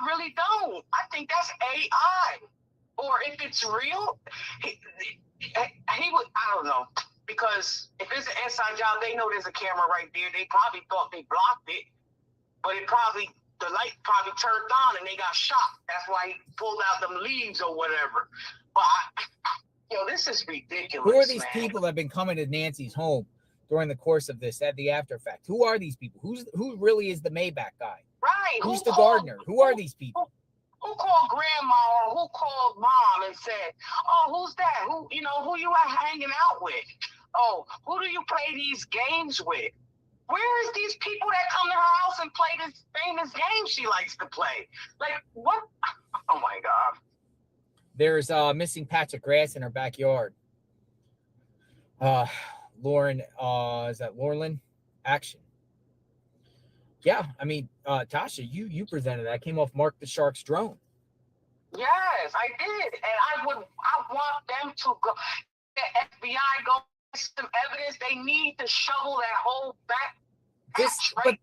I really don't. I think that's AI. Or if it's real, he would, I don't know. Because if it's an inside job, they know there's a camera right there. They probably thought they blocked it, but the light probably turned on and they got shocked. That's why he pulled out them leaves or whatever. But this is ridiculous. Who are these people that have been coming to Nancy's home during the course of this at the after fact? Who are these people? Who really is the Maybach guy? Right. Who's the gardener? Who are these people? Who called grandma or who called mom and said, "Oh, who's that? Who you are hanging out with? Oh, who do you play these games with? Where is these people that come to her house and play this famous game she likes to play? Like, what? Oh, my God." There's a missing patch of grass in her backyard. Lauren, is that Lauren? Action. Yeah, I mean, Tasha, you presented that. Came off Mark the Shark's drone. Yes, I did. And I want them to go, the FBI go some evidence. They need to shovel that whole back. But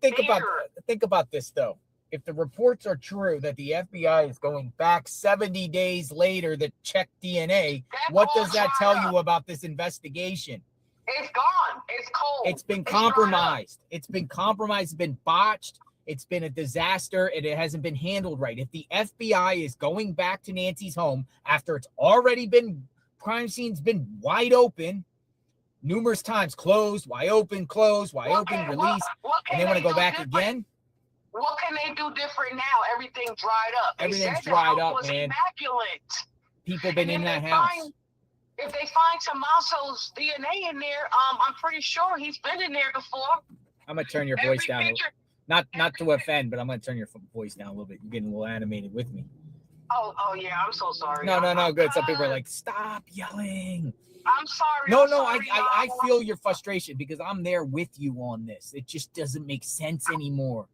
think about this though. If the reports are true that the FBI is going back 70 days later to check DNA, what does that tell you about this investigation? It's gone. It's cold. It's been compromised. It's been compromised. It's been botched. It's been a disaster, and it hasn't been handled right. If the FBI is going back to Nancy's home after it's already been, crime scene's been wide open numerous times, closed, wide open, release, and they want to go back again. What can they do different now? Everything dried up. Everything's dried up, man. Immaculate. People been in that house. If they find Tommaso's DNA in there, I'm pretty sure he's been in there before. I'm gonna turn your voice down. Not to offend, but I'm gonna turn your voice down a little bit. You're getting a little animated with me. Oh yeah, I'm so sorry. No, good. Some people are like, stop yelling. I'm sorry. I feel your frustration because I'm there with you on this. It just doesn't make sense anymore.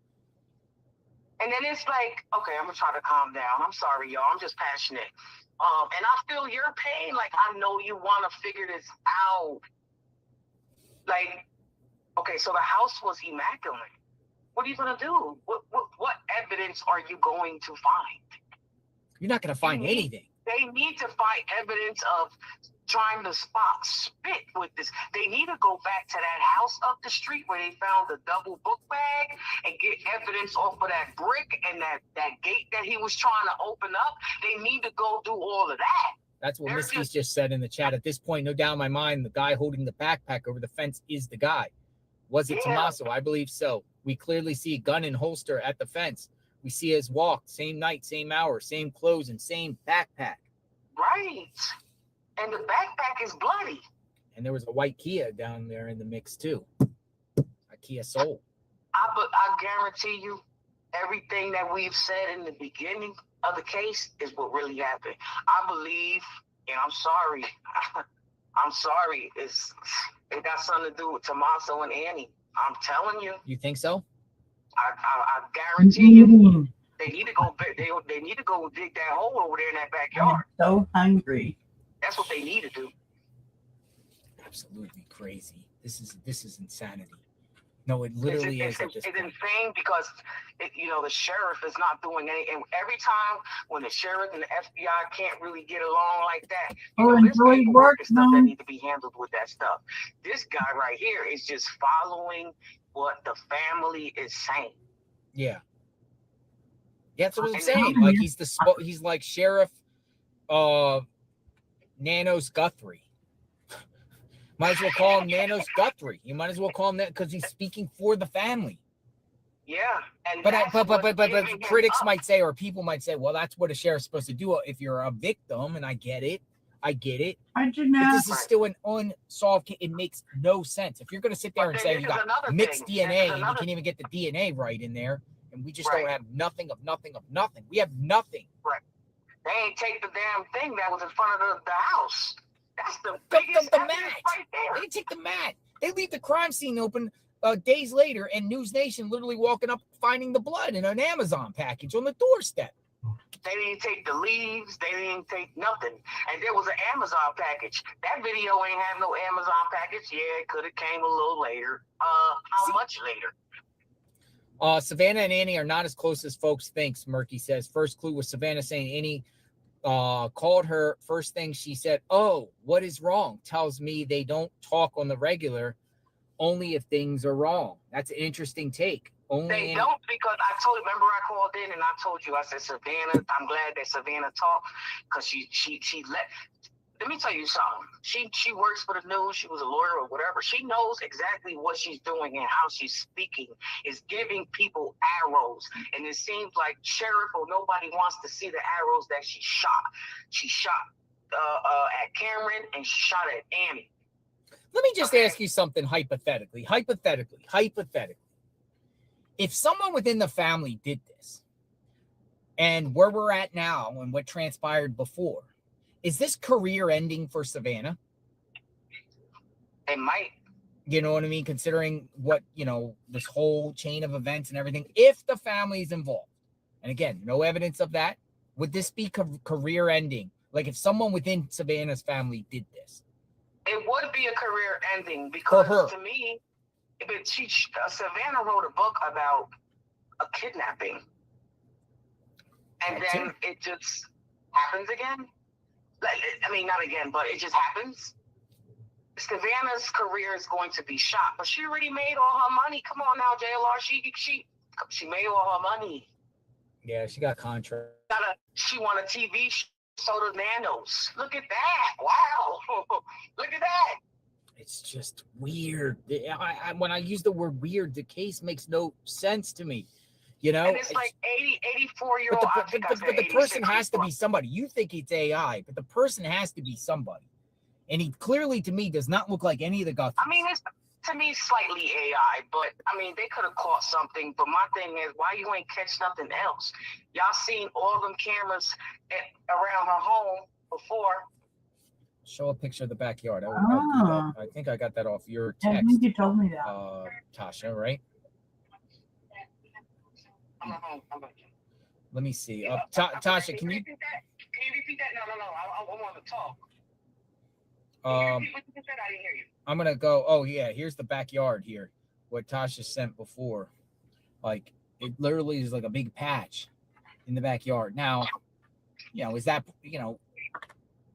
And then it's like, okay, I'm gonna try to calm down. I'm sorry, y'all. I'm just passionate. And I feel your pain. Like, I know you want to figure this out. Like, okay, so the house was immaculate. What are you gonna do? What evidence are you going to find? You're not gonna find anything. They need to find evidence of trying to spot spit with this. They need to go back to that house up the street where they found the double book bag and get evidence off of that brick and that gate that he was trying to open up. They need to go do all of that. That's what Misty's just said in the chat. At this point, no doubt in my mind, the guy holding the backpack over the fence is the guy. Was it Tommaso? I believe so. We clearly see a gun and holster at the fence. We see his walk, same night, same hour, same clothes, and same backpack. Right. And the backpack is bloody. And there was a white Kia down there in the mix, too. A Kia Soul. I guarantee you, everything that we've said in the beginning of the case is what really happened. I believe, and I'm sorry, I'm sorry, it got something to do with Tommaso and Annie. I'm telling you. You think so? I guarantee you. They need to go. They need to go dig that hole over there in that backyard. I'm so hungry. That's what they need to do. Absolutely crazy. This is insanity. No, it literally is. It's insane because the sheriff is not doing anything. And every time when the sheriff and the FBI can't really get along like that, there's paperwork and stuff that need to be handled with that stuff. This guy right here is just following what the family is saying. Yeah. Yeah, that's what I'm saying. Like he's like Sheriff Nanos Guthrie. Might as well call him Nanos Guthrie. You might as well call him that because he's speaking for the family. Yeah. And but critics might say, or people might say, well, that's what a sheriff's supposed to do if you're a victim, and I get it. I do But this is still an unsolved case. It makes no sense. If you're going to sit there and say you got mixed DNA and you can't even get the DNA right in there, and we just don't have nothing of nothing of nothing. We have nothing. Right. They ain't take the damn thing that was in front of the house. That's the biggest the mat. Right there. They take the mat. They leave the crime scene open days later, and News Nation literally walking up, finding the blood in an Amazon package on the doorstep. They didn't take the leaves. They didn't take nothing. And there was an Amazon package. That video ain't have no Amazon package. Yeah, it could have came a little later. How much later? Savannah and Annie are not as close as folks thinks, Murky says. First clue was Savannah saying Annie called her. First thing she said, "Oh, what is wrong?" Tells me they don't talk on the regular, only if things are wrong. That's an interesting take. They don't, because remember I called in and I told you, I said, Savannah, I'm glad that Savannah talked, because let me tell you something. She works for the news. She was a lawyer or whatever. She knows exactly what she's doing and how she's speaking is giving people arrows. And it seems like Sheriff or nobody wants to see the arrows that she shot. She shot at Cameron and she shot at Annie. Let me just ask you something hypothetically. If someone within the family did this, and where we're at now and what transpired before, is this career ending for Savannah? It might. You know what I mean? Considering what, this whole chain of events and everything, if the family is involved, and again, no evidence of that, would this be career ending? Like if someone within Savannah's family did this? It would be a career ending, because to me, Savannah wrote a book about a kidnapping. And then it just happens again. Not again, but it just happens. Savannah's career is going to be shot, but she already made all her money. Come on now, JLR. She made all her money. Yeah, she got contract. She won a TV show, so the Nanos. Look at that. Wow. Look at that. It's just weird. When I use the word weird, the case makes no sense to me. And it's like 84-year-old. But the person has to be somebody. You think it's AI, but the person has to be somebody. And he clearly, to me, does not look like any of the Guthries. It's to me slightly AI, but they could have caught something. But my thing is, why you ain't catch nothing else? Y'all seen all them cameras around her home before. Show a picture of the backyard. I think I got that off your text. I think you told me that. Tasha, right? Let me see. Tasha, can you repeat that? Can you repeat that? No. I want to talk. I didn't hear you. I'm gonna go. Oh yeah, here's the backyard here. What Tasha sent before, like it literally is like a big patch in the backyard. Now, is that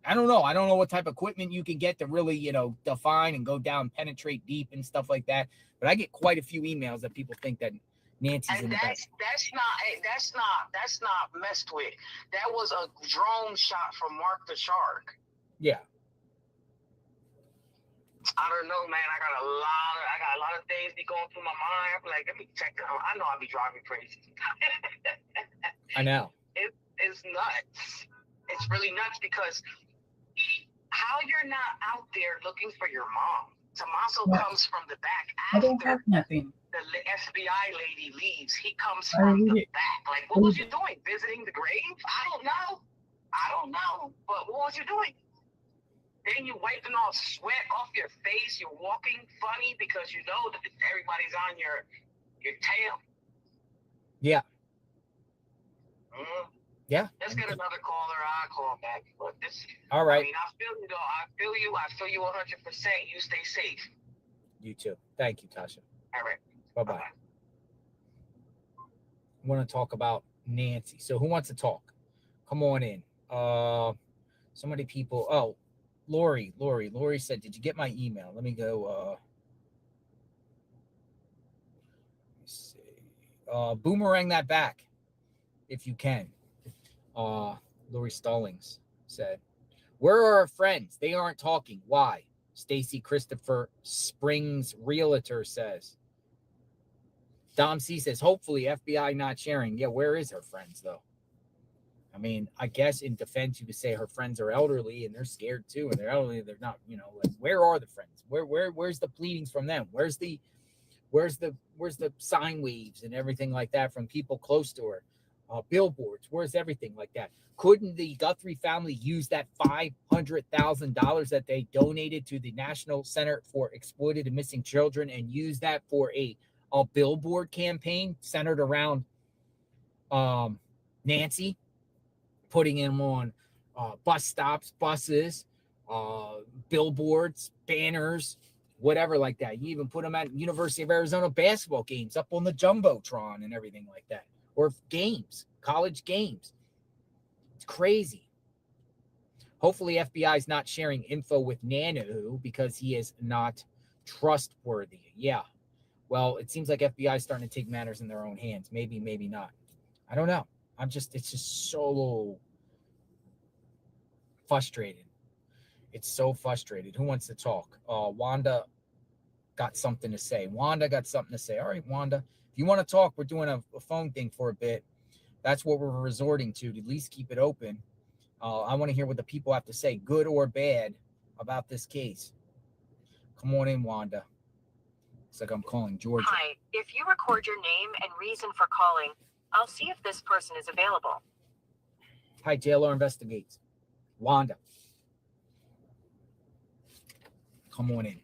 I don't know. I don't know what type of equipment you can get to really define and go down, penetrate deep and stuff like that. But I get quite a few emails that people think that Nancy's in the back. That's not messed with. That was a drone shot from Mark the Shark. Yeah. I don't know, man. I got a lot of things be going through my mind. I'm like, let me check it out. I know I'll be driving crazy. I know. It's nuts. It's really nuts, because how you're not out there looking for your mom. Tommaso comes from the back after the FBI lady leaves. He comes from the back. Like, what was you doing? Visiting the grave? I don't know. But what was you doing? Then you're wiping off sweat off your face. You're walking funny because you know that everybody's on your tail. Yeah. Mm-hmm. Yeah. Let's get another caller. I'll call back. But all right. I feel you, though. I feel you 100%. You stay safe. You too. Thank you, Tasha. All right. Bye-bye. I want to talk about Nancy. So who wants to talk? Come on in. So many people. Oh, Lori said, did you get my email? Let me go. Let me see. Boomerang that back if you can. Lori Stallings said, where are our friends? They aren't talking. Why? Stacy Christopher Springs Realtor says. Dom C says, hopefully FBI not sharing. Yeah, where is her friends, though? I guess in defense, you could say her friends are elderly and they're scared too. And they're elderly. They're not, like, where are the friends? Where's the pleadings from them? Where's the sign waves and everything like that from people close to her? Billboards. Where's everything like that? Couldn't the Guthrie family use that $500,000 that they donated to the National Center for Exploited and Missing Children and use that for a billboard campaign centered around Nancy, putting him on bus stops, buses, billboards, banners, whatever like that. You even put them at University of Arizona basketball games up on the Jumbotron and everything like that. Or games, college games. It's crazy. Hopefully FBI is not sharing info with Nanu because he is not trustworthy. Yeah. Well, it seems like FBI is starting to take matters in their own hands. Maybe, maybe not. I don't know. It's just so frustrated. It's so frustrated. Who wants to talk? Wanda got something to say. All right, Wanda. If you want to talk, we're doing a phone thing for a bit. That's what we're resorting to at least keep it open. I want to hear what the people have to say, good or bad, about this case. Come on in, Wanda. It's like I'm calling Georgia. Hi, if you record your name and reason for calling, I'll see if this person is available. Hi, JLR Investigates. Wanda. Come on in.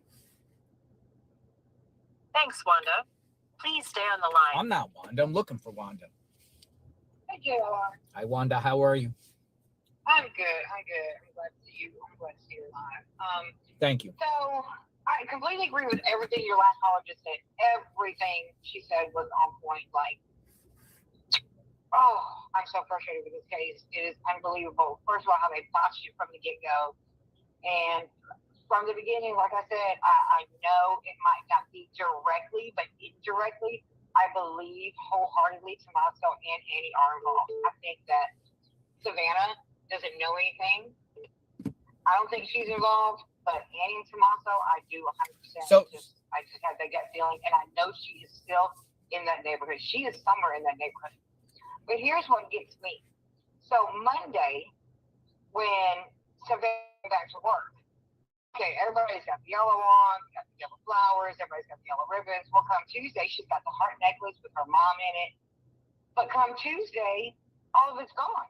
Thanks, Wanda. Please stay on the line. I'm not Wanda. I'm looking for Wanda. Hi, JLR. Hi, Wanda. How are you? I'm good. I'm glad to see you. I'm glad to see you live. Thank you. So I completely agree with everything your last caller just said. Everything she said was on point. Like, oh, I'm so frustrated with this case. It is unbelievable. First of all, how they botched it from the get-go. And from the beginning, like I said, I know it might not be directly, but indirectly, I believe wholeheartedly Tommaso and Annie are involved. I think that Savannah doesn't know anything. I don't think she's involved, but Annie and Tommaso, I do 100%. So I just have that gut feeling, and I know she is still in that neighborhood. She is somewhere in that neighborhood. But here's what gets me. So Monday, when Savannah went back to work, okay, everybody's got the yellow on, got the yellow flowers, everybody's got the yellow ribbons. Well, come Tuesday, she's got the heart necklace with her mom in it. But come Tuesday, all of it's gone.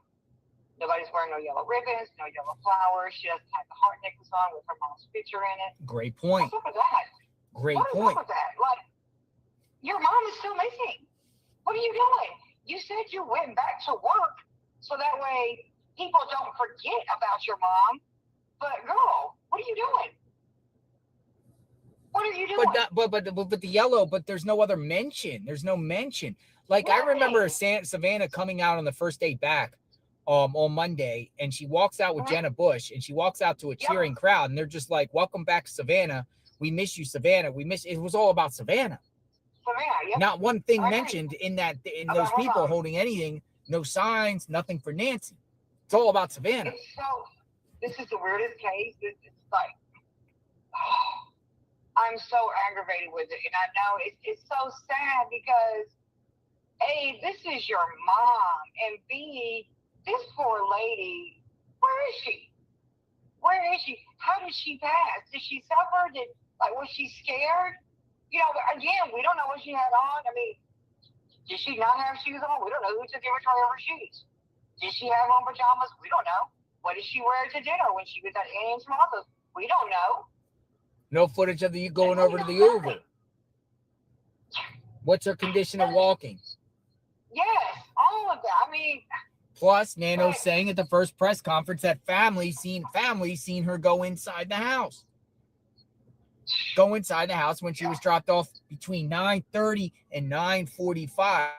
Nobody's wearing no yellow ribbons, no yellow flowers. She doesn't have the heart necklace on with her mom's picture in it. Great point. What's up with that? Great what point. What is up with that? Like, your mom is still missing. What are you doing? You said you went back to work so that way people don't forget about your mom. But girl, what are you doing? What are you doing? But the yellow, but there's no other mention. There's no mention. Like, I remember Savannah coming out on the first day back on Monday, and she walks out with Jenna Bush, and she walks out to a cheering crowd, and they're just like, welcome back, Savannah. We miss you, Savannah. It was all about Savannah. Yep. Not one thing mentioned in those people holding anything, no signs, nothing for Nancy. It's all about Savannah. This is the weirdest case. It's like, oh, I'm so aggravated with it. And I know it's so sad because, A, this is your mom, and B, this poor lady, where is she? Where is she? How did she pass? Did she suffer? Was she scared? You know, again, we don't know what she had on. I mean, did she not have shoes on? We don't know who took inventory of her shoes. Did she have on pajamas? We don't know. What did she wear to dinner when she was at Annie and Tommaso's? We don't know. No footage of you going over to the Oval. What's her condition of walking? Yes, all of that. I mean, plus Nano saying at the first press conference that family seen her go inside the house. Go inside the house when she was dropped off between 9:30 and 9:45.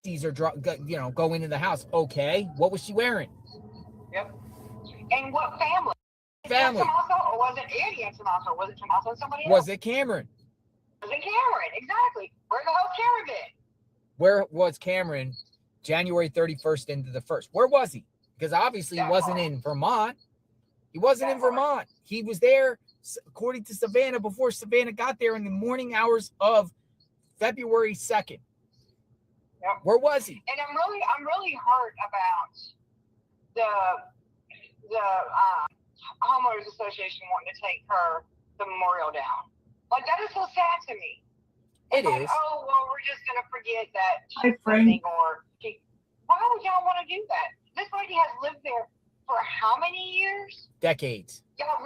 These are go into the house. Okay, what was she wearing? Yep. And what family? Family. Tommaso, or was it Annie and Tommaso? Was it Tommaso and somebody else? Was it Cameron? Was it Cameron? Exactly. Where the hell's Cameron been? Where was Cameron January 31st into the 1st? Where was he? Because obviously he wasn't in Vermont. He wasn't in Vermont. He was there, according to Savannah, before Savannah got there in the morning hours of February 2nd. Yep. Where was he? And I'm really hurt about the homeowners association wanting to take the memorial down. Like, that is so sad to me. It is. Oh, well, we're just gonna forget that she's living, why would y'all want to do that? This lady has lived there for how many years? Decades. Y'all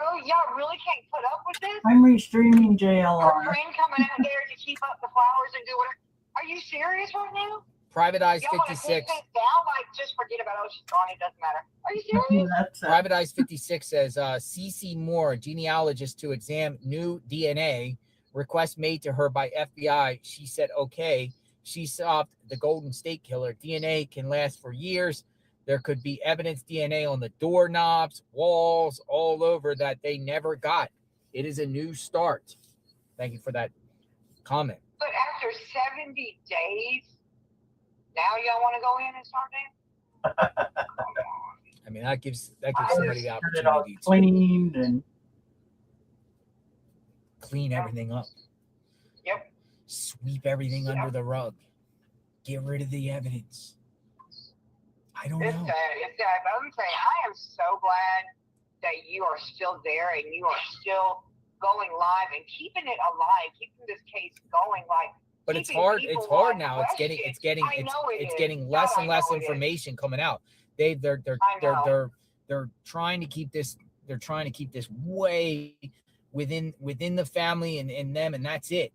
really can't put up with this? I'm restreaming JLR. Her friend coming out there to keep up the flowers and do whatever. Are you serious right now? Private Eyes You want to 56. take this down? Like, just forget about it. She's gone. It doesn't matter. Are you serious? That's Private Eyes 56 says CC Moore, genealogist to examine new DNA, request made to her by FBI. She said okay. She solved the Golden State Killer. DNA can last for years. There could be evidence DNA on the doorknobs, walls, all over that they never got. It is a new start. Thank you for that comment. But after 70 days, now y'all want to go in and start there? I mean, that gives I somebody just the got it all opportunity to cleaned and clean everything up. Yep. Sweep everything under the rug. Get rid of the evidence. I don't It's know. sad. It's sad. But I'm saying, I am so glad that you are still there and you are still going live and keeping it alive, keeping this case going. Like, But it's keeping hard. people It's hard on now. It's question. getting I know it it's is. getting God, less I and less know it is. information coming out. They're trying to keep this. They're trying to keep this way within the family and them, and that's it.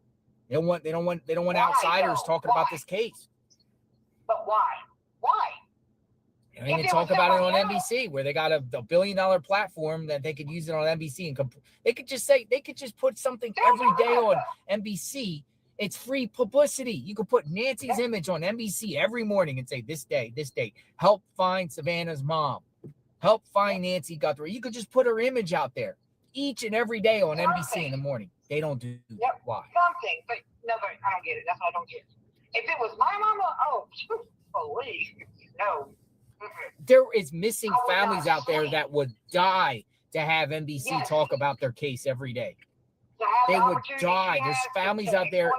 They don't want Why, outsiders though? talking about Why? this case. But why? Why? And they can talk about it on NBC, where they got a $1 billion platform that they could use it on NBC, and they could just put something every day on NBC. It's free publicity. You could put Nancy's image on NBC every morning and say, this day, help find Savannah's mom, help find Nancy Guthrie. You could just put her image out there each and every day on NBC in the morning. They don't do that. Why? Something, but no, but I don't get it. That's what I don't get. If it was my mama, please, no. There is missing families out there that would die to have NBC talk about their case every day. They would die. There's families out there.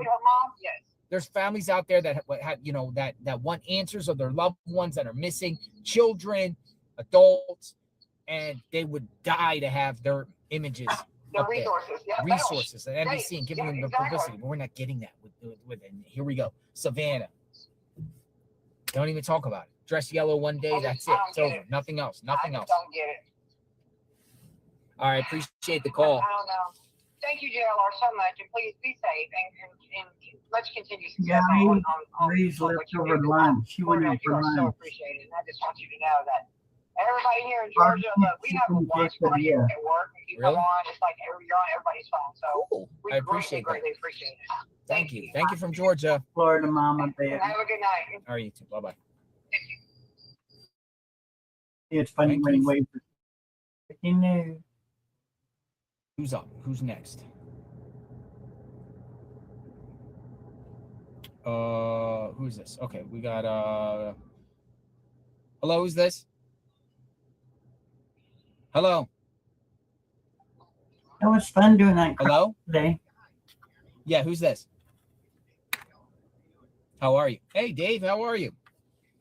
There's families out there that have, that want answers of their loved ones that are missing, children, adults, and they would die to have their images The resources. Yeah, resources at NBC and giving them the publicity. But we're not getting that with it. Here we go. Savannah. Don't even talk about it. Dress yellow one day. That's it. It's over. Nothing else. Nothing else. Don't get it. All right. Appreciate the call. I don't know. Thank you, JLR, so much, and please be safe and let's continue yeah, on Ray's what left you over do. lunch. She went out You for are so lunch. appreciated. And I just want you to know that everybody here in Georgia, look, we have a watch party at work. If you come on, it's like you're on everybody's phone. So Cool. I appreciate that. greatly appreciate it. Thank you. Thank you from Georgia. Florida mama bear. Have a good night. All right, you too. Bye-bye. It's funny Thank when you. you wait for freaking news. Who's up? Who's next? Who's this? Okay, we got hello, who's this? Hello. It was fun doing that Hello? today. Yeah, who's this? How are you? Hey, Dave, how are you?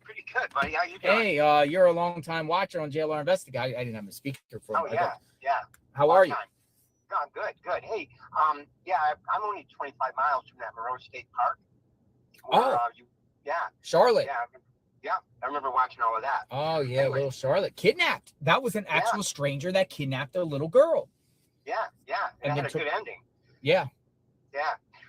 Pretty good, buddy. How you doing? Hey, you're a long time watcher on JLR Investigate. I didn't have a speaker for Oh, you. yeah. How are you? No, I'm good. Hey, I'm only 25 miles from that Monroe State Park. Where, Charlotte. I remember watching all of that. Oh, yeah, Anyway. little Charlotte. Kidnapped. That was an actual stranger that kidnapped a little girl. Yeah. And It had they a good ending. Yeah. Yeah.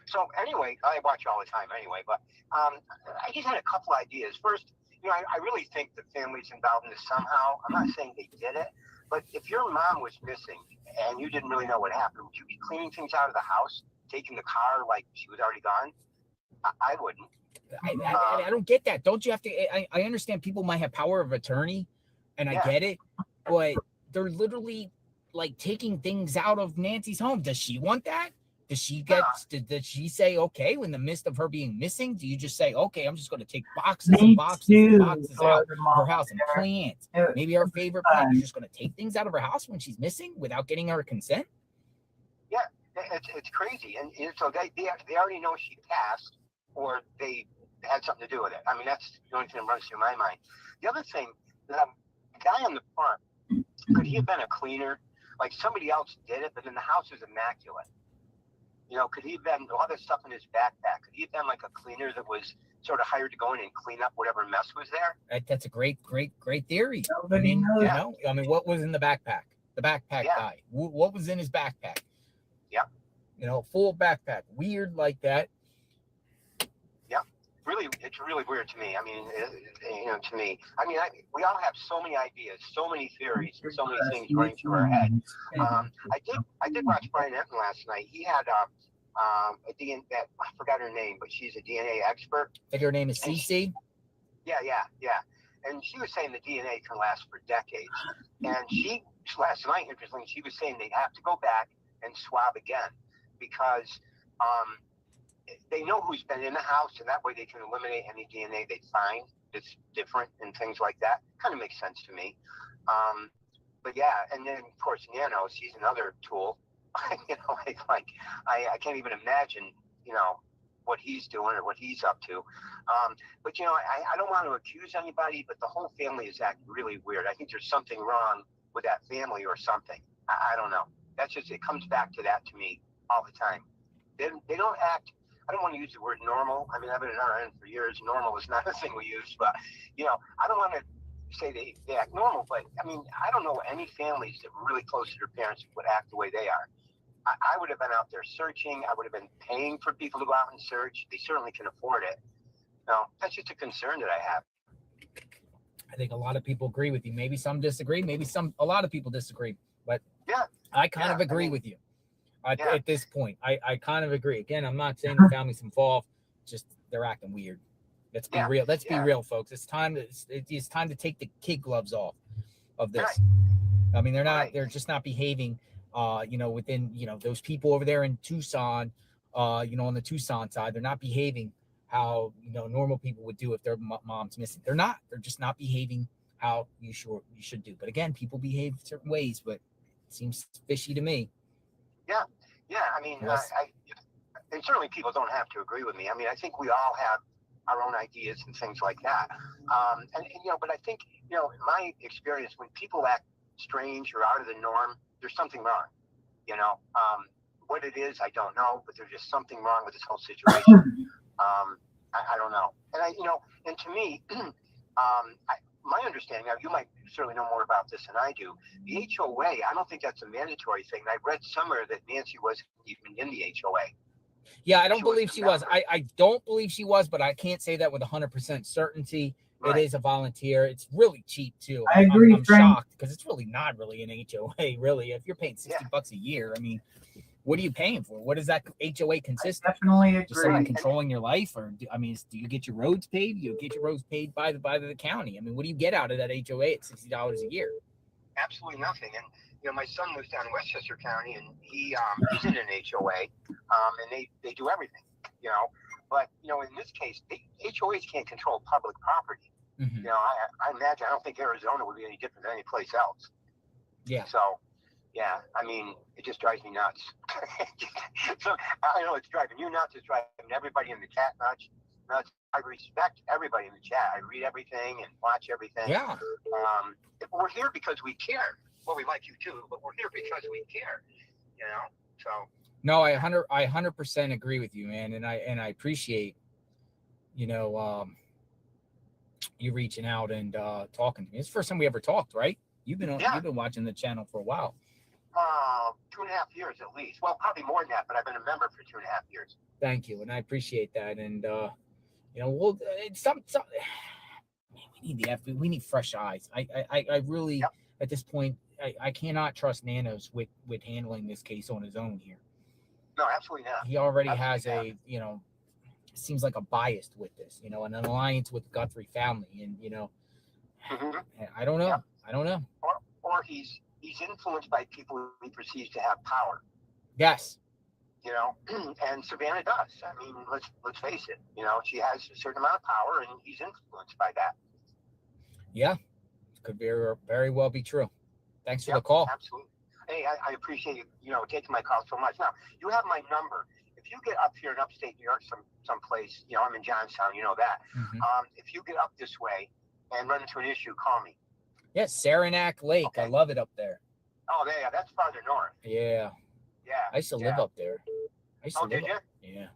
So anyway, I watch all the time anyway, but I just had a couple ideas. First, I really think the family's involved in this somehow. I'm not saying they did it, but if your mom was missing and you didn't really know what happened, would you be cleaning things out of the house, taking the car like she was already gone? I wouldn't. I don't get that. Don't you have to? I understand people might have power of attorney, and I get it, but they're literally like taking things out of Nancy's home. Does she want that? Does she get? Did she say okay in the midst of her being missing? Do you just say okay? I'm just going to take boxes and boxes and boxes out of her house and plants. Maybe her favorite plant. You're just going to take things out of her house when she's missing without getting her consent? Yeah, it's crazy, and so they already know she passed, or they had something to do with it. I mean, that's the only thing that runs through my mind. The other thing, the guy on the front, could he have been a cleaner? Like somebody else did it, but then the house is immaculate. Could he have been all this stuff in his backpack? Could he have been like a cleaner that was sort of hired to go in and clean up whatever mess was there? That's a great theory. Nobody knows. I mean, what was in the backpack? The backpack guy. What was in his backpack? Yeah. Full backpack. Weird like that. Yeah. it's really weird to me. I mean, to me, I mean, we all have so many ideas, so many theories, and so many things running through our head. I did watch Brian Enton last night. He had a DNA, I forgot her name, but she's a DNA expert. I think her name is Cece. Yeah. And she was saying the DNA can last for decades. And last night, interestingly, she was saying they'd have to go back and swab again because they know who's been in the house, and that way they can eliminate any DNA they find that's different and things like that. Kind of makes sense to me. But yeah, and then of course Nano, she's another tool. I can't even imagine, what he's doing or what he's up to. But I don't want to accuse anybody, but the whole family is acting really weird. I think there's something wrong with that family or something. I don't know. That's just, it comes back to that to me all the time. They don't act. I don't want to use the word normal. I mean, I've been in RN for years. Normal is not a thing we use, but I don't want to say they act normal, but I mean, I don't know any families that were really close to their parents would act the way they are. I would have been out there searching. I would have been paying for people to go out and search. They certainly can afford it. No, that's just a concern that I have. I think a lot of people agree with you. Maybe some disagree. Maybe a lot of people disagree. But yeah, I kind of agree with you. At this point, I kind of agree. Again, I'm not saying the family's involved. Just they're acting weird. Let's be real. Let's be real, folks. It's time to take the kid gloves off of this. Right. I mean, they're not. Right. They're just not behaving. Within those people over there in Tucson, on the Tucson side, they're not behaving how normal people would do if their mom's missing. They're not. They're just not behaving how you should do. But again, people behave certain ways, but it seems fishy to me. Yeah. I mean, and certainly people don't have to agree with me. I mean, I think we all have our own ideas and things like that. But I think, in my experience, when people act strange or out of the norm, there's something wrong. What it is, I don't know, but there's just something wrong with this whole situation. I don't know. And to me, my understanding, now you might certainly know more about this than I do, the HOA, I don't think that's a mandatory thing. I read somewhere that Nancy wasn't even in the HOA. Yeah, I don't believe she was. I don't believe she was, but I can't say that with 100% certainty. Right. It is a volunteer. It's really cheap too. I agree. I'm shocked because it's really not really an HOA. Really, if you're paying $60 a year, I mean, what are you paying for? What does that HOA consist of? Definitely agree. Just someone controlling your life, or do you get your roads paid? You get your roads paid by the county. I mean, what do you get out of that HOA at $60 a year? Absolutely nothing. And my son lives down in Westchester County, and he's in an HOA, and they do everything. But in this case, HOAs can't control public property. Mm-hmm. I imagine, I don't think Arizona would be any different than any place else. Yeah. So, yeah, I mean, it just drives me nuts. So I know it's driving you nuts. It's driving everybody in the chat nuts. I respect everybody in the chat. I read everything and watch everything. Yeah. We're here because we care. Well, we like you too, but we're here because we care. So. No, I 100% agree with you, man, and I appreciate, you reaching out and talking to me. It's the first time we ever talked, right? You've been watching the channel for a while. 2.5 years at least. Well, probably more than that, but I've been a member for 2.5 years. Thank you, and I appreciate that. And we need fresh eyes. I really at this point I cannot trust Nanos with handling this case on his own here. No, absolutely not. He already has seems like a bias with this, an alliance with the Guthrie family, and mm-hmm. I don't know. Yeah. I don't know. Or he's influenced by people who he perceives to have power. Yes. And Savannah does. I mean, let's face it. She has a certain amount of power, and he's influenced by that. Yeah, could very, very well be true. Thanks for the call. Absolutely. Hey, I appreciate you, taking my call so much. Now, you have my number. If you get up here in upstate New York, someplace, I'm in Johnstown, that. Mm-hmm. If you get up this way and run into an issue, call me. Yes, Saranac Lake. Okay. I love it up there. Oh, yeah, that's farther north. Yeah. Yeah. I used to live up there. Did you? Yeah.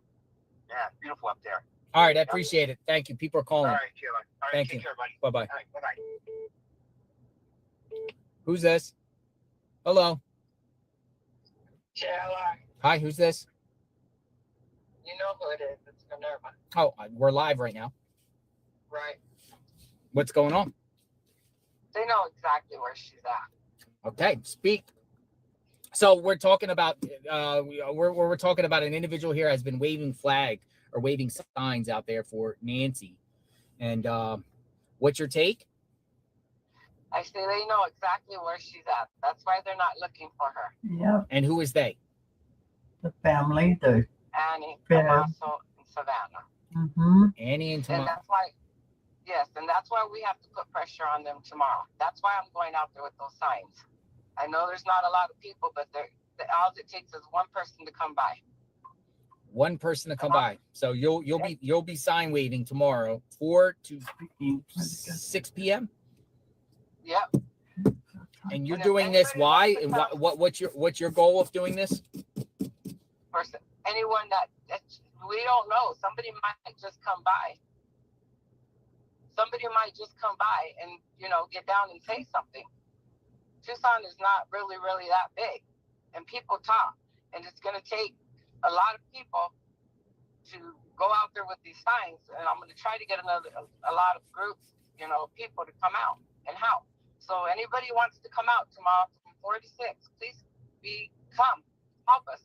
Yeah, beautiful up there. All right, I appreciate it. Thank you. People are calling. All right, Sheila. All right, thank you. Take care, buddy. Bye-bye. All right, bye-bye. Who's this? Hello. JLR. Hi, who's this? You know who it is. It's Minerva. Oh, we're live right now. Right. What's going on? They know exactly where she's at. Okay, speak. So we're talking about we're talking about an individual here has been waving flag or waving signs out there for Nancy. And what's your take? I say they know exactly where she's at. That's why they're not looking for her. Yeah, And who is they? the family, the Annie, Fair. Tommaso, and Savannah. mm-hmm. Annie and And Tomas. that's why, yes, and that's why we have to put pressure on them tomorrow. That's why I'm going out there with those signs. I know there's not a lot of people, but all it takes is one person to come by. One person to come by. So you'll be sign waving tomorrow, 4 to 6 p.m. Yep. And you're And if doing this anybody why? wants to And come- what's your goal of doing this? Person, anyone that we don't know, somebody might just come by. Somebody might just come by and get down and say something. Tucson is not really that big, and people talk, and it's going to take a lot of people to go out there with these signs, and I'm going to try to get a lot of groups, people to come out and help. So anybody wants to come out tomorrow from 4 to 6, please come help us.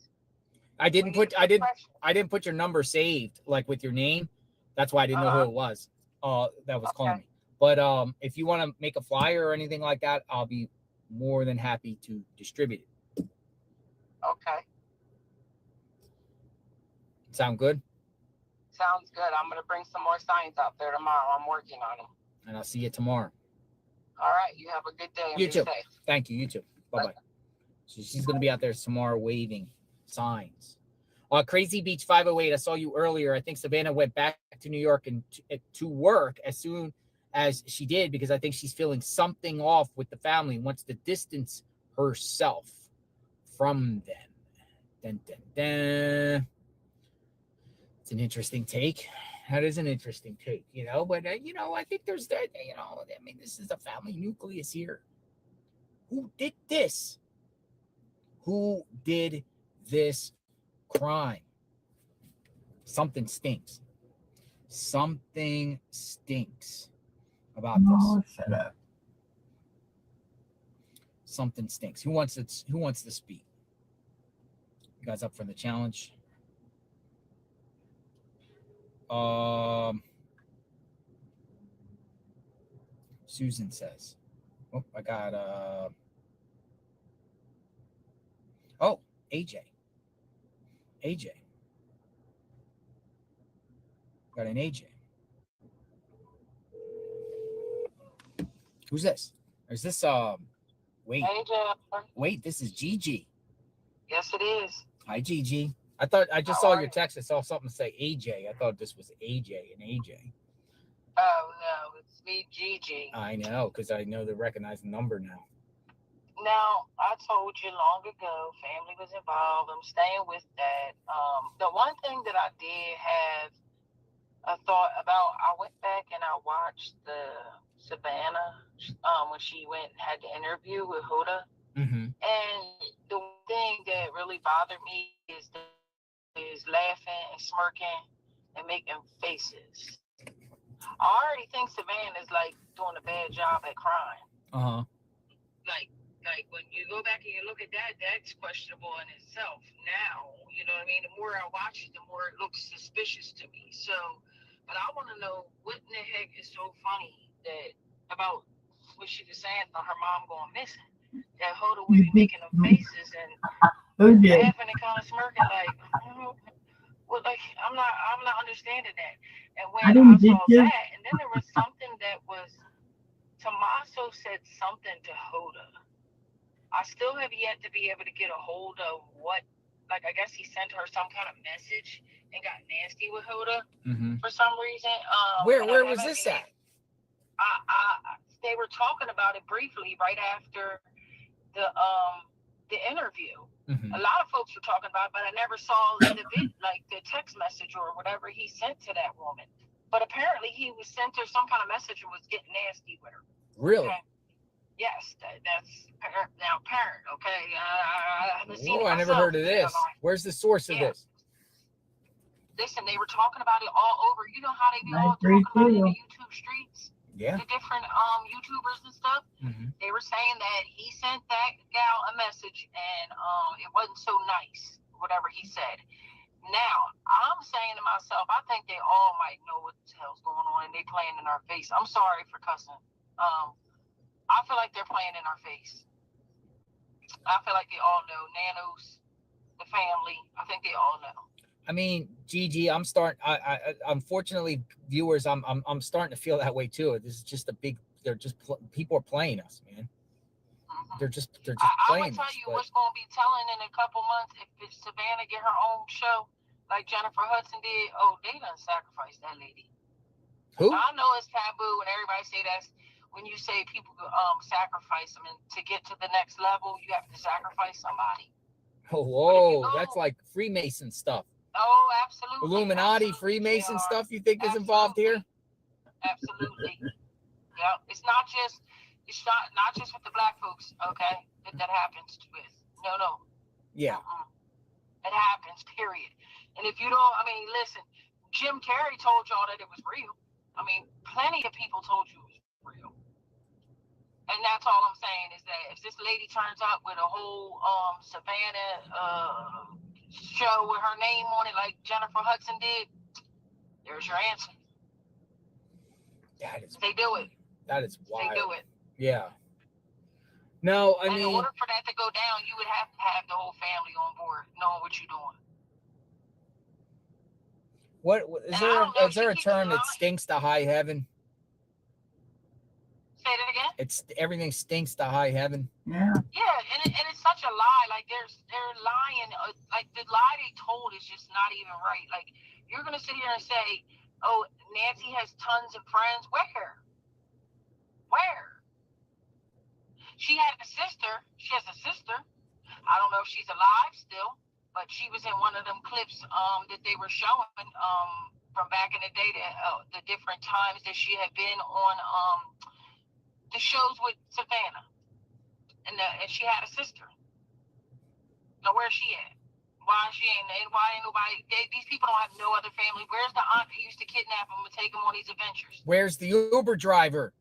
I didn't put your number saved like with your name. That's why I didn't know who it was. That was calling me. But if you want to make a flyer or anything like that, I'll be more than happy to distribute it. Okay. Sound good? Sounds good. I'm going to bring some more signs out there tomorrow. I'm working on them. And I'll see you tomorrow. All right. You have a good day. And You be too. safe. Thank you. You too. Bye-bye. So she's going to be out there tomorrow waving signs. Crazy Beach 508. I saw you earlier. I think Savannah went back to New York and to work as soon as she did because I think she's feeling something off with the family and wants to distance herself from them. Dun, dun, dun. It's an interesting take. That is an interesting take, but I think there's that, I mean, this is a family nucleus here. Who did this? Who did this crime? Something stinks. Something stinks about this. Shut up. Something stinks. Who wants to speak? You guys up for the challenge? Susan says. Oh, I got AJ. Got an AJ. Who's this? Or is this wait. Wait, this is Gigi. Yes, it is. Hi, Gigi. I just saw your text. I saw something say AJ. I thought this was AJ and AJ. Oh, no. It's me, Gigi. I know, because I know the recognized number now. Now, I told you long ago, family was involved. I'm staying with that. The one thing that I did have a thought about, I went back and I watched the Savannah when she went and had the interview with Huda. Mm-hmm. And the thing that really bothered me is laughing and smirking and making faces. I already think Savannah is like doing a bad job at crime. Uh-huh. Like when you go back and you look at that, that's questionable in itself. Now, you know what I mean? The more I watch it, the more it looks suspicious to me. So, but I want to know what in the heck is so funny about what she was saying about her mom going missing. That Hoda would be making them faces and laughing and kind of smirking like, I'm not understanding that. And when I saw that, and then there was something that was, Tommaso said something to Hoda. I still have yet to be able to get a hold of what, I guess he sent her some kind of message and got nasty with Hoda for some reason. Where was this at? They were talking about it briefly right after the interview. Mm-hmm. A lot of folks were talking about it, but I never saw the text message or whatever he sent to that woman. But apparently he was sent her some kind of message and was getting nasty with her. Really? Okay? Yes, that's apparent. Okay, I haven't seen it I never myself, heard of this. Where's the source of this? listen, they were talking about it all over. You know how they be I all agree talking about it in too. the YouTube streets? Yeah. The different YouTubers and stuff. Mm-hmm. They were saying that he sent that gal a message and it wasn't so nice, whatever he said. Now, I'm saying to myself, I think they all might know what the hell's going on and they playing in our face. I'm sorry for cussing. I feel like they're playing in our face. I feel like they all know. Nanos, the family, I think they all know. I mean, Gigi, I'm starting. Unfortunately, viewers, I'm starting to feel that way too. This is just a big. They're just people are playing us, man. Mm-hmm. They're just I'm playing gonna tell us. you what's gonna be telling in a couple months if Savannah get her own show like Jennifer Hudson did. Oh, they done sacrificed that lady. Who? Now, I know it's taboo, and everybody say that's when you say people sacrifice them, and to get to the next level, you have to sacrifice somebody. Oh, whoa, that's like Freemason stuff. Oh, absolutely. Illuminati, absolutely, Freemason JLR. stuff. You think is involved here? Absolutely. Yeah, it's not just with the black folks, okay, that happens with. No. Yeah. It happens, period. And if you don't, I mean, listen, Jim Carrey told y'all that it was real. I mean, plenty of people told you it was real. And that's all I'm saying is that if this lady turns up with a whole Savannah show with her name on it like Jennifer Hudson did, there's your answer. They do it. That is wild. They do it. Yeah. No, I mean, in order for that to go down, you would have to have the whole family on board, knowing what you're doing. What is there a term that stinks to high heaven? Say that again. Everything stinks to high heaven. Yeah. Yeah, and it's such a lie. Like they're lying. Like the lie they told is just not even right. Like you're gonna sit here and say, "Oh, Nancy has tons of friends." Where? She had a sister. She has a sister. I don't know if she's alive still, but she was in one of them clips that they were showing from back in the day, the different times that she had been on the shows with Savannah, and she had a sister. Now where's she at? Why ain't nobody? These people don't have no other family. Where's the aunt that used to kidnap them and take them on these adventures? Where's the Uber driver?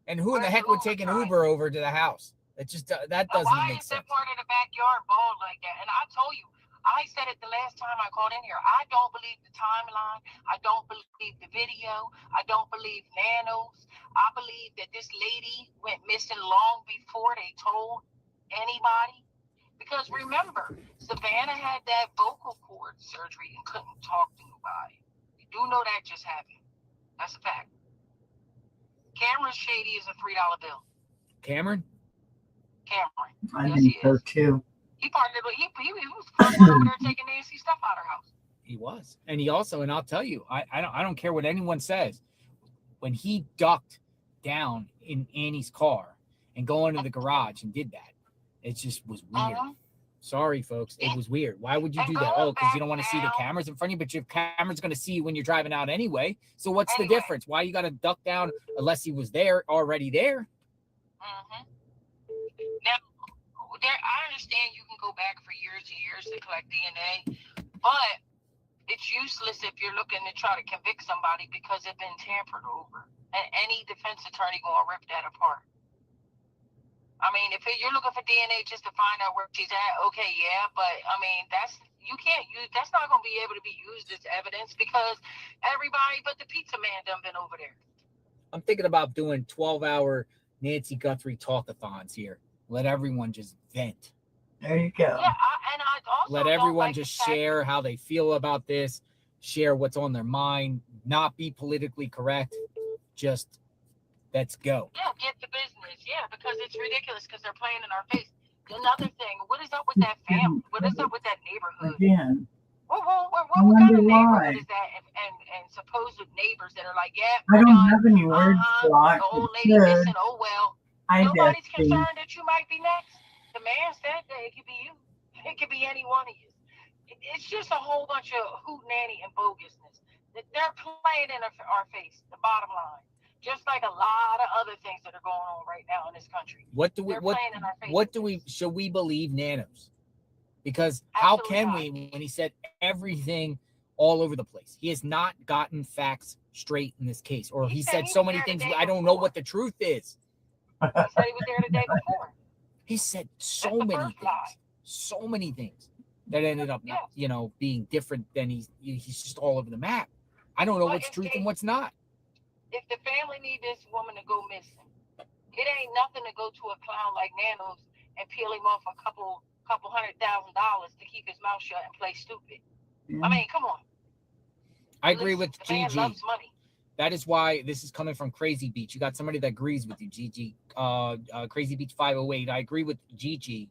And who in the heck would take an Uber over to the house? It just that doesn't make sense. Why is that part of the backyard bald like that? And I told you, I said it the last time I called in here. I don't believe the timeline. I don't believe the video. I don't believe nanos. I believe that this lady went missing long before they told anybody. Because remember, Savannah had that vocal cord surgery and couldn't talk to nobody. You do know that just happened. That's a fact. Cameron Shady is a $3 bill. Cameron. I think so too. He partnered with, he was the first one over there taking Nancy's stuff out of her house. He was. And he also, and I'll tell you, I don't care what anyone says. When he ducked down in Annie's car and go into the garage and did that, it just was weird. Sorry, folks. It was weird. Why would you do that? Oh, because you don't want to see the cameras in front of you, but your camera's going to see you when you're driving out anyway. So what's the difference? Why you got to duck down unless he was already there? Now, I understand you can go back for years and years to collect DNA, but it's useless if you're looking to try to convict somebody because it's been tampered over. And any defense attorney going to rip that apart. I mean, if you're looking for DNA just to find out where she's at, okay, yeah, but I mean, that's not going to be able to be used as evidence because everybody but the pizza man done been over there. I'm thinking about doing 12-hour Nancy Guthrie talkathons here. Let everyone just vent. There you go. Yeah, and I also let everyone just share how they feel about this, share what's on their mind, not be politically correct, just let's go. Yeah, get the business. Yeah, because it's ridiculous because they're playing in our face. Another thing, what is up with that family? What is up with that neighborhood? Again. What kind of neighborhood is that? And supposed neighbors that are like, yeah, I don't have any words blocked. The old lady missing, oh well. Nobody's guess concerned that you might be next. The man said that it could be you. It could be any one of you. It's just a whole bunch of hootenanny and bogusness. They're playing in our face, the bottom line. Just like a lot of other things that are going on right now in this country. Should we believe nanos? Because how can we, when he said everything all over the place. He has not gotten facts straight in this case, or he said so many things. I don't know what the truth is. He said he was there the day before. He said so many things that ended up not, being different than he's just all over the map. I don't know what's truth and what's not. If the family need this woman to go missing, it ain't nothing to go to a clown like Nanos and peel him off a couple $100,000 to keep his mouth shut and play stupid. I mean, come on. I agree with Gigi. Loves money. That is why this is coming from Crazy Beach. You got somebody that agrees with you, Gigi. Crazy Beach 508. I agree with Gigi.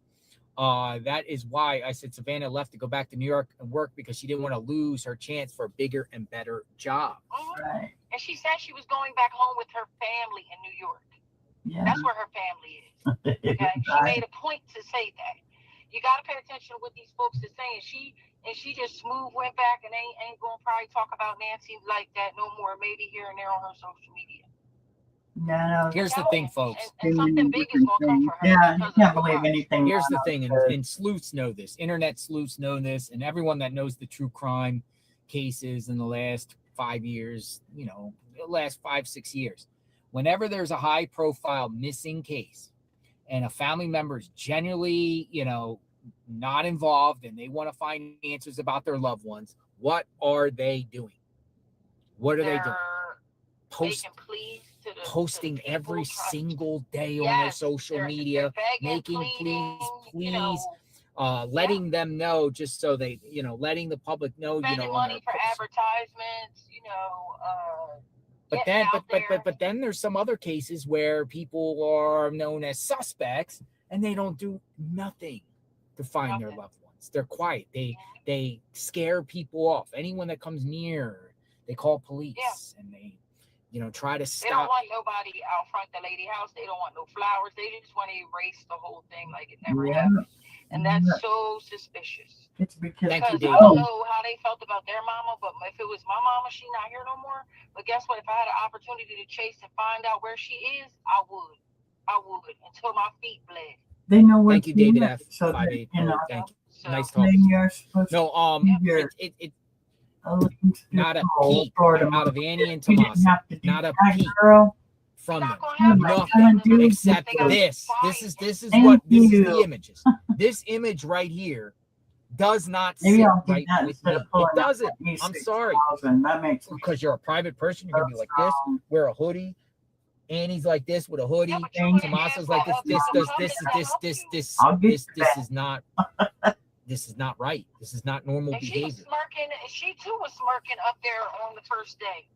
That is why I said Savannah left to go back to New York and work, because she didn't want to lose her chance for a bigger and better job. Right. And she said she was going back home with her family in New York. Yeah. That's where her family is. Okay? She made a point to say that. You got to pay attention to what these folks are saying. She just smooth went back and ain't going to probably talk about Nancy like that no more, maybe here and there on her social media. No. Here's the thing, folks. And something big is going to come for her. Yeah, you can't believe anything. Here's the thing, and sleuths know this. Internet sleuths know this, and everyone that knows the true crime cases in the last 5 years, the last 5-6 years. Whenever there's a high-profile missing case and a family member is genuinely, not involved and they want to find answers about their loved ones, what are they doing? What are they doing? Posting every single day on their social media, making please, letting them know, just so they, letting the public know, spending money for advertisements, But then there's some other cases where people are known as suspects and they don't do nothing to find their loved ones. They're quiet. They scare people off. Anyone that comes near, they call police and they, try to stop. They don't want nobody out front the lady house. They don't want no flowers. They just want to erase the whole thing like it never happened. And that's so suspicious. It's because I don't know how they felt about their mama, but if it was my mama, she not here no more. But guess what? If I had an opportunity to chase and find out where she is, I would until my feet bled. They know where. Thank you, David F. So 58. Thank you. So, nice talking. No, it's not a peep out of Annie and Tommaso. Not a peep from them. Nothing except this. This is the images. This image right here does not sit right with me. It doesn't. I'm sorry. That makes because you're a private person. You're gonna be like this. Wear a hoodie. Annie's like this with a hoodie. Tommaso's like this. This is not. This is not right. This is not normal behavior. She too was smirking up there on the first day.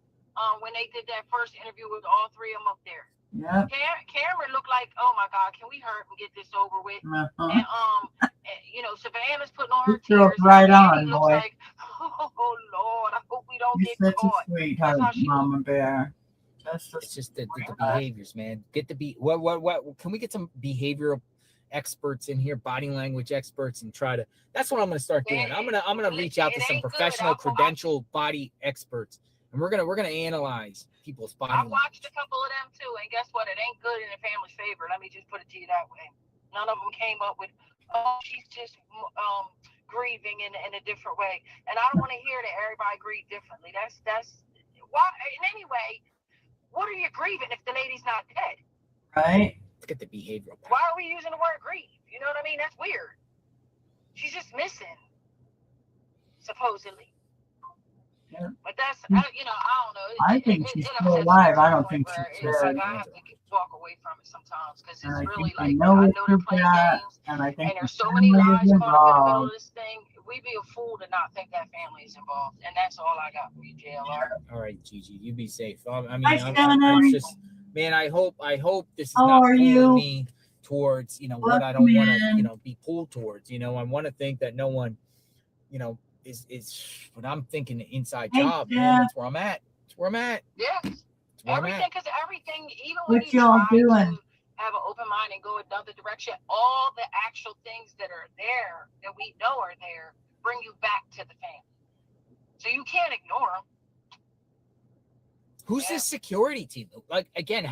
When they did that first interview with all three of them up there. Yeah. Cameron looked like, oh my God, can we hurry and get this over with? And Savannah's putting on her tears. Right on, boy. Like, oh Lord, I hope we don't get caught. Such a sweetheart, Mama Bear. It's just the behaviors, man. What can we get some behavioral experts in here, body language experts, and try to. That's what I'm going to start doing. I'm gonna reach out to some professional, credentialed body experts, and we're gonna analyze people's body language. I watched a couple of them too, and guess what? It ain't good in the family's favor. Let me just put it to you that way. None of them came up with, oh, she's just grieving in a different way, and I don't want to hear that everybody grieve differently. That's why. And anyway, what are you grieving if the lady's not dead? Right. Let's get the behavioral. Why are we using the word grieve? You know what I mean? That's weird. She's just missing, supposedly. Yeah. But that's, I don't know. I think she's still alive. I don't think she's dead. I have to walk away from it sometimes because it's really like, I know they're playing games, and I think there's so many lies caught up in the middle of this thing. We'd be a fool to not think that family is involved. And that's all I got for you, JLR. All right, Gigi, you be safe. I'm just, man, I hope this is not pulling me towards, what I don't want to, be pulled towards. I want to think that no one, is when I'm thinking the inside job, man, that's where I'm at. That's where I'm at. Yeah. Everything, because everything, even when you try to have an open mind and go another direction, all the actual things that are there, that we know are there, bring you back to the family. So you can't ignore them. Who's this security team? Like, again,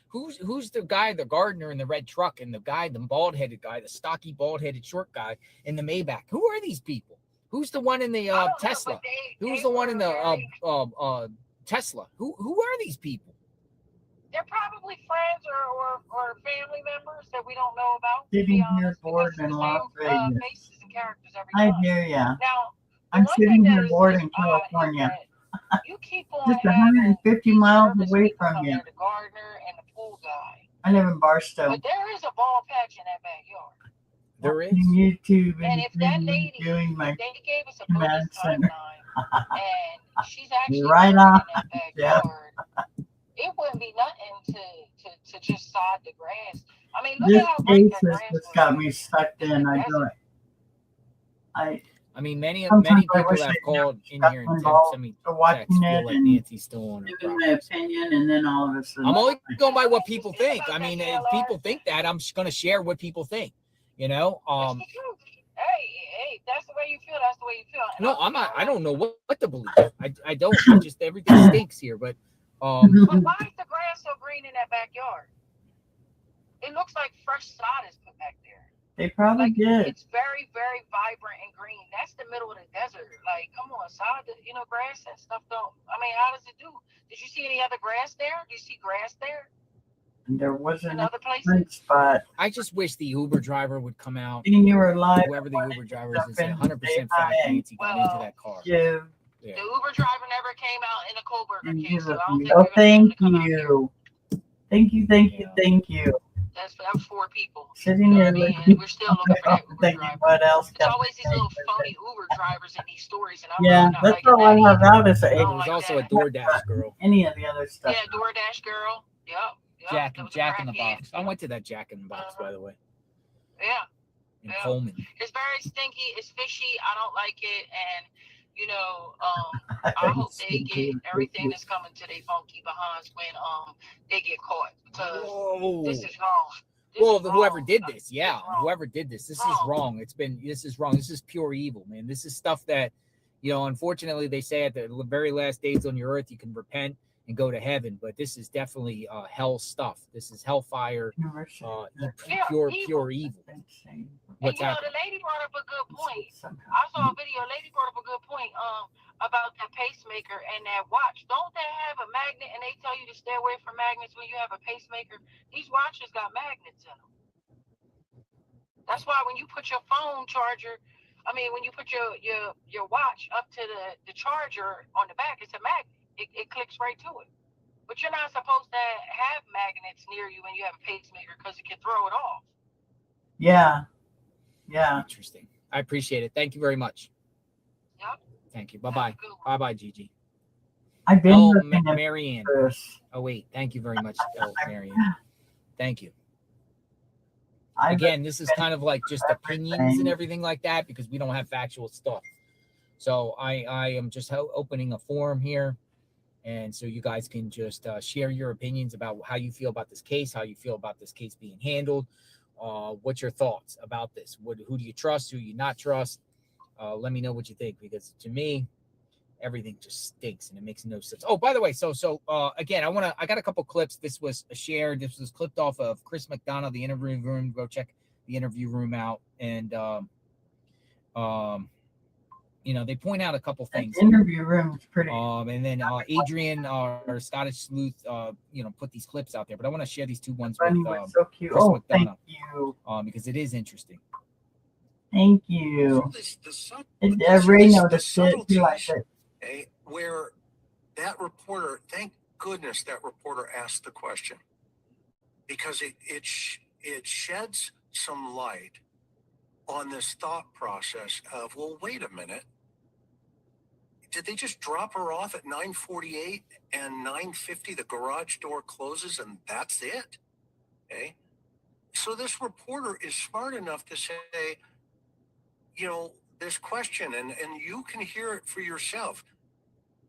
who's the guy, the gardener in the red truck, and the guy, the bald-headed guy, the stocky, bald-headed, short guy in the Maybach? Who are these people? Who's the one in the I don't know, Tesla? but Who's they the one in were the Tesla? Who are these people? They're probably friends or family members that we don't know about, to Sitting be here honest, because bored it's in the Las same Vegas. faces and characters every I time. hear ya. Now, the I'm one thing sitting that here is bored in odd is California, that you keep on just having 150 these miles service away people from come you. there, the gardener and the pool guy. I live in Barstow. But there is a ball patch in that backyard. There is. Watching YouTube And and if that doing lady, my if they gave us a command bogus center. timeline and she's actually Right working on. in that Yeah. backyard, it wouldn't be nothing to just sod the grass. I mean, look This at how great case that has grass just was. got me sucked It's in. the I desert. don't. I mean, many Sometimes I people wish have I'd never called in got here and involved sent me for watching texts, feel it like and Nancy's still on her giving my property. opinion, and then all of a sudden, I'm only going by what people Think think. about I that, mean, if JLR. people think that, I'm just going to share what people think. You know, It's the truth. Hey, that's the way you feel. That's the way you feel. And no, I'll I'm tell not. you I don't know what. what to believe. I don't. I just everything stinks here. But But why is the grass so green in that backyard? It looks like fresh sod is put back there. they probably Like did. it's very, very vibrant and green. That's the middle of the desert. Like, come on, sod, grass and stuff don't. I mean, how does it do? Did you see any other grass there? Do you see grass there And there in wasn't a other places? good spot. I just wish the Uber driver would come out. And you were live. Whoever the Uber driver is, and say Jump in, 100% say fact hi, Nancy got into that car. give, Yeah. The Uber driver never came out in a Kohlberger and case, give so it I to don't me. think Oh, we're gonna get him thank to come out here. you. Thank you, thank you, Yeah. thank you. That's 4 people. Sitting You know here what I mean? looking, And we're still looking for that Uber thinking driver. what else It's can always these I little say? phony Uber drivers in these stories, and I'm Yeah, really not that's liking all I that have either. out is I There don't was like also a that. DoorDash girl. any of the other stuff. Yeah, DoorDash girl. Yep. Jack that was a in the crackhead. Box. I went to that Jack in the Box, by the way, Yeah. in Yeah. Coleman. It's very stinky. It's fishy. I don't like it. And, I I hope just they think get you- everything that's coming to their funky behinds when they get caught. Because Whoa. this is wrong. Well, This is whoever wrong. did this, yeah, This is wrong. whoever did this is Wrong. wrong. This is wrong. This is pure evil, man. This is stuff that, unfortunately, they say at the very last days on your earth, you can repent and go to heaven. But this is definitely hell stuff. This is hellfire, pure evil. What's and, happening? the lady brought up a good point. I saw a video. A lady brought up a good point about that pacemaker and that watch. Don't they have a magnet and they tell you to stay away from magnets when you have a pacemaker? These watches got magnets in them. That's why when you put your phone charger, when you put your watch up to the charger on the back, it's a magnet. It clicks right to it. But you're not supposed to have magnets near you when you have a pacemaker because it can throw it off. Yeah. Interesting. I appreciate it. Thank you very much. Yep. Thank you. Bye-bye. Bye-bye, Gigi. I've been Oh, looking at Marianne. this. Oh, wait. Thank you very much. Oh, Marianne. Thank you. I've Again, this is kind of like just opinions and everything like that because we don't have factual stuff. So I am just opening a forum here. And so you guys can just share your opinions about how you feel about this case, how you feel about this case being handled. What's your thoughts about this? Who do you trust? Who do you not trust? Let me know what you think, because to me, everything just stinks and it makes no sense. Oh, by the way, so again, I got a couple clips. This was shared. This was clipped off of Chris McDonough, the interview room. Go check the interview room out. And they point out a couple things. The interview room is pretty. And then Adrian, our Scottish sleuth, put these clips out there. But I want to share these two ones with so cute. Chris Oh, thank McDonough, you. because it is interesting. Thank you. The Ray noticed it. He liked it. Where that reporter, thank goodness that reporter asked the question, because it sheds some light on this thought process of, well, wait a minute. Did they just drop her off at 9:48 and 9:50 the garage door closes and that's it? Okay. So this reporter is smart enough to say, this question, and you can hear it for yourself.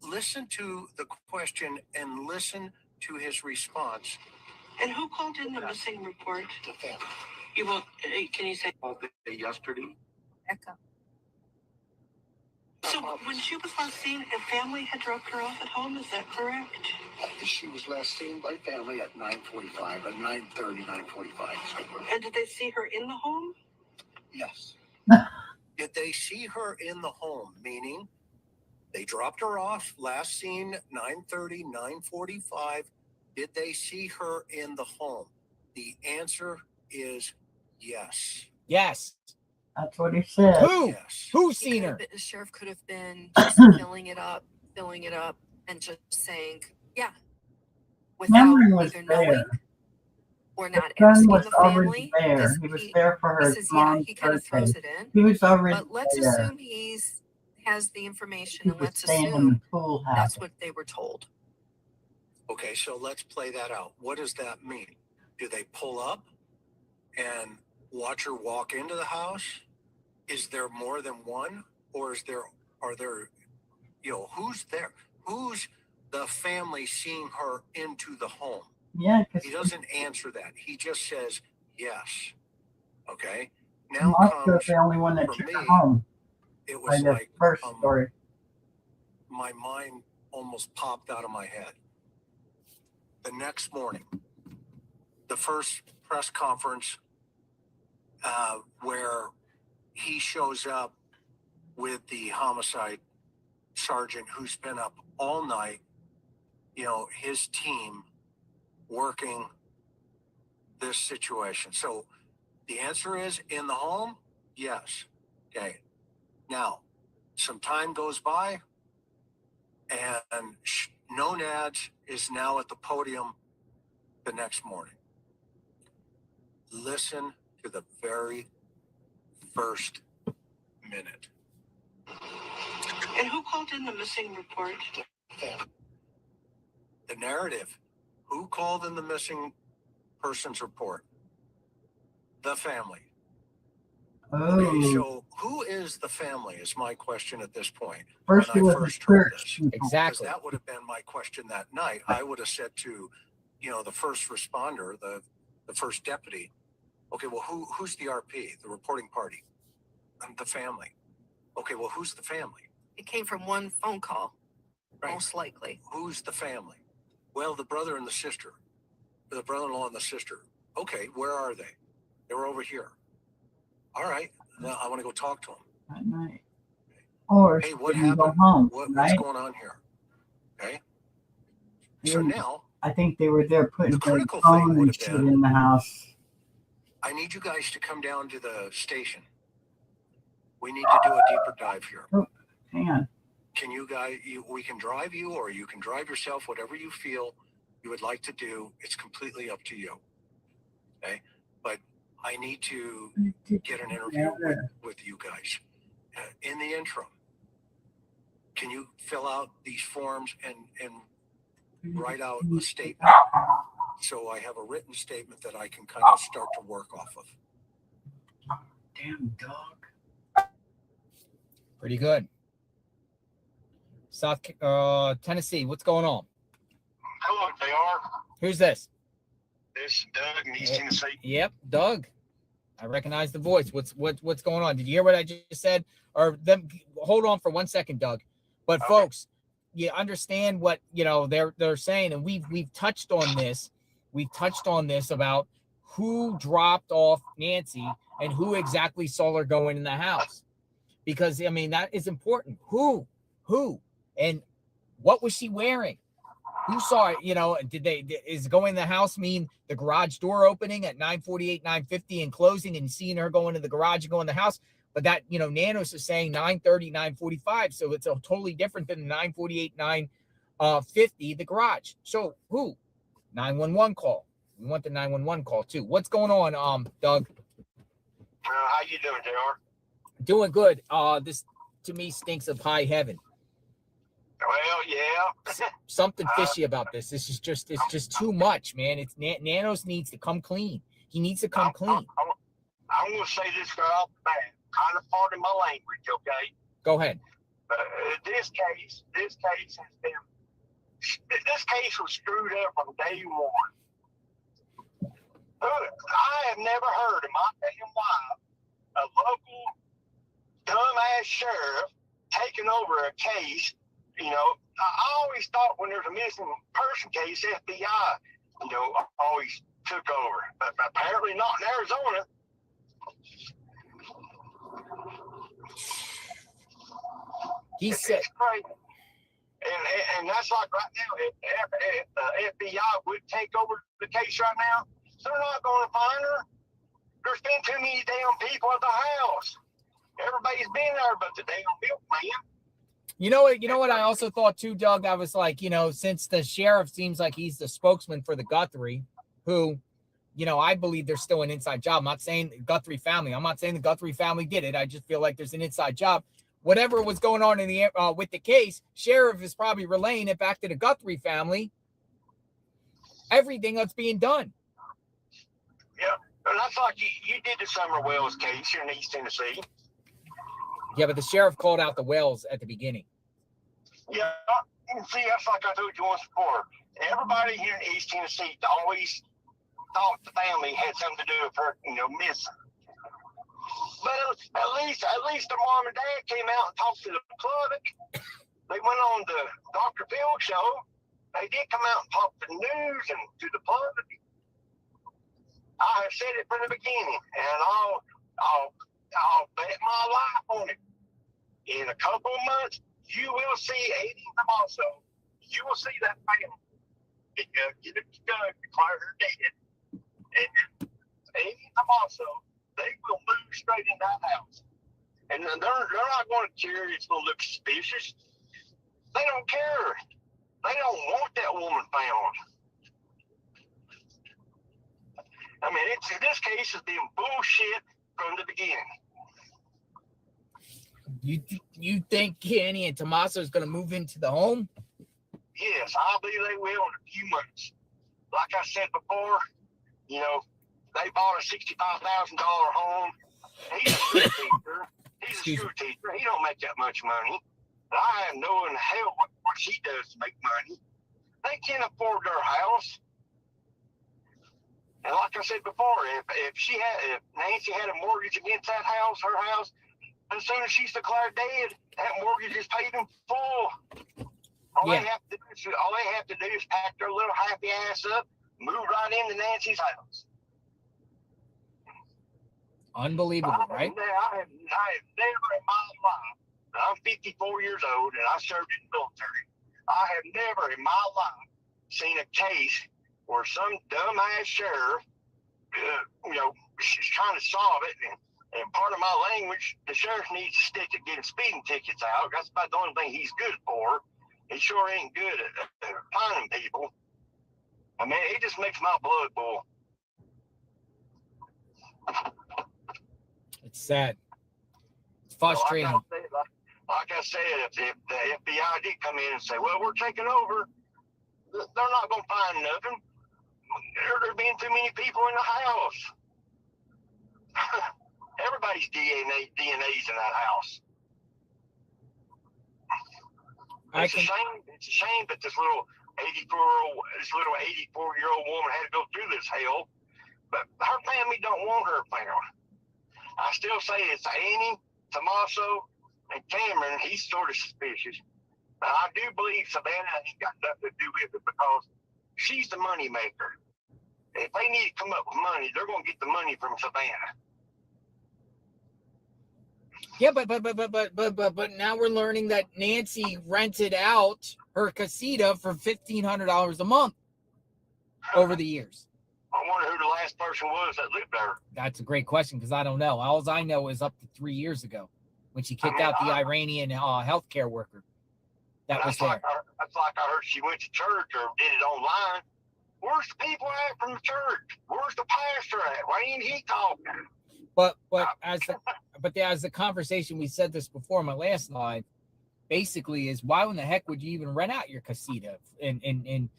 Listen to the question and listen to his response. And who called in the missing report? The family. Can you say? Yesterday. Echo. So when she was last seen, a family had dropped her off at home. Is that correct? She was last seen by family at 9:45, at 9:30, 9:45. And did they see her in the home? Yes. Did they see her in the home? Meaning, they dropped her off, last seen 9:30, 9:45. Did they see her in the home? The answer is yes. Yes. That's what he said. Who? Yes. Who's He seen could her? have been, the sheriff could have been just filling it up, and just saying, yeah, without Cameron was either there. knowing or not The son asking was the already family. there. 'Cause He was there for he her says, yeah, mom's he kind of birthday. throws it in. He was already But let's there. assume has the information, He and was let's staying in the assume pool house. that's what they were told. Okay, so let's play that out. What does that mean? Do they pull up and watch her walk into the house? Is there more than one? Or are there, who's there? Who's the family seeing her into the home? Yeah, because He doesn't answer that. He just says yes. Okay. Now Mark's comes, the only one that for took me, her home. it By was the like first story. my mind almost popped out of my head. The next morning, the first press conference where he shows up with the homicide sergeant who's been up all night, his team working this situation. So the answer is in the home? Yes. Okay. Now, some time goes by and No Nads is now at the podium the next morning. Listen to the very first minute. And who called in the missing report? The narrative. Who called in the missing persons report? The family. Oh. Okay, so who is the family is my question at this point. First it when I was first the heard church this. people. Because Exactly. that would have been my question that night. I would have said to, the first responder, the first deputy, okay, well, who's the RP, the reporting party? The family. Okay, well, who's the family? It came from one phone call, Right. most likely. Who's the family? Well, the brother and the sister, the brother-in-law and the sister. Okay, where are they? They were over here. All right, now I want to go talk to them. That night. Or Hey, she what didn't go happened? home, What's right? going on here? Okay. So And now I think they were there putting the their critical thing phone would and have shit been, in the house. I need you guys to come down to the station. We need to do a deeper dive here. Oh, hang on. Can you guys, we can drive you or you can drive yourself, whatever you feel you would like to do. It's completely up to you. Okay. But I need to get an interview with you guys. In the interim, can you fill out these forms and write out a statement? So I have a written statement that I can kind of start to work off of. Damn dog. Pretty good. South Tennessee, what's going on? Hello, JR. Who's this? This is Doug in East Tennessee. Yep, Doug. I recognize the voice. What's going on? Did you hear what I just said? Or them? Hold on for 1 second, Doug. But Okay. Folks, you understand what they're saying, and we've touched on this. We've touched on this about who dropped off Nancy and who exactly saw her going in the house, because I mean that is important. Who, and what was she wearing? Who saw it? Is going in the house mean the garage door opening at 9:48, 9:50 and closing and seeing her go into the garage and go in the house? But that, Nanos is saying 9:30, 9:45. So it's a totally different than 9:48, 9:50, the garage. So who? 911 call. We want the 911 call too. What's going on, Doug? How you doing, JR? Doing good. This to me stinks of high heaven. Well, yeah. Something fishy about this. It's just too much, man. It's Nanos needs to come clean. He needs to come clean. I'm going to say this right off the bat. Kind of pardon my language, okay? Go ahead. This case has been. This case was screwed up from day one. I have never heard in my damn life a local dumbass sheriff taking over a case. I always thought when there's a missing person case, FBI, always took over. But apparently not in Arizona. He said, it's crazy. And that's like right now, if the FBI would take over the case right now, they're not going to find her. There's been too many damn people at the house. Everybody's been there but the damn milkman. You know what I also thought too, Doug? I was like, since the sheriff seems like he's the spokesman for the Guthrie, who, I believe there's still an inside job. I'm not saying the Guthrie family. I'm not saying the Guthrie family did it. I just feel like there's an inside job. Whatever was going on in the with the case, sheriff is probably relaying it back to the Guthrie family. Everything that's being done. Yeah, and that's like you did the Summer Wells case here in East Tennessee. Yeah, but the sheriff called out the Wells at the beginning. Yeah, and see, that's like I told you once before. Everybody here in East Tennessee always thought the family had something to do with her, missing. But at least the mom and dad came out and talked to the public. They went on the Dr. Phil show. They did come out and talk to the news and to the public. I have said it from the beginning, and I'll bet my life on it. In a couple of months, you will see Amy Tomaso. You will see that family get a judge declare her dead. And Amy Tomaso, they will move straight in that house. And they're not going to care if it's going to look suspicious. They don't care. They don't want that woman found. I mean, this case has been bullshit from the beginning. You think Kenny and Tommaso is going to move into the home? Yes, I believe they will in a few months. Like I said before, they bought a $65,000 home. He's a school teacher. He don't make that much money. But I have no in hell what she does to make money. They can't afford their house. And like I said before, if Nancy had a mortgage against that house, her house, as soon as she's declared dead, that mortgage is paid in full. All they have to do is pack their little happy ass up, move right into Nancy's house. Unbelievable, right? I have never in my life, I'm 54 years old and I served in the military. I have never in my life seen a case where some dumbass sheriff, she's trying to solve it. And part of my language, the sheriff needs to stick to getting speeding tickets out. That's about the only thing he's good for. He sure ain't good at finding people. I mean, it just makes my blood boil. It's sad. It's frustrating. Like I said, if the FBI did come in and say, well, we're taking over, they're not going to find nothing. There been too many people in the house. Everybody's DNA's in that house. It's a shame that this little 84-year-old woman had to go through this hell. But her family don't want her found. I still say it's Annie, Tommaso, and Cameron. He's sort of suspicious. But I do believe Savannah ain't got nothing to do with it because she's the money maker. If they need to come up with money, they're going to get the money from Savannah. Yeah, but now we're learning that Nancy rented out her casita for $1,500 a month over the years. I wonder who the last person was that lived there. That's a great question because I don't know. All I know is up to 3 years ago when she kicked out the Iranian healthcare worker that was there. That's like I heard she went to church or did it online. Where's the people at from the church? Where's the pastor at? Why ain't he talking? But as the conversation, we said this before my last live, basically is why in the heck would you even rent out your casita? And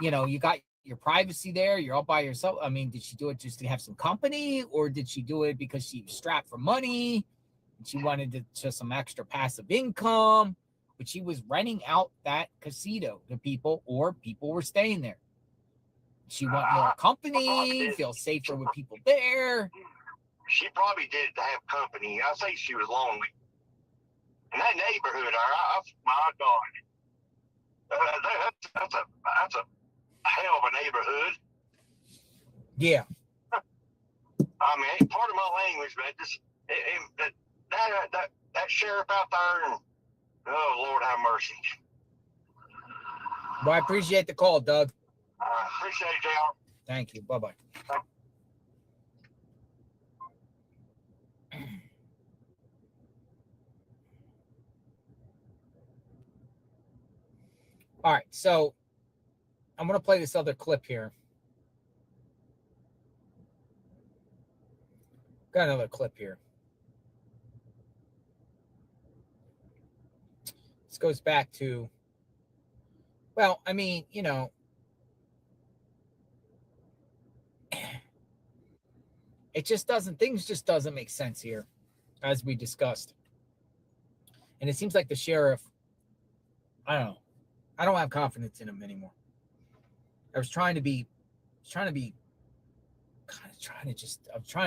you got your privacy there, you're all by yourself. I mean, did she do it just to have some company, or did she do it because she was strapped for money and she wanted just some extra passive income? But she was renting out that casita to people, or people were staying there. She want more company, feel safer with people there. She probably did it to have company. I say she was lonely. In that neighborhood, my God, that's a hell of a neighborhood. Yeah. I mean, part of my language, but that sheriff out there Oh, Lord have mercy. Well, I appreciate the call, Doug. Appreciate it, JR. Thank you. Bye-bye. All right, so I'm going to play this other clip here. Got another clip here. This goes back to, well, I mean, you know, it just doesn't, things just doesn't make sense here, as we discussed. And it seems like the sheriff, I don't know, I don't have confidence in him anymore. I'm trying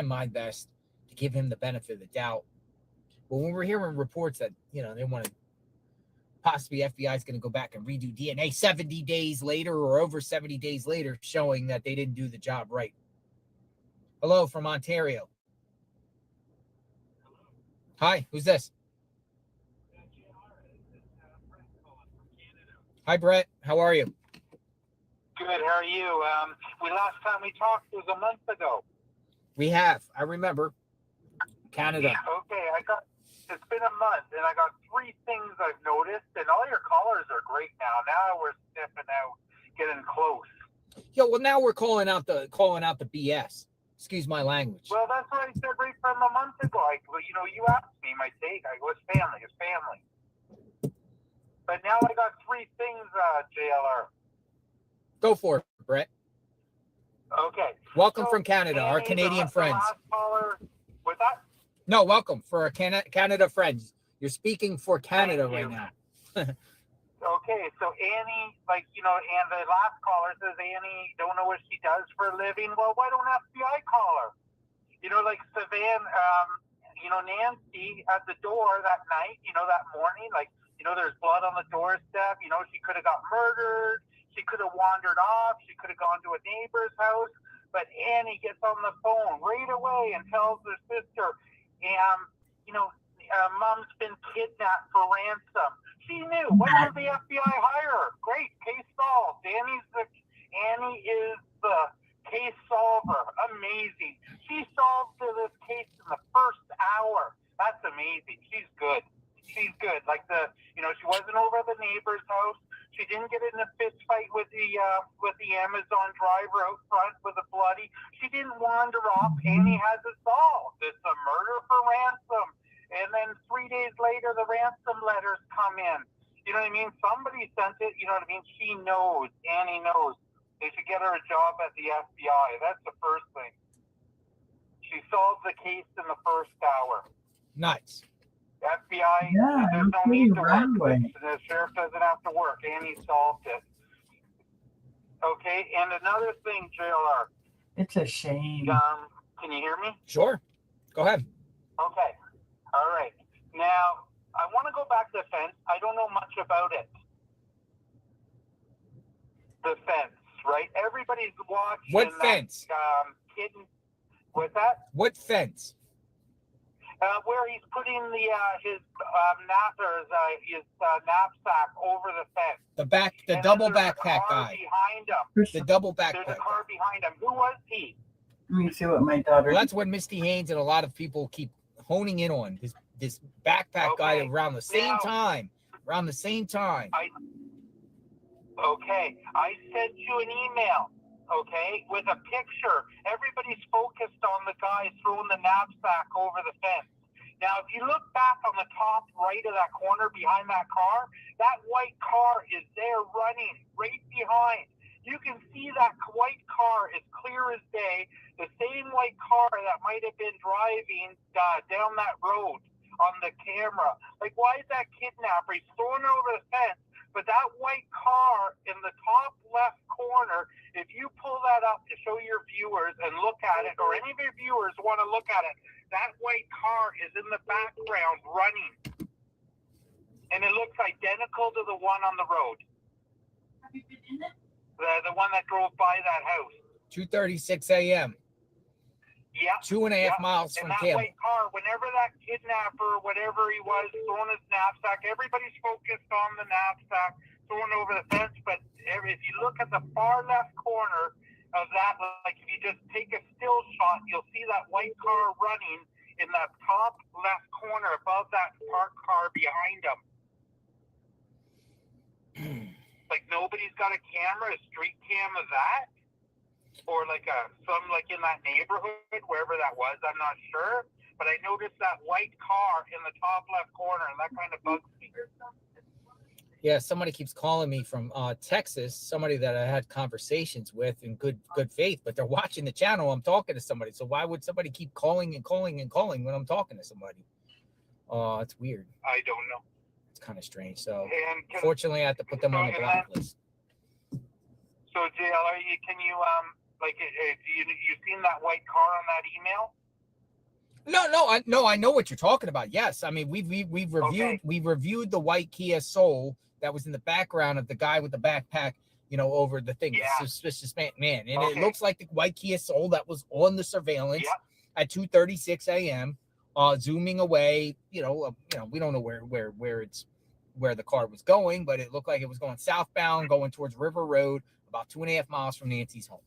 my best to give him the benefit of the doubt. But when we're hearing reports that, you know, they want to, possibly FBI is going to go back and redo DNA 70 days later or over 70 days later, showing that they didn't do the job right. Hello from Ontario. Hi, who's this? Hi, Brett. How are you? Good. How are you? Last time we talked was a month ago. We have. I remember. Canada. Okay, it's been a month, and I got 3 things I've noticed, and all your callers are great now. Now we're stepping out, getting close. Yo, well, now we're calling out the BS. Excuse my language. Well, that's what I said right from a month ago. You asked me my take. I go, it's family. But now I got 3 things, JLR. Go for it, Brett. Okay. Welcome from Canada, our Canadian friends. Last caller, with that? No, welcome for our Canada friends. You're speaking for Canada right now. Okay, so Annie, and the last caller says Annie don't know what she does for a living. Well, why don't FBI call her? Like Savannah, Nancy at the door that night, that morning, there's blood on the doorstep. She could have got murdered. She could have wandered off. She could have gone to a neighbor's house. But Annie gets on the phone right away and tells her sister, Mom's been kidnapped for ransom. She knew. Why didn't the FBI hire her? Great, case solved. Annie is the case solver. Amazing. She solved this case in the first hour. That's amazing. She's good. She wasn't over at the neighbor's house. She didn't get in a fist fight with the Amazon driver out front with a bloody. She didn't wander off. Annie has it solved. It's a murder for ransom. And then 3 days later, the ransom letters come in. You know what I mean? Somebody sent it. You know what I mean? She knows. Annie knows. They should get her a job at the FBI. That's the first thing. She solved the case in the first hour. Nice. FBI, Yeah, there's no need to right work. away. The sheriff doesn't have to work. Annie solved it. Okay, and another thing, JLR. It's a shame. Can you hear me? Sure. Go ahead. Okay. All right. Now, I want to go back to the fence. I don't know much about it. The fence, right? Everybody's watching. What fence? Kitten. What's that? What fence? Where he's putting his knapsack over the fence. The double backpack guy. Behind him. The double There's backpack. a car behind him. Who was he? Let me see what my daughter. Well, that's what Misty Haynes and a lot of people keep honing in on. This backpack guy around the same time. I sent you an email, with a picture. Everybody's focused on the guy throwing the knapsack over the fence. Now, if you look back on the top right of that corner behind that car, that white car is there running right behind. You can see that white car as clear as day, the same white car that might have been driving down that road on the camera. Why is that kidnapper? He's throwing it over the fence, but that white car in the top left corner, if you pull that up to show your viewers and look at it, or any of your viewers want to look at it, that white car is in the background running. And it looks identical to the one on the road. Have you been in it? The one that drove by that house. 2:36 a.m. Yeah. 2.5 miles And from that Campbell. white car, whenever that kidnapper, whatever he was, throwing his knapsack, everybody's focused on the knapsack, throwing over the fence. But if you look at the far left corner of that, like if you just take a still shot, you'll see that white car running in that top left corner above that parked car behind him. Like nobody's got a camera, a street cam of that. Or like in that neighborhood, wherever that was, I'm not sure. But I noticed that white car in the top left corner, and that kind of bugs me. Yeah, somebody keeps calling me from Texas, somebody that I had conversations with in good faith, but they're watching the channel. I'm talking to somebody. So why would somebody keep calling and calling and calling when I'm talking to somebody? Oh, it's weird. I don't know. It's kind of strange. So fortunately, I have to put them on the blacklist. So JLR, can you you seen that white car on that email? No, I know what you're talking about. Yes, I mean we've reviewed the white Kia Soul that was in the background of the guy with the backpack, over the thing. Yeah. The suspicious man, and it looks like the white Kia Soul that was on the surveillance at 2:36 a.m. Zooming away. We don't know where the car was going, but it looked like it was going southbound, going towards River Road, about 2.5 miles from Nancy's home.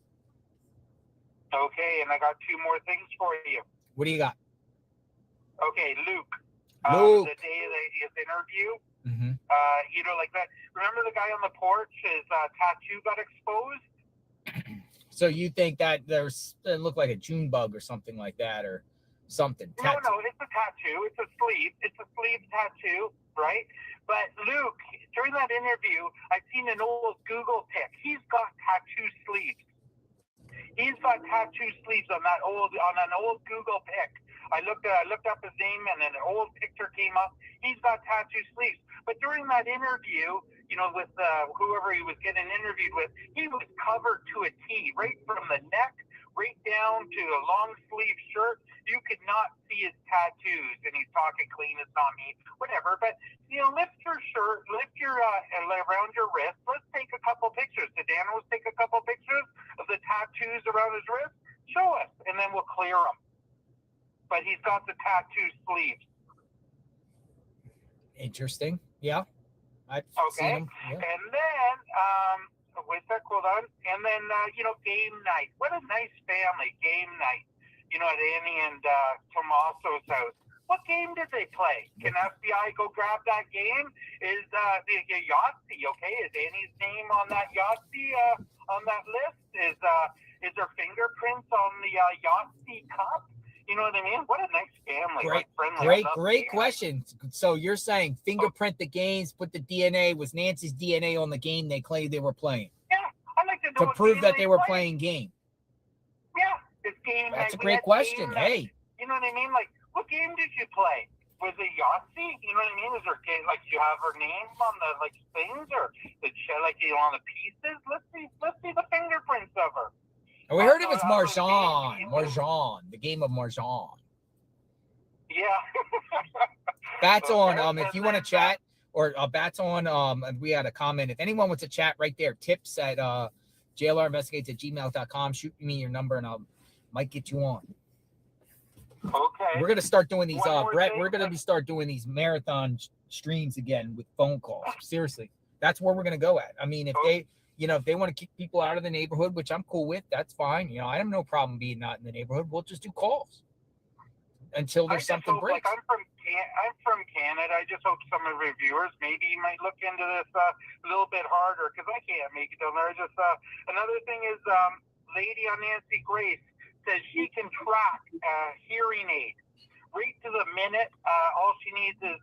Okay, and I got two more things for you. What do you got? Okay, Luke. The day of his interview, like that. Remember the guy on the porch? His tattoo got exposed. So you think that it looked like a June bug or something like that, or something? No, it's a tattoo. It's a sleeve. It's a sleeve tattoo, right? But Luke, during that interview, I've seen an old Google pic. He's got tattoo sleeves. He's got tattoo sleeves on an old Google pic. I looked up his name, and an old picture came up. He's got tattoo sleeves. But during that interview, with whoever he was getting interviewed with, he was covered to a T, right from the neck, right down to a long sleeve shirt. You could not see his tattoos, and he's talking clean. It's not me, whatever. But lift your shirt, lift your around your wrist. Let's take a couple pictures. Did Danos take a couple pictures of the tattoos around his wrist? Show us, and then we'll clear them. But he's got the tattoo sleeves. Interesting. Yeah. I've And seen him. Yeah. then, hold on. And then, game night. What a nice family game night. At Annie and Tommaso's house. What game did they play? Can FBI go grab that game? Is the Yahtzee, okay? Is Annie's name on that Yahtzee on that list? Is there fingerprints on the Yahtzee cup? You know what I mean? What a nice family. Great question. So you're saying fingerprint the games, put the DNA, was Nancy's DNA on the game they claimed they were playing? Yeah, I'd like to know to prove that they were playing game. Yeah, this game. That's a great question. Hey. You know what I mean? Like, what game did you play? Was it Yahtzee? You know what I mean? Is there like you have her name on the things, or did she on the pieces? Let's see the fingerprints of her. We heard it was Marjan, the game of Marjan. Yeah. Bats on. If you want to chat, or Bats on. And we had a comment. If anyone wants to chat right there, tips at JLRinvestigates@gmail.com. Shoot me your number, and I might get you on. Okay. We're gonna start doing these, Brett. We're gonna start doing these marathon streams again with phone calls. Seriously, that's where we're gonna go at. I mean, if they. If they want to kick people out of the neighborhood, which I'm cool with, that's fine. I have no problem being not in the neighborhood. We'll just do calls until there's something breaks. I'm from Canada. I just hope some of the reviewers maybe might look into this a little bit harder, because I can't make it down there. Another thing is, lady on Nancy Grace says she can track hearing aid right to the minute. All she needs is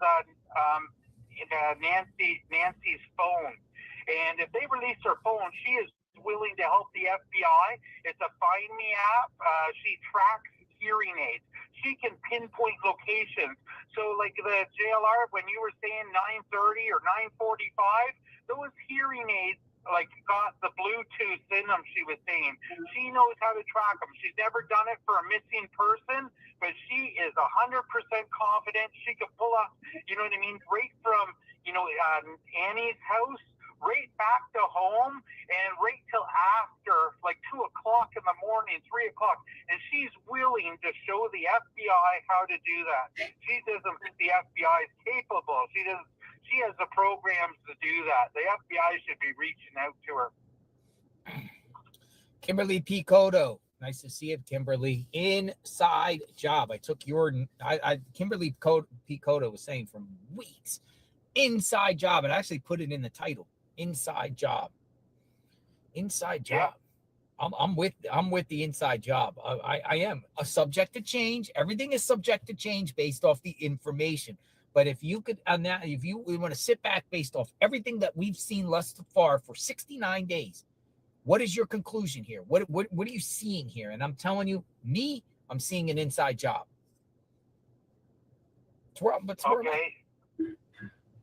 Nancy's phone. And if they release her phone, she is willing to help the FBI. It's a Find Me app. She tracks hearing aids. She can pinpoint locations. So like the JLR, when you were saying 9:30 or 9:45, those hearing aids got the Bluetooth in them, she was saying. She knows how to track them. She's never done it for a missing person, but she is 100% confident she could pull up, right from, Annie's house right back to home and right till after, like 2 o'clock in the morning, 3 o'clock. And she's willing to show the FBI how to do that. She doesn't think the FBI is capable. She has the programs to do that. The FBI should be reaching out to her. Kimberly P. Cotto. Nice to see it, Kimberly. Inside job. I took your, Kimberly P. Cotto was saying for weeks, inside job. And I actually put it in the title, inside job. Inside job. Yeah. I'm with the inside job. I am a subject to change. Everything is subject to change based off the information. But if you could, if you want to sit back based off everything that we've seen thus far for 69 days, what is your conclusion here? What are you seeing here? And I'm telling you, I'm seeing an inside job. Okay.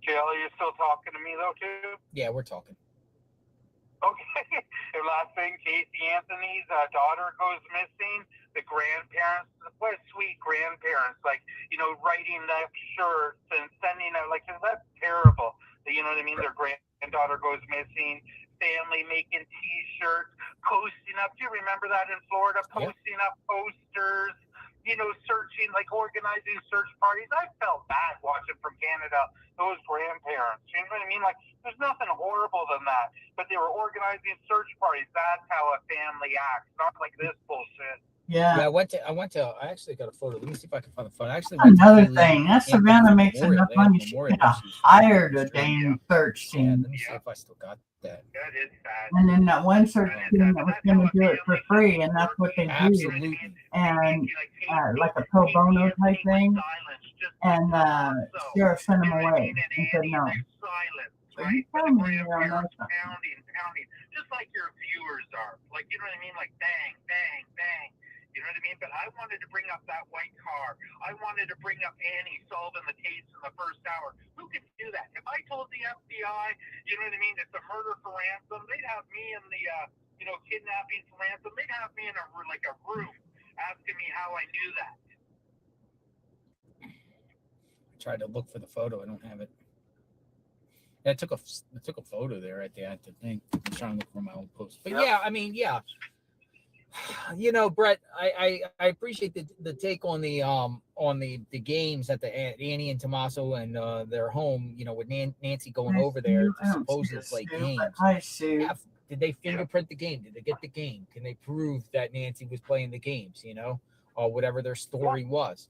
Jill, are you still talking to me though too? Yeah, we're talking. Okay. The last thing, Casey Anthony's daughter goes missing. The grandparents, what sweet grandparents, like, writing the shirts and sending out, like, that's terrible. You know what I mean? Their granddaughter goes missing. Family making T-shirts, posting up. Do you remember that in Florida? Posting up posters, searching, like organizing search parties. I felt bad watching from Canada those grandparents. You know what I mean? Like, there's nothing horrible than that. But they were organizing search parties. That's how a family acts, not like this bullshit. Yeah. I actually got a photo. Let me see if I can find the photo. Another thing, that Savannah makes enough money. She could have hired a dang search team. Let me see if I still got that. That is sad. And then that one search team that was going to do it for free, and that's what they do. Absolutely. And like a pro bono type thing. And Sheriff sent him away and said no. So you tell me you don't know something. Pounding, just like your viewers are. Like, you know what I mean? Like, bang, bang, bang. You know what I mean? But I wanted to bring up that white car. I wanted to bring up Annie solving the case in the first hour. Who could do that? If I told the FBI, you know what I mean, it's a murder for ransom, they'd have me in the, kidnapping for ransom. They'd have me in a room asking me how I knew that. I tried to look for the photo. I don't have it. Yeah, I took a photo there at the thing. I'm trying to look for my old post. But yeah, I mean, yeah. Brett, I appreciate the take on the games at the Annie and Tommaso and their home, with Nancy going over there to supposedly play games. Yeah, did they fingerprint the game? Did they get the game? Can they prove that Nancy was playing the games, or whatever their story was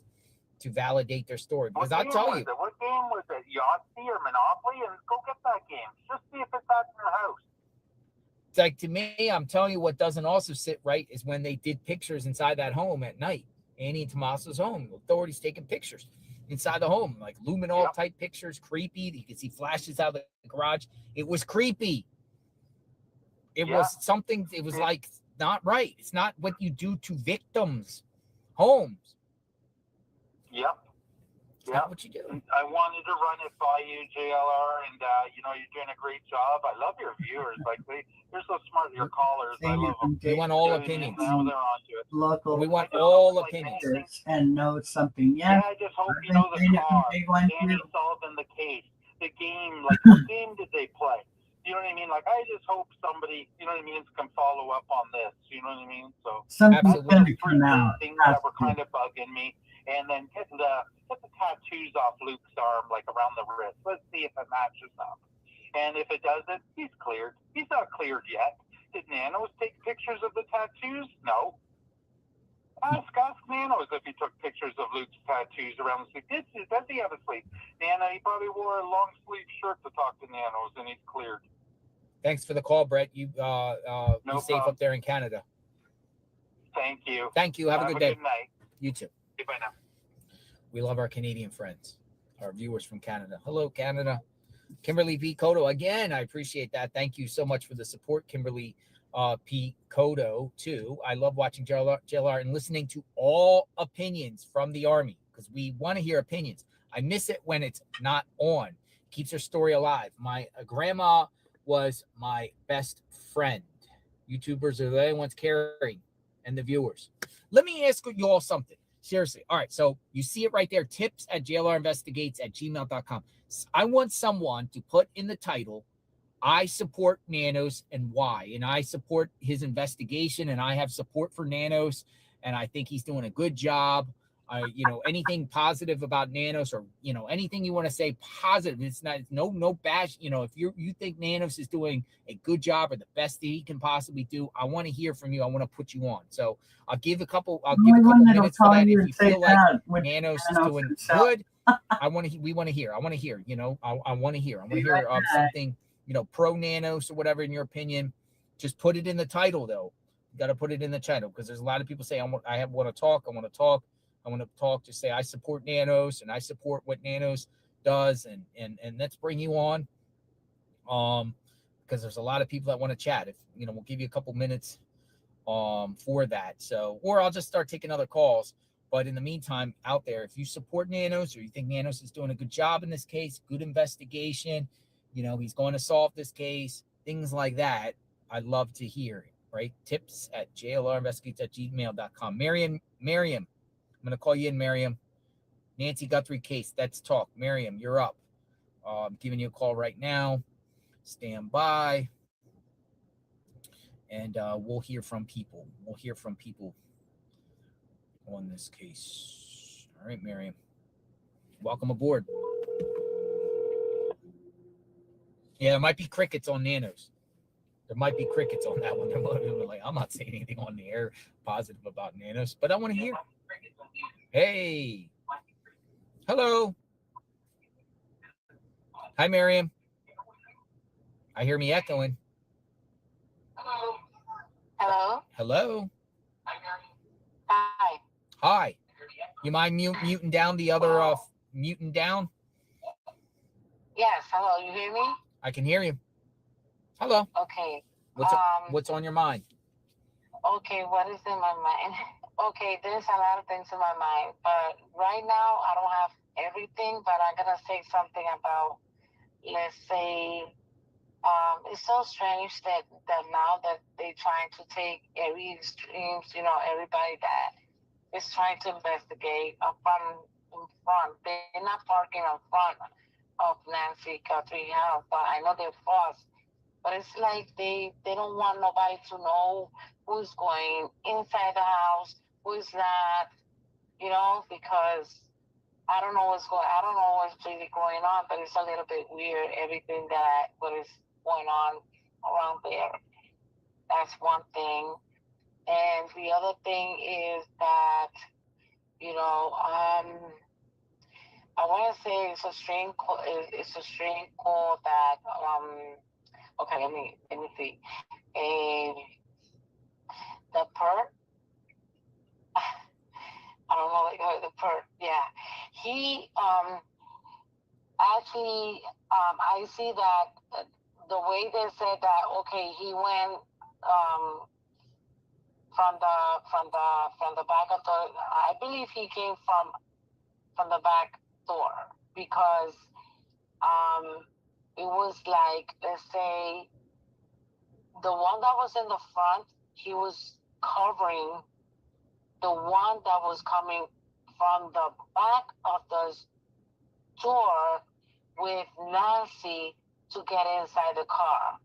to validate their story? Because I'll tell you. What game was it? Yahtzee or Monopoly? And go get that game. Just see if it's at your house. Like, to me, I'm telling you, what doesn't also sit right is when they did pictures inside that home at night. Annie and Tommaso's home. Authorities taking pictures inside the home, like luminol type pictures, creepy. You can see flashes out of the garage. It was creepy. It was something. It was like not right. It's not what you do to victims' homes. Yep. Yeah, what you do. I wanted to run it by you, JLR, and you're doing a great job. I love your viewers. Like, they're so smart. Your callers, I love them. We want all opinions. Now they're onto it. Local. We want all opinions. And know something. Yeah, I just hope the car. Danny solving the case. The game. Like, what game did they play? You know what I mean? Like, I just hope somebody, you know what I mean, can follow up on this. You know what I mean? So, something's going to come out. Things that were kind of bugging me. And then get the tattoos off Luke's arm, like around the wrist. Let's see if it matches up. And if it doesn't, he's cleared. He's not cleared yet. Did Nanos take pictures of the tattoos? No. Ask Nanos if he took pictures of Luke's tattoos around the sleeve. Does he have a sleeve? Nana, he probably wore a long sleeve shirt to talk to Nanos, and he's cleared. Thanks for the call, Brett. You be safe up there in Canada. Thank you. Thank you. Have a good day. Good night. You too. Bye now. We love our Canadian friends, our viewers from Canada. Hello, Canada. Kimberly P. Cotto. Again, I appreciate that. Thank you so much for the support, Kimberly P. Cotto, too. I love watching JLR and listening to all opinions from the Army because we want to hear opinions. I miss it when it's not on. Keeps her story alive. My grandma was my best friend. YouTubers are the only ones caring, and the viewers. Let me ask you all something. Seriously. All right. So you see it right there. Tips@JLRinvestigates@gmail.com. I want someone to put in the title I support Nanos and why. And I support his investigation, and I have support for Nanos, and I think he's doing a good job. Anything positive about Nanos, or anything you want to say positive, it's not no bash. If you think Nanos is doing a good job or the best that he can possibly do, I want to hear from you. I want to put you on. So I'll give a couple minutes for that. If you feel like Nanos is doing good, we want to hear. I want to hear. I want to hear. I want to hear something, pro Nanos or whatever in your opinion. Just put it in the title though. You got to put it in the title, because there's a lot of people say I want to talk. Just say I support Nanos and I support what Nanos does, and let's bring you on. Because there's a lot of people that want to chat. If we'll give you a couple minutes for that. So, or I'll just start taking other calls. But in the meantime, out there, if you support Nanos, or you think Nanos is doing a good job in this case, good investigation, he's going to solve this case, things like that, I'd love to hear it, right? Tips at jlrinvestigates@gmail.com. Miriam, I'm going to call you in, Miriam. Nancy Guthrie case, let's talk. Miriam, you're up. I'm giving you a call right now. Stand by. And we'll hear from people. On this case. All right, Miriam. Welcome aboard. Yeah, there might be crickets on Nanos. There might be crickets on that one. They're like, I'm not saying anything on the air positive about Nanos, but I want to hear. Hey. Hello. Hi, Miriam. I hear me echoing. Hello. Hello. Hi. Hi. You mind muting down the other muting down? Yes. Hello. You hear me? I can hear you. Hello. Okay. What's on your mind? Okay. What is in my mind? Okay. There's a lot of things in my mind, but right now I don't have everything. But I'm gonna say something about, let's say, it's so strange that now that they're trying to take every extremes, everybody that is trying to investigate in front. They're not parking in front of Nancy Guthrie house, but I know they're forced. But it's like they don't want nobody to know who's going inside the house, who's not, because I don't know what's really going on, but it's a little bit weird, everything what is going on around there. That's one thing. And the other thing is that, I want to say it's a strange call that, okay, let me see. The perp, I don't know, the perp, yeah. He, actually, I see that the way they said that, okay, he went, from the back of the, I believe he came from the back door, because it was like, let's say, the one that was in the front, he was covering the one that was coming from the back of the door with Nancy to get inside the car.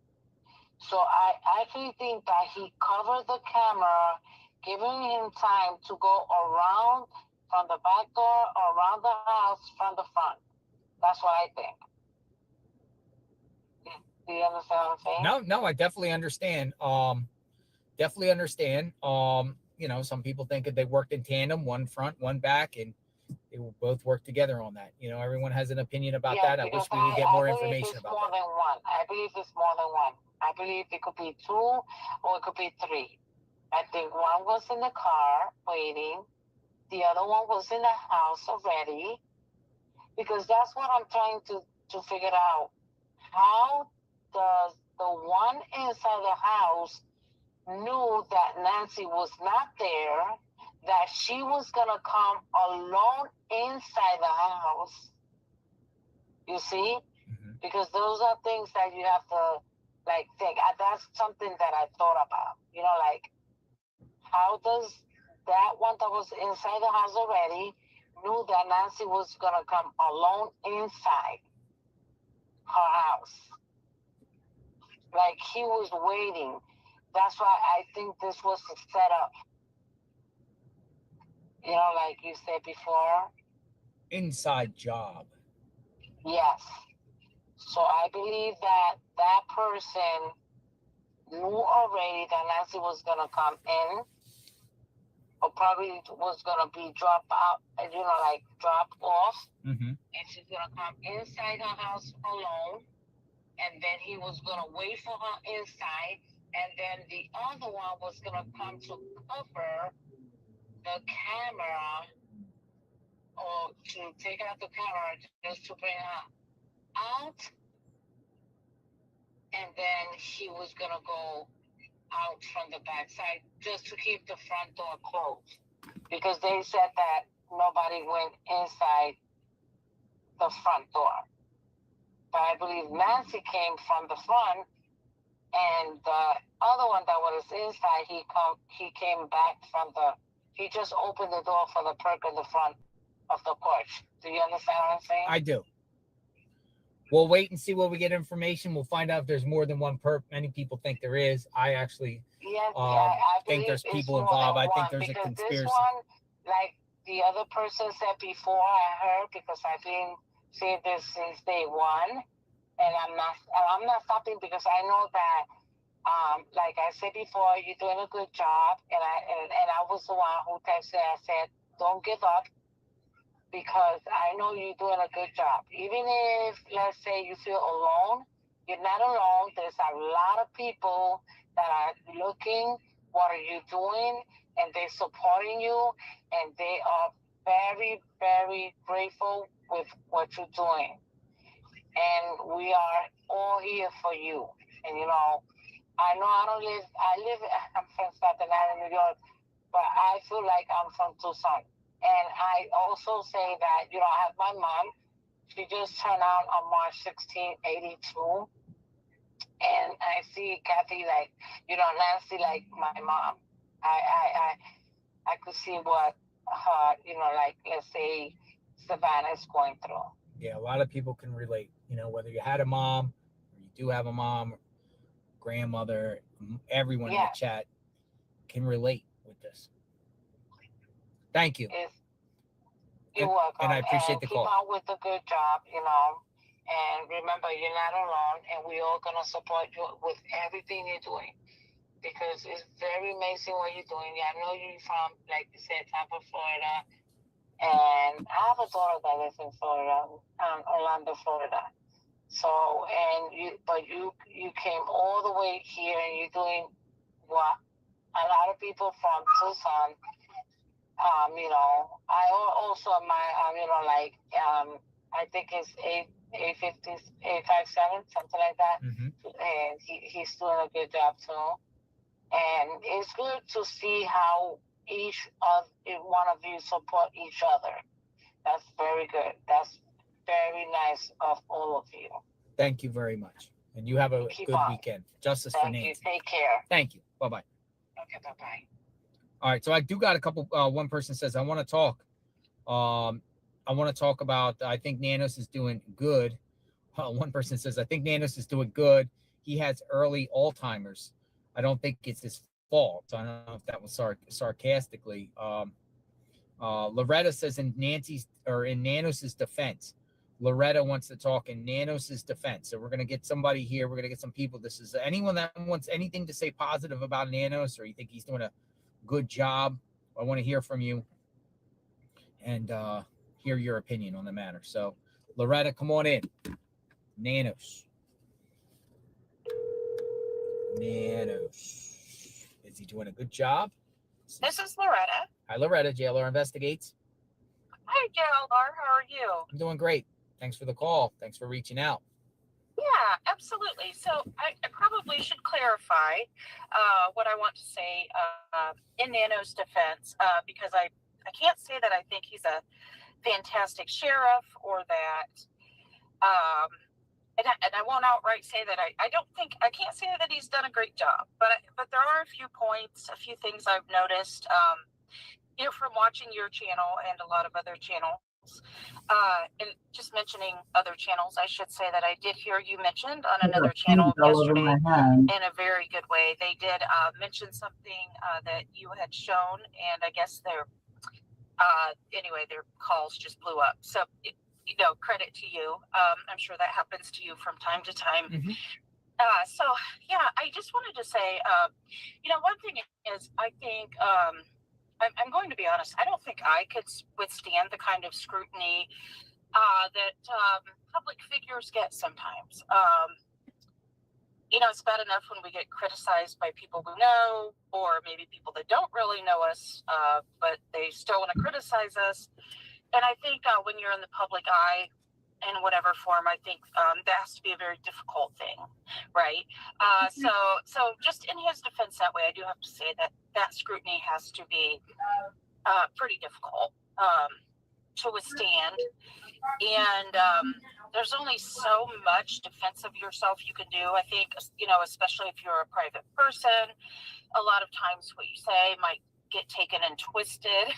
So I actually think that he covered the camera, giving him time to go around from the back door, around the house from the front. That's what I think. Do you understand what I'm saying? No, I definitely understand. Some people think that they worked in tandem, one front, one back, and they will both work together on that. Everyone has an opinion about that. I wish we would get more information about that. I believe it's more than one. I believe it could be 2 or it could be 3. I think one was in the car waiting. The other one was in the house already. Because that's what I'm trying to figure out. How does the one inside the house knew that Nancy was not there, that she was going to come alone inside the house? You see? Mm-hmm. Because those are things that you have to, think. That's something that I thought about. How does that one that was inside the house already knew that Nancy was going to come alone inside her house? Like he was waiting. That's why I think this was a setup. You know, like you said before. Inside job. Yes. So I believe that that person knew already that Nancy was gonna come in, or probably was gonna be dropped out, you know, like dropped off, Mm-hmm. and she's gonna come inside her house alone, and then he was gonna wait for her inside, and then the other one was gonna come to cover the camera, or to take out the camera just to bring her out, and then he was gonna go out from the back side just to keep the front door closed, because they said that nobody went inside the front door. But I believe Nancy came from the front, and the other one that was inside, he came back from he just opened the door for the perk in the front of the porch. Do you understand what I'm saying? I do. We'll wait and see what we get information. We'll find out if there's more than one perp. Many people think there is. I actually I think there's people involved. I think there's a conspiracy. This one, like the other person said before, I heard, because I've been saying this since day one, and I'm not stopping, because I know that, like I said before, you're doing a good job, and I was the one who texted. I said, don't give up, because I know you're doing a good job. Even if, let's say, you feel alone, you're not alone. There's a lot of people that are looking, what are you doing, and they're supporting you, and they are very, very grateful with what you're doing. And we are all here for you. And, you know, I know I'm from Staten Island, New York, but I feel like I'm from Tucson. And I also say that, you know, I have my mom. She just turned out on March 16, 82. And I see Kathy like, you know, Nancy like my mom. I could see what her, you know, like, let's say Savannah is going through. Yeah, a lot of people can relate. You know, whether you had a mom, or you do have a mom, grandmother, everyone in the chat can relate with this. Thank you. You're welcome. And I appreciate the call. Keep on with the good job, you know. And remember, you're not alone, and we're all going to support you with everything you're doing, because it's very amazing what you're doing. Yeah, I know you're from, like you said, Tampa, Florida. And I have a daughter that lives in Florida, Orlando, Florida. So, but you came all the way here, and you're doing what a lot of people from Tucson, you know, I also you know, like, I think it's 857, something like that. Mm-hmm. And he's doing a good job too. And it's good to see how one of you support each other. That's very good. That's very nice of all of you. Thank you very much. And you have a good weekend. Justice for Nancy. Thank you. Take care. Thank you. Bye-bye. Okay, bye-bye. All right, so I do got a couple. One person says, I want to talk. I want to talk about, I think Nanos is doing good. One person says, I think Nanos is doing good. He has early Alzheimer's. I don't think it's his fault. I don't know if that was sarcastically. Loretta says in Nanos's defense. Loretta wants to talk in Nanos's defense. So we're going to get somebody here. We're going to get some people. This is anyone that wants anything to say positive about Nanos, or you think he's doing a good job. I want to hear from you and hear your opinion on the matter. So, Loretta, come on in. Nanos. Is he doing a good job? This is Loretta. Hi, Loretta. JLR Investigates. Hi, JLR. How are you? I'm doing great. Thanks for the call. Thanks for reaching out. Yeah, absolutely. So I probably should clarify what I want to say in Nano's defense, because I can't say that I think he's a fantastic sheriff, or that, and I won't outright say that I can't say that he's done a great job, but there are a few points, a few things I've noticed, from watching your channel and a lot of other channels, And just mentioning other channels, I should say that I did hear you mentioned on another channel yesterday in a very good way. They did mention something that you had shown, and I guess anyway, their calls just blew up. So, credit to you. I'm sure that happens to you from time to time. Mm-hmm. So, yeah, I just wanted to say, one thing is, I think, I'm going to be honest, I don't think I could withstand the kind of scrutiny that public figures get sometimes. It's bad enough when we get criticized by people we know, or maybe people that don't really know us, but they still want to criticize us. And I think when you're in the public eye, in whatever form, I think that has to be a very difficult thing, right? So just in his defense that way, I do have to say that scrutiny has to be pretty difficult to withstand. And there's only so much defense of yourself you can do. I think, especially if you're a private person, a lot of times what you say might get taken and twisted,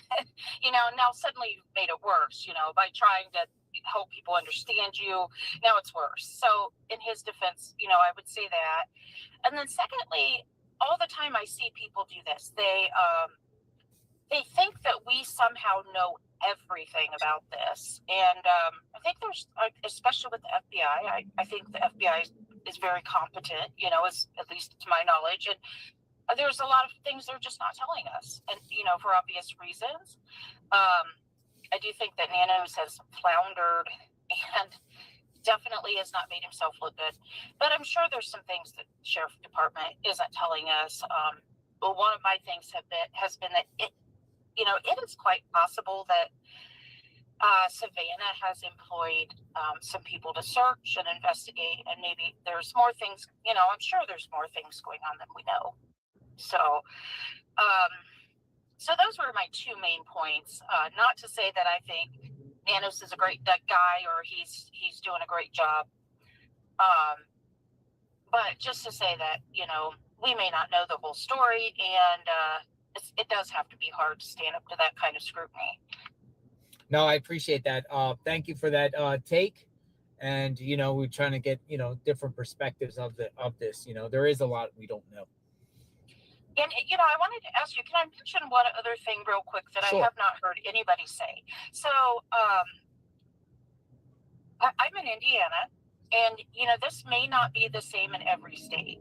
now suddenly you've made it worse, by trying to help people understand you. Now it's worse. So in his defense, I would say that. And then secondly, all the time I see people do this. They think that we somehow know everything about this. And I think there's, especially with the FBI, I think the FBI is very competent, at least to my knowledge. And there's a lot of things they're just not telling us, and for obvious reasons. I do think that Nanos has floundered and definitely has not made himself look good. But I'm sure there's some things that the Sheriff Department isn't telling us. But one of my things has been that it is quite possible that Savannah has employed some people to search and investigate, and maybe there's more things. I'm sure there's more things going on than we know. So, so those were my two main points. Not to say that I think Nanos is a great guy or he's doing a great job. But just to say that, we may not know the whole story, and it does have to be hard to stand up to that kind of scrutiny. No, I appreciate that. Thank you for that take. And, we're trying to get, different perspectives of this. There is a lot we don't know. And, I wanted to ask you, can I mention one other thing real quick that Sure. I have not heard anybody say? So I'm in Indiana, and, this may not be the same in every state.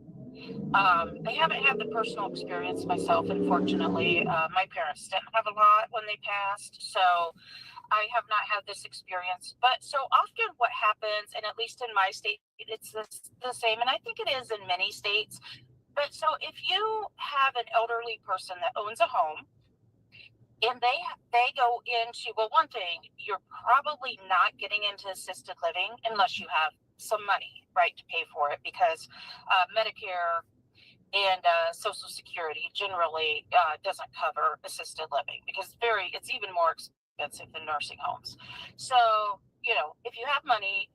I haven't had the personal experience myself, unfortunately. My parents didn't have a lot when they passed, so I have not had this experience. But so often what happens, and at least in my state, it's the same, and I think it is in many states. But so if you have an elderly person that owns a home, and they go into, well, one thing, you're probably not getting into assisted living unless you have some money, right, to pay for it, because Medicare and Social Security generally doesn't cover assisted living, because it's even more expensive than nursing homes. So, if you have money,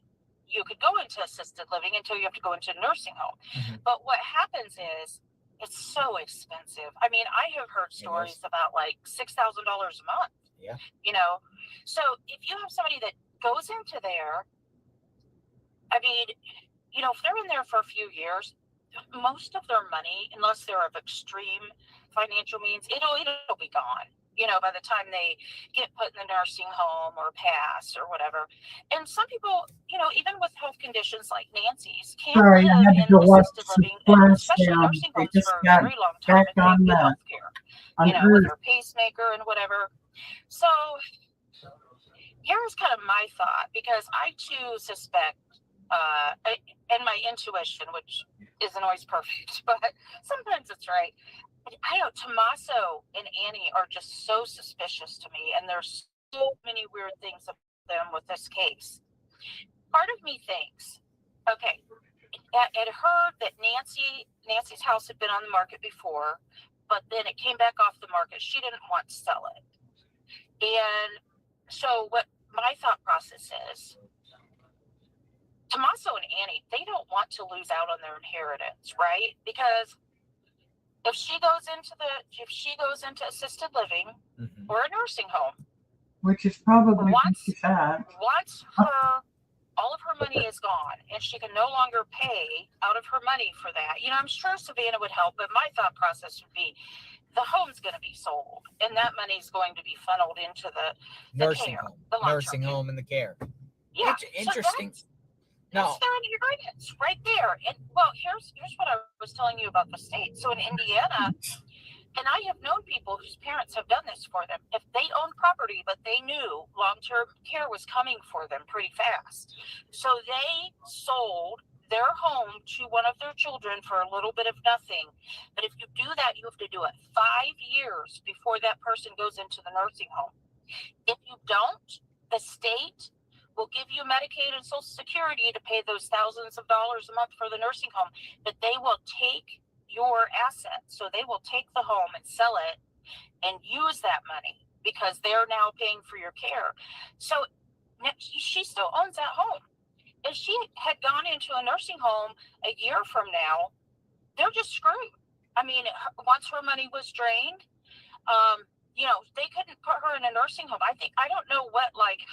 you could go into assisted living until you have to go into a nursing home. Mm-hmm. But what happens is it's so expensive. I mean, I have heard stories about like $6,000 a month. Yeah. So if you have somebody that goes into there, I mean, if they're in there for a few years, most of their money, unless they're of extreme financial means, it'll be gone. By the time they get put in the nursing home or pass or whatever. And some people, even with health conditions like Nancy's, can't live in assisted living, and especially nursing homes for a very long time and take good health care, with their pacemaker and whatever. So here's kind of my thought, because I too suspect, and my intuition, which isn't always perfect, but sometimes it's right. I know Tommaso and Annie are just so suspicious to me, and there's so many weird things of them with this case. Part of me thinks, okay, it heard that Nancy's house had been on the market before, but then it came back off the market. She didn't want to sell it. And so what my thought process is, Tommaso and Annie, they don't want to lose out on their inheritance, right? Because if she goes into assisted living, mm-hmm. or a nursing home, which is probably Once, just that. once all of her money is gone and she can no longer pay out of her money for that. You know, I'm sure Savannah would help, but my thought process would be the home's going to be sold and that money is going to be funneled into the nursing care, home, the nursing home, and the care. Yeah, Interesting. So that's their inheritance right there. And well, here's what I was telling you about the state. So in Indiana, and I have known people whose parents have done this for them. If they owned property, but they knew long-term care was coming for them pretty fast, so they sold their home to one of their children for a little bit of nothing. But if you do that, you have to do it 5 years before that person goes into the nursing home. If you don't, the state will give you Medicaid and Social Security to pay those thousands of dollars a month for the nursing home, but they will take your assets. So they will take the home and sell it and use that money because they're now paying for your care. So she still owns that home. If she had gone into a nursing home a year from now, they're just screwed. I mean, once her money was drained, you know, they couldn't put her in a nursing home. I don't know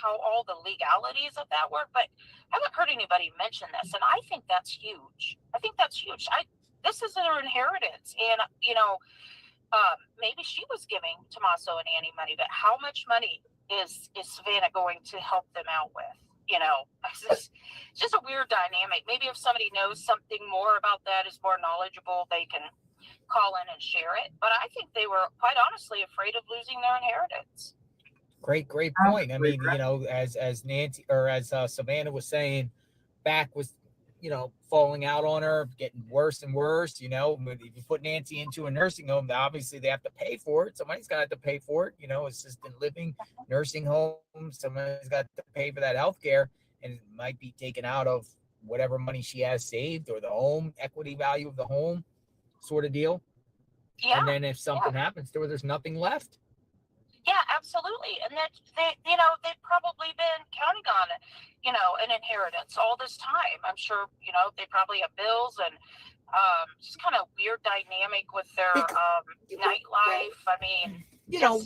how all the legalities of that work, but I haven't heard anybody mention this. And I think that's huge. This is their inheritance. And, you know, maybe she was giving Tommaso and Annie money, but how much money is Savannah going to help them out with? You know, it's just a weird dynamic. Maybe if somebody knows something more about that, is more knowledgeable, they can call in and share it. But I think they were quite honestly afraid of losing their inheritance. Great point. I mean, you know, as Nancy or as Savannah was saying, back was, you know, falling out on her, getting worse and worse. You know, if you put Nancy into a nursing home, obviously they have to pay for it. Somebody's got to have to pay for it. You know, assisted living, nursing home, somebody's got to pay for that health care, and it might be taken out of whatever money she has saved or the home equity value of the home, sort of deal. Yeah. And then if something happens to her, there's nothing left. Yeah, absolutely. And that they've probably been counting on it, you know, an inheritance all this time. I'm sure, you know, they probably have bills and just kind of weird dynamic with their nightlife. I mean, I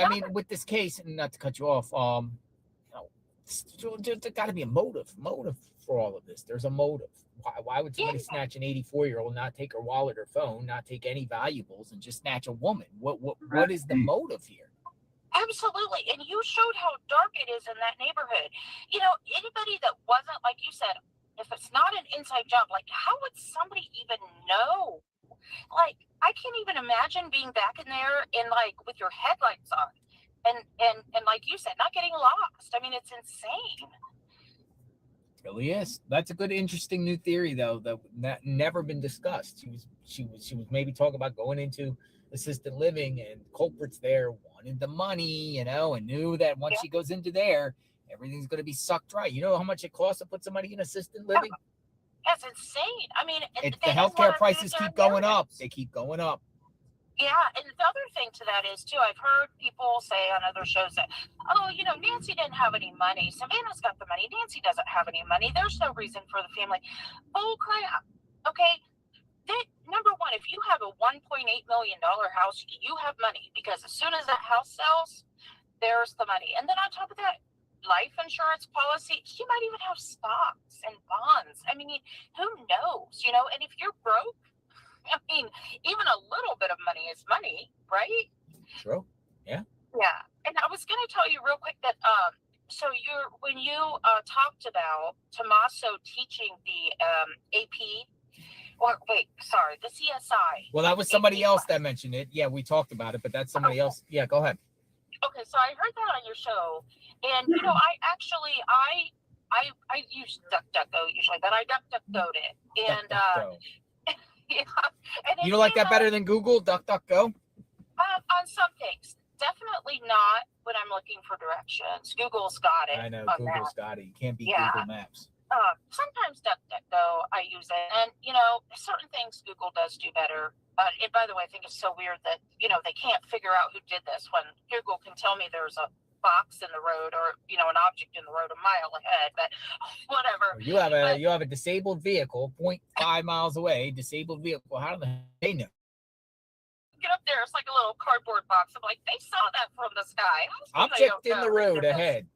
mean, with this case, and not to cut you off, you know, there's got to be a motive for all of this. There's a motive. Why would somebody snatch an 84-year-old, not take her wallet or phone, not take any valuables, and just snatch a woman? What is the motive here? Absolutely. And you showed how dark it is in that neighborhood. You know, anybody that wasn't, like you said, if it's not an inside job, like how would somebody even know? Like, I can't even imagine being back in there and like with your headlights on and like you said, not getting lost. I mean, it's insane. Really is. That's a good, interesting new theory, though, that never been discussed. She was maybe talking about going into assisted living, and culprits there wanted the money, you know, and knew that once she goes into there, everything's going to be sucked dry. You know how much it costs to put somebody in assisted living? That's insane. I mean, the healthcare prices keep going up. They keep going up. Yeah, and the other thing to that is, too, I've heard people say on other shows that, oh, you know, Nancy didn't have any money. Savannah's got the money. Nancy doesn't have any money. There's no reason for the family. Oh, crap. Okay. Number one, if you have a $1.8 million house, you have money, because as soon as that house sells, there's the money. And then on top of that, life insurance policy, she might even have stocks and bonds. I mean, who knows, you know? And if you're broke, I mean, even a little bit of money is money, right? True. Yeah. Yeah. And I was going to tell you real quick that, so when you talked about Tommaso teaching the AP, the CSI. Well, that was somebody else that mentioned it. Yeah, we talked about it, but that's somebody else. Yeah, go ahead. Okay, so I heard that on your show, and you know, I use DuckDuckGo usually, but I DuckDuckGo'd it, and yeah. And you don't like that better than Google, DuckDuckGo? On some things. Definitely not when I'm looking for directions. Google's got it. I know, Google's got it. You can't beat Google Maps. Sometimes DuckDuckGo, I use it. And, you know, certain things Google does do better. And by the way, I think it's so weird that, you know, they can't figure out who did this when Google can tell me there's a box in the road or, you know, an object in the road a mile ahead, but whatever. You have a disabled vehicle 0.5 miles away, disabled vehicle. How do they know? get up there. It's like a little cardboard box. I'm like, they saw that from the sky. Object in the road ahead.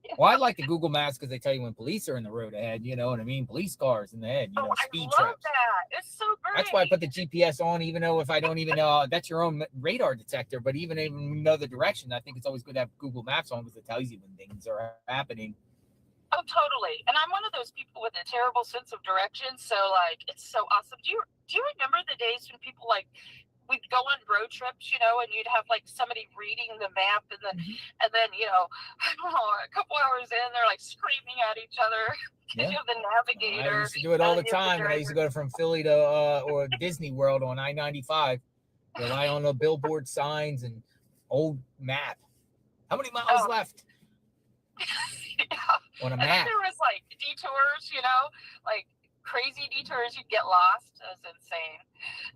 Yeah. Well, I like the Google Maps because they tell you when police are in the road ahead. You know what I mean? Police cars in the head. You know, speed traps. I love that. It's so great. That's why I put the GPS on, even though if I don't even know that's your own radar detector. But even if you know the direction, I think it's always good to have Google Maps on because it tells you when things are happening. Oh, totally. And I'm one of those people with a terrible sense of direction. So, like, it's so awesome. Do you remember the days when people, like, we'd go on road trips, you know, and you'd have, like, somebody reading the map and then, you know, I don't know, a couple hours in, they're, like, screaming at each other. You have the navigator. I used to do it all the time when I used to go from Philly to or Disney World on I-95. Rely on the billboard signs and old map. How many miles left? On a map. There was like detours, you know, like crazy detours. You'd get lost. It was insane.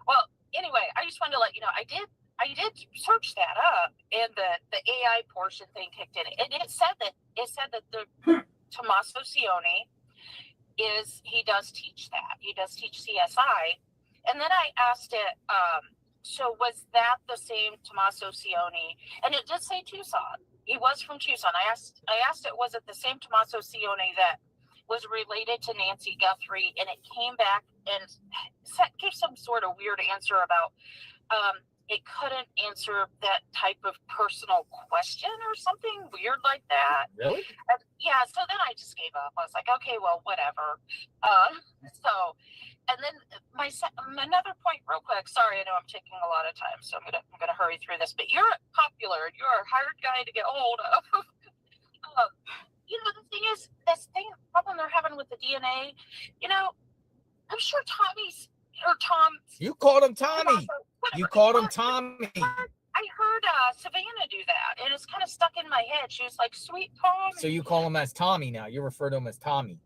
Well, anyway, I just wanted to let you know I did search that up, and the AI portion thing kicked in, and it said that the Tommaso Cioni he does teach that. He does teach CSI, and then I asked it. So was that the same Tommaso Cioni? And it did say Tucson. He was from Tucson. I asked it, was it the same Tommaso Cioni that was related to Nancy Guthrie? And it came back and gave some sort of weird answer about it couldn't answer that type of personal question or something weird like that. Really? Yeah. So then I just gave up. I was like, okay, well, whatever. And then another point real quick. Sorry, I know I'm taking a lot of time, so I'm gonna hurry through this. But you're popular. You're a hired guy to get hold of. You know, the thing is, this problem they're having with the DNA. You know, I'm sure Tom. You called him Tommy. You called him Tommy. I heard Savannah do that, and it's kind of stuck in my head. She was like, "Sweet Tommy." So you call him as Tommy now. You refer to him as Tommy.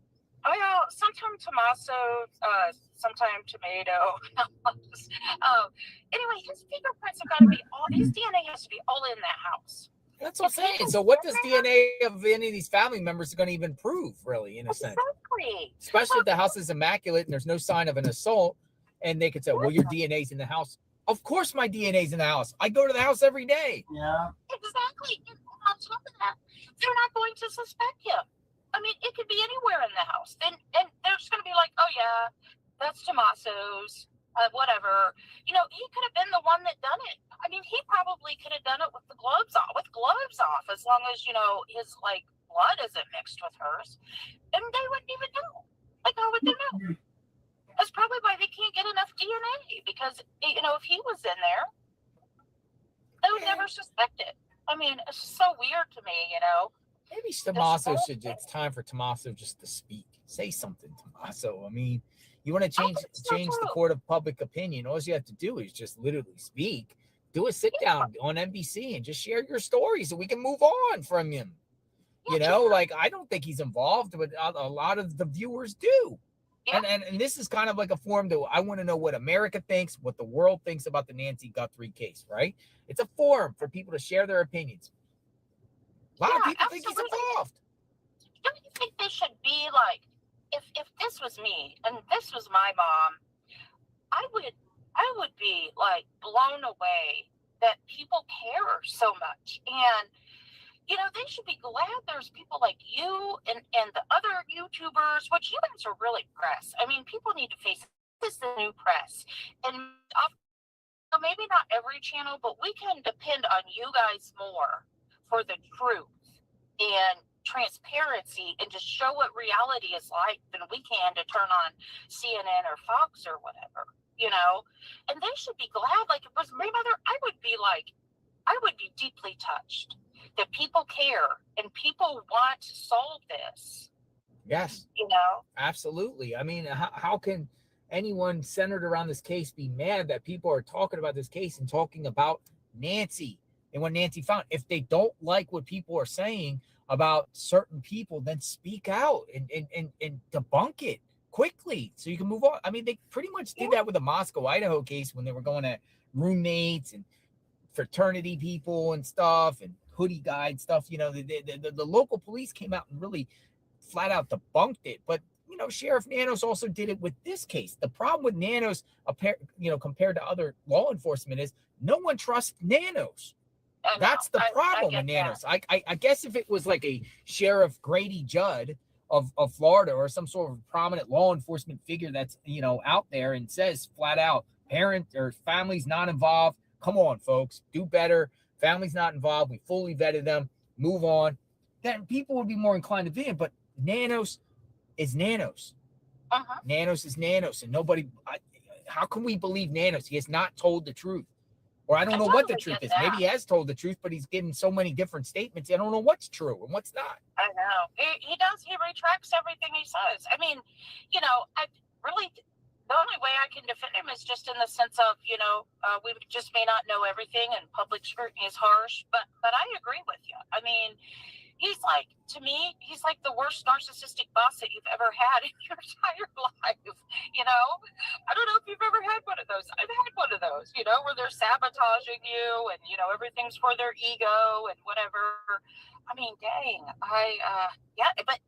Oh yeah, sometimes Tommaso, sometimes Tomato. Anyway, his fingerprints have got to be his DNA has to be all in that house. That's what I'm saying. So what does DNA of any of these family members going to even prove, really, in a sense? Exactly. Especially if the house is immaculate and there's no sign of an assault, and they could say, well, your DNA's in the house. Of course my DNA's in the house. I go to the house every day. Yeah. Exactly. And on top of that, they're not going to suspect him. I mean, it could be anywhere in the house. And they're just going to be like, oh, yeah, that's Tommaso's, whatever. You know, he could have been the one that done it. I mean, he probably could have done it with the gloves off, as long as, you know, his, like, blood isn't mixed with hers. And they wouldn't even know. Like, how would they know? That's probably why they can't get enough DNA, because, you know, if he was in there, they would never suspect it. I mean, it's so weird to me, you know. Maybe Tommaso it's time for Tommaso just to speak. Say something, Tommaso. I mean, you want to change the court of public opinion. All you have to do is just literally speak. Do a sit down on NBC and just share your story so we can move on from him. You know, like, I don't think he's involved, but a lot of the viewers do. Yeah. And this is kind of like a forum that I want to know what America thinks, what the world thinks about the Nancy Guthrie case, right? It's a forum for people to share their opinions. A lot of people think he's involved. Don't you think they should be like, if this was me and this was my mom, I would be like blown away that people care so much. And you know, they should be glad there's people like you and the other YouTubers, which you guys are really press. I mean, people need to face this is the new press. And maybe not every channel, but we can depend on you guys more for the truth and transparency and to show what reality is like than we can to turn on CNN or Fox or whatever, you know. And they should be glad. Like, if it was my mother, I would be deeply touched that people care and people want to solve this. Yes. You know? Absolutely. I mean, how can anyone centered around this case be mad that people are talking about this case and talking about Nancy and what Nancy found? If they don't like what people are saying about certain people, then speak out and debunk it quickly so you can move on. I mean, they pretty much did that with the Moscow, Idaho case when they were going at roommates and fraternity people and stuff and hoodie guide stuff. You know, the local police came out and really flat out debunked it. But Sheriff Nanos also did it with this case. The problem with Nanos, compared to other law enforcement, is no one trusts Nanos. That's the problem with Nanos. I guess if it was like a Sheriff Grady Judd of Florida, or some sort of prominent law enforcement figure that's out there and says flat out, parent or family's not involved. Come on, folks, do better. Family's not involved. We fully vetted them. Move on. Then people would be more inclined to be in. But Nanos is Nanos. Nanos is Nanos, and nobody. How can we believe Nanos? He has not told the truth, or I don't know what the truth is. Maybe he has told the truth, but he's given so many different statements. I don't know what's true and what's not. I know he does. He retracts everything he says. I mean, I really. The only way I can defend him is just in the sense of, we just may not know everything, and public scrutiny is harsh. But I agree with you. I mean, to me, he's like the worst narcissistic boss that you've ever had in your entire life. I don't know if you've ever had one of those. I've had one of those, where they're sabotaging you, and everything's for their ego and whatever. I mean, dang, but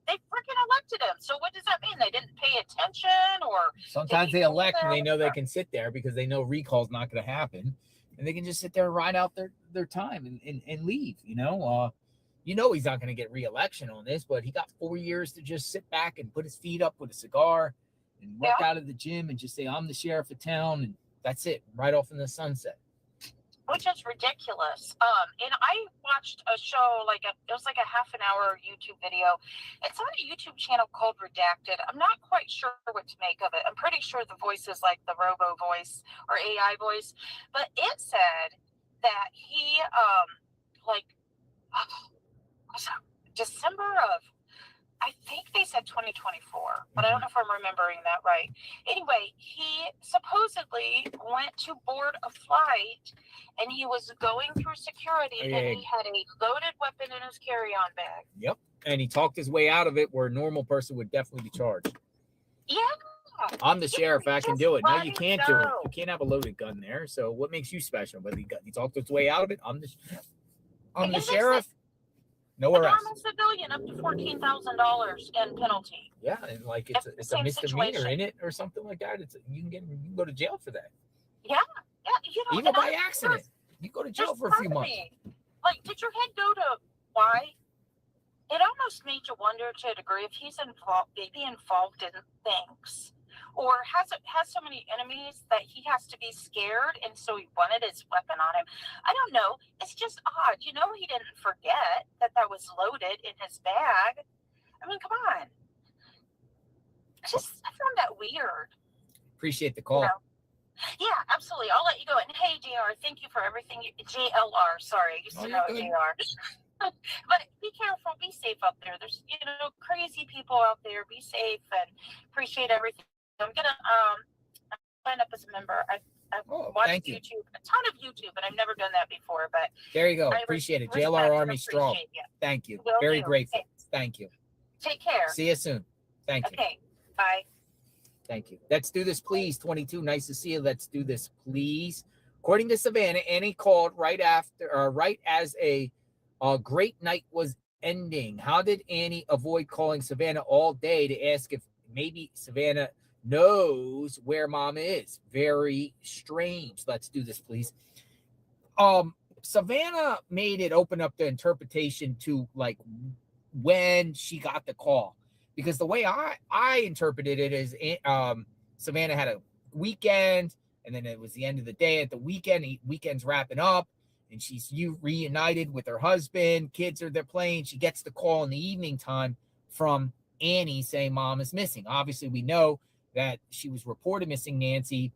they freaking elected him. So what does that mean? They didn't pay attention, or sometimes they elect and they know they can sit there because they know recall's not going to happen, and they can just sit there and ride out their time and leave. He's not going to get re-election on this, but he got 4 years to just sit back and put his feet up with a cigar and work out of the gym and just say, I'm the sheriff of town, and that's it, right off in the sunset. Which is ridiculous. And I watched a show, it was like a half an hour YouTube video. It's on a YouTube channel called Redacted. I'm not quite sure what to make of it. I'm pretty sure the voice is like the robo voice or AI voice, but it said that he, December of, I think they said 2024, but I don't know if I'm remembering that right. Anyway, he supposedly went to board a flight, and he was going through security, and he had a loaded weapon in his carry-on bag. Yep, and he talked his way out of it, where a normal person would definitely be charged. Yeah. I'm the sheriff. I can do it. No, you can't do it. You can't have a loaded gun there. So what makes you special? Whether he talked his way out of it, I'm the sheriff. No arrest. A normal civilian up to $14,000 in penalty. Yeah, and it's a misdemeanor in it or something like that. You can go to jail for that. Yeah, even by accident, you go to jail for a few months. Did your head go to why? It almost made you wonder to a degree if he's maybe involved in things, or has so many enemies that he has to be scared, and so he wanted his weapon on him. I don't know. It's just odd. He didn't forget that was loaded in his bag. I mean, come on. I found that weird. Appreciate the call. Yeah, absolutely. I'll let you go. And hey, JR, thank you for everything. JLR, sorry. I used to know JR. But be careful. Be safe out there. There's, crazy people out there. Be safe, and appreciate everything. I'm going to sign up as a member. I've watched YouTube, a ton of YouTube, and I've never done that before. But there you go. Appreciate it. JLR Army strong. Thank you. Very grateful. Thank you. Take care. See you soon. Thank you. Okay. Bye. Thank you. Let's do this, please. 22. Nice to see you. Let's do this, please. According to Savannah, Annie called right as a great night was ending. How did Annie avoid calling Savannah all day to ask if maybe Savannah knows where mom is? Very strange. Let's do this, please. Savannah made it open up the interpretation to when she got the call, because the way I interpreted it is Savannah had a weekend, and then it was the end of the day at the weekend's wrapping up, and she's reunited with her husband. Kids are there playing. She gets the call in the evening time from Annie saying mom is missing. Obviously, we know that she was reported missing, Nancy,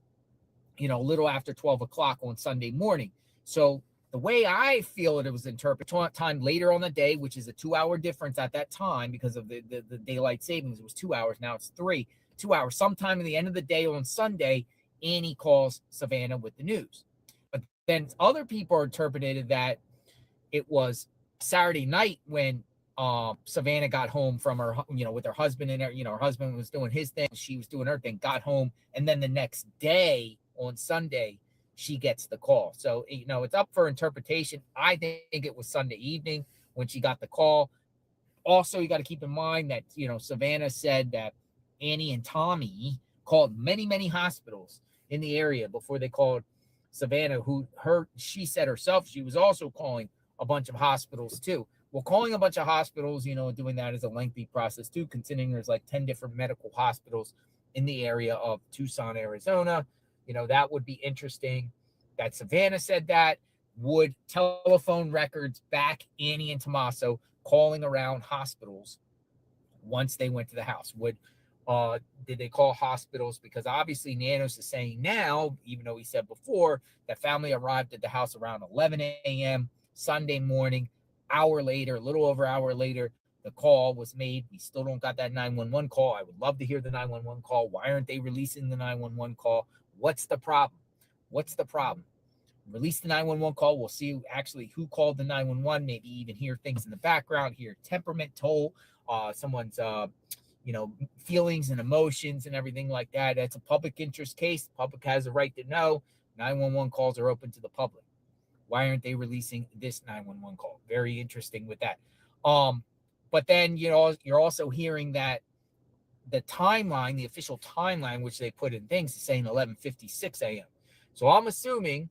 a little after 12 o'clock on Sunday morning. So the way I feel it was interpreted time later on the day, which is a 2-hour difference at that time because of the daylight savings. It was 2 hours. Now it's 3. 2 hours. Sometime at the end of the day on Sunday, Annie calls Savannah with the news. But then other people interpreted that it was Saturday night when Savannah got home from her, with her husband, and her husband was doing his thing, she was doing her thing, got home, and then the next day on Sunday, she gets the call. So, it's up for interpretation. I think it was Sunday evening when she got the call. Also, you got to keep in mind that, Savannah said that Annie and Tommy called many, many hospitals in the area before they called Savannah, she said herself, she was also calling a bunch of hospitals too. Well, calling a bunch of hospitals, doing that is a lengthy process too, considering there's like 10 different medical hospitals in the area of Tucson, Arizona. That would be interesting that Savannah said that. Would telephone records back Annie and Tommaso calling around hospitals once they went to the house? Did they call hospitals? Because obviously Nanos is saying now, even though he said before, that family arrived at the house around 11 a.m. Sunday morning. A little over an hour later, the call was made. We still don't got that 911 call. I would love to hear the 911 call. Why aren't they releasing the 911 call? What's the problem? Release the 911 call. We'll see actually who called the 911, maybe even hear things in the background, hear temperament toll, someone's feelings and emotions and everything like that. That's a public interest case. The public has a right to know. 911 calls are open to the public. Why aren't they releasing this 911 call? Very interesting with that. But then, you're also hearing that the timeline, the official timeline, which they put in things, is saying 11:56 a.m. So I'm assuming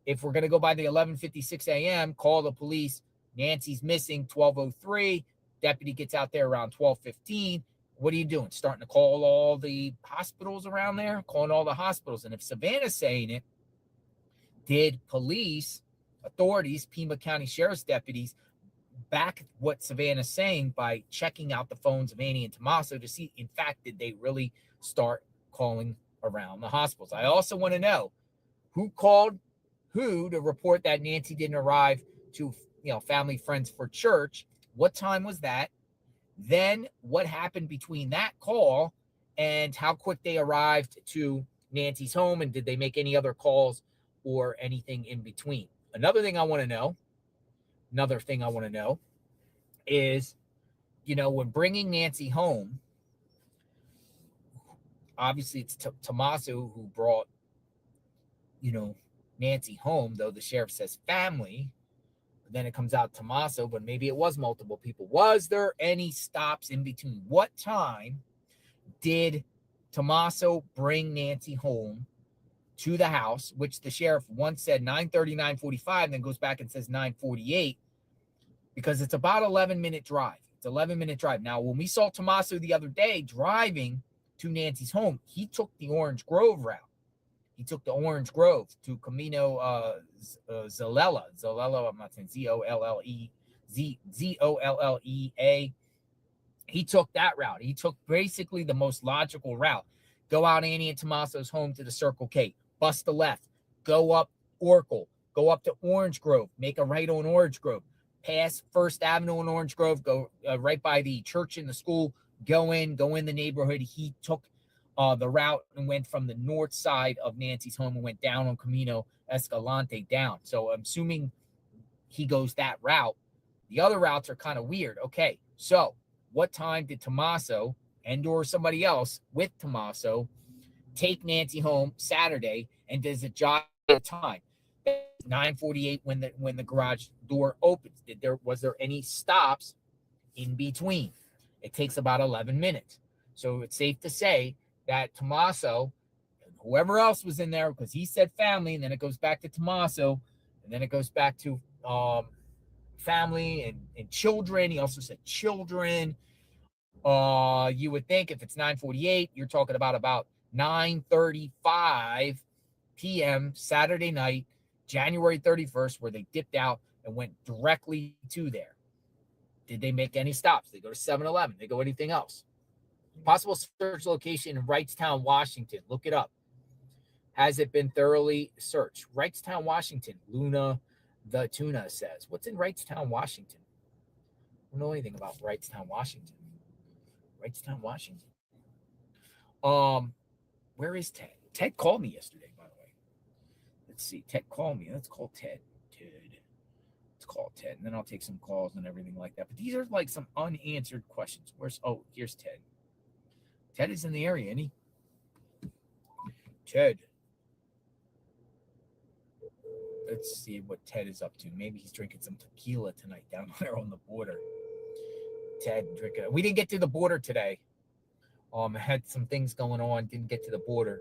if we're going to go by the 11:56 a.m., call the police. Nancy's missing 12:03. Deputy gets out there around 12:15. What are you doing? Starting to call all the hospitals around there? Calling all the hospitals. And if Savannah's saying it, did police, authorities, Pima County Sheriff's deputies, back what Savannah's saying by checking out the phones of Annie and Tommaso to see, in fact, did they really start calling around the hospitals? I also want to know who called who to report that Nancy didn't arrive to, family friends for church. What time was that? Then what happened between that call and how quick they arrived to Nancy's home, and did they make any other calls or anything in between? Another thing I want to know is, when bringing Nancy home, obviously it's Tommaso who brought, Nancy home, though the sheriff says family. Then it comes out Tommaso, but maybe it was multiple people. Was there any stops in between? What time did Tommaso bring Nancy home to the house, which the sheriff once said 9:30, 9:45, then goes back and says 9:48, because it's about 11-minute drive. It's 11-minute drive. Now, when we saw Tommaso the other day driving to Nancy's home, he took the Orange Grove route. He took the Orange Grove to Camino Zolella. I'm not saying Zollea. He took that route. He took basically the most logical route. Go out Annie and Tommaso's home to the Circle K. Bust the left. Go up Oracle. Go up to Orange Grove. Make a right on Orange Grove. Pass First Avenue in Orange Grove. Go right by the church and the school. Go in the neighborhood. He took the route and went from the north side of Nancy's home and went down on Camino Escalante down. So I'm assuming he goes that route. The other routes are kind of weird. Okay, so what time did Tommaso and or somebody else with Tommaso take Nancy home Saturday, and does it jog the time? 9:48 when the garage door opens. Was there any stops in between? It takes about 11 minutes. So it's safe to say that Tommaso and whoever else was in there, because he said family, and then it goes back to Tommaso, and then it goes back to family and children. He also said children. You would think if it's 9:48, you're talking about 9:35 p.m. Saturday night, January 31st, where they dipped out and went directly to there. Did they make any stops? They go to 7-Eleven. They go anything else? Possible search location in Wrightstown, Washington. Look it up. Has it been thoroughly searched? Wrightstown, Washington. Luna the Tuna says. What's in Wrightstown, Washington? I don't know anything about Wrightstown, Washington. Wrightstown, Washington. Where is Ted? Ted called me yesterday, by the way. Let's see. Ted called me. Let's call Ted. Let's call Ted. And then I'll take some calls and everything like that. But these are like some unanswered questions. Here's Ted. Ted is in the area, isn't he? Ted. Let's see what Ted is up to. Maybe he's drinking some tequila tonight down there on the border. Ted drinking. We didn't get to the border today. I had some things going on. Didn't get to the border,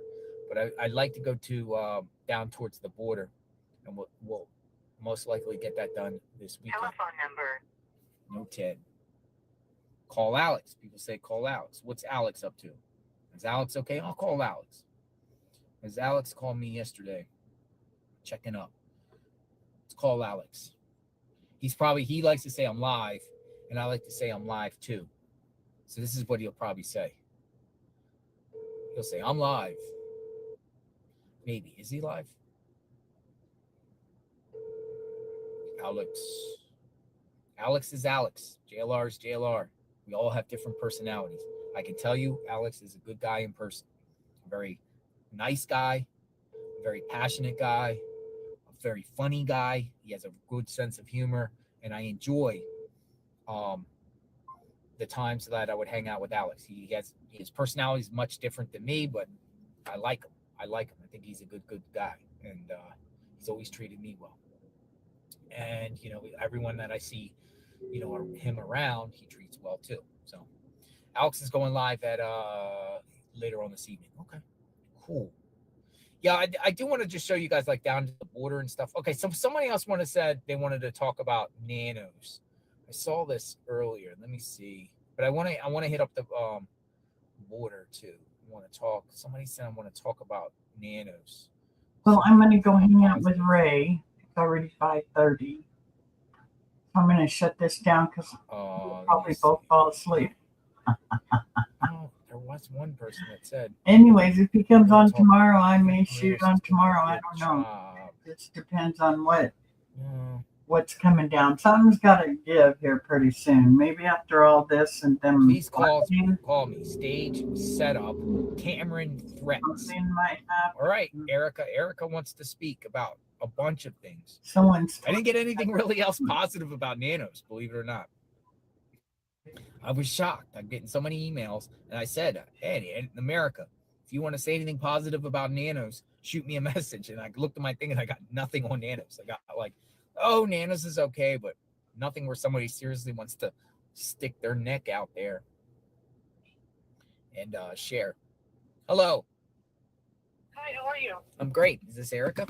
but I'd like to go to down towards the border, and we'll most likely get that done this weekend. Telephone number. No Ted. Call Alex. People say call Alex. What's Alex up to? Is Alex okay? I'll call Alex. As Alex called me yesterday, checking up. Let's call Alex. He likes to say I'm live, and I like to say I'm live too. So this is what he'll probably say. He'll say, I'm live. Maybe. Is he live? Alex. Alex is Alex. JLR is JLR. We all have different personalities. I can tell you, Alex is a good guy in person. A very nice guy, a very passionate guy, a very funny guy. He has a good sense of humor, and I enjoy the times that I would hang out with Alex. His personality is much different than me, but I like him. I think he's a good guy, and he's always treated me well. And everyone that I see, him around, he treats well too. So Alex is going live at later on this evening. Okay, cool. Yeah, I do want to just show you guys like down to the border and stuff. Okay, so somebody else said they wanted to talk about nanos. I saw this earlier. Let me see. But I want to hit up the border too. I want to talk. Somebody said I want to talk about nanos. Well, I'm going to go hang out with Ray. It's already 5:30. I'm going to shut this down because we'll probably both fall asleep. Oh, there was one person that said. Anyways, if he comes on tomorrow, I may shoot on tomorrow. I don't know. It just depends on what's coming down. Something's got to give here pretty soon. Maybe after all this and then. Please call me. Stage setup. Cameron threats. Something might happen. All right, Erica. Erica wants to speak about a bunch of things. I didn't get anything really else positive about nanos, believe it or not. I was shocked. I'm getting so many emails, and I said, hey, in America, if you want to say anything positive about nanos, shoot me a message. And I looked at my thing, and I got nothing on nanos. I got like, oh, nanos is okay, but nothing where somebody seriously wants to stick their neck out there and share. Hello. Hi, how are you? I'm great. Is this Erica?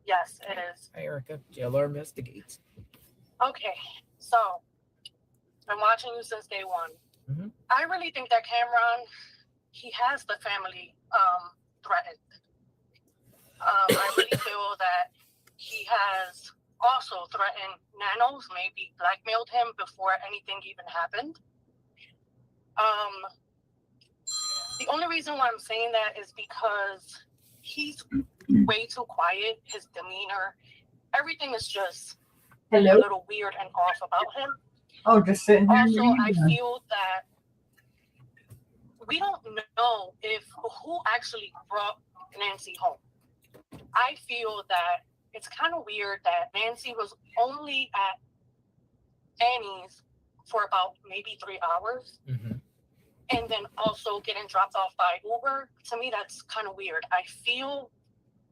Yes, it is. Hi, Erica. JLR investigates. Okay, so I'm watching you since day one. Mm-hmm. I really think that Cameron, he has the family threatened. I really feel that he has also threatened nanos, maybe blackmailed him before anything even happened. The only reason why I'm saying that is because he's way too quiet. His demeanor, everything is just a little weird and off about him. Oh, just sitting here. Also, I feel that we don't know who actually brought Nancy home. I feel that it's kind of weird that Nancy was only at Annie's for about maybe 3 hours. Mm-hmm. And then also getting dropped off by Uber. To me, that's kind of weird. I feel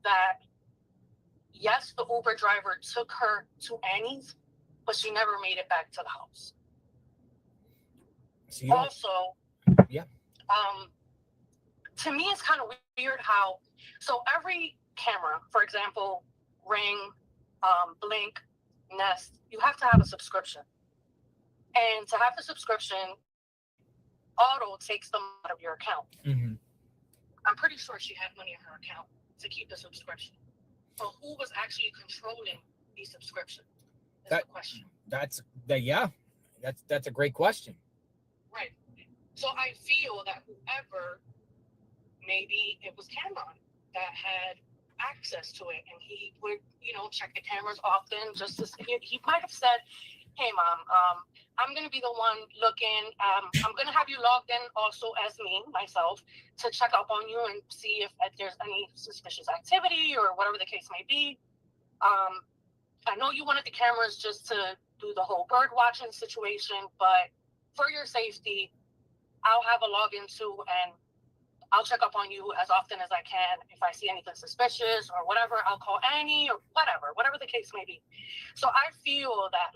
that, yes, the Uber driver took her to Annie's, but she never made it back to the house. Also, yeah. To me, it's kind of weird how, so every camera, for example, Ring, Blink, Nest, you have to have a subscription. And to have the subscription, Auto takes them out of your account. Mm-hmm. I'm pretty sure she had money in her account to keep the subscription. So who was actually controlling the subscription? That's the question. That's a great question. Right. So I feel that whoever, maybe it was Cameron that had access to it, and he would, check the cameras often just to see it. He might have said, hey, Mom, I'm going to be the one looking. I'm going to have you logged in also as myself, to check up on you and see if there's any suspicious activity or whatever the case may be. I know you wanted the cameras just to do the whole bird watching situation, but for your safety, I'll have a login too, and I'll check up on you as often as I can. If I see anything suspicious or whatever, I'll call Annie or whatever the case may be. So I feel that,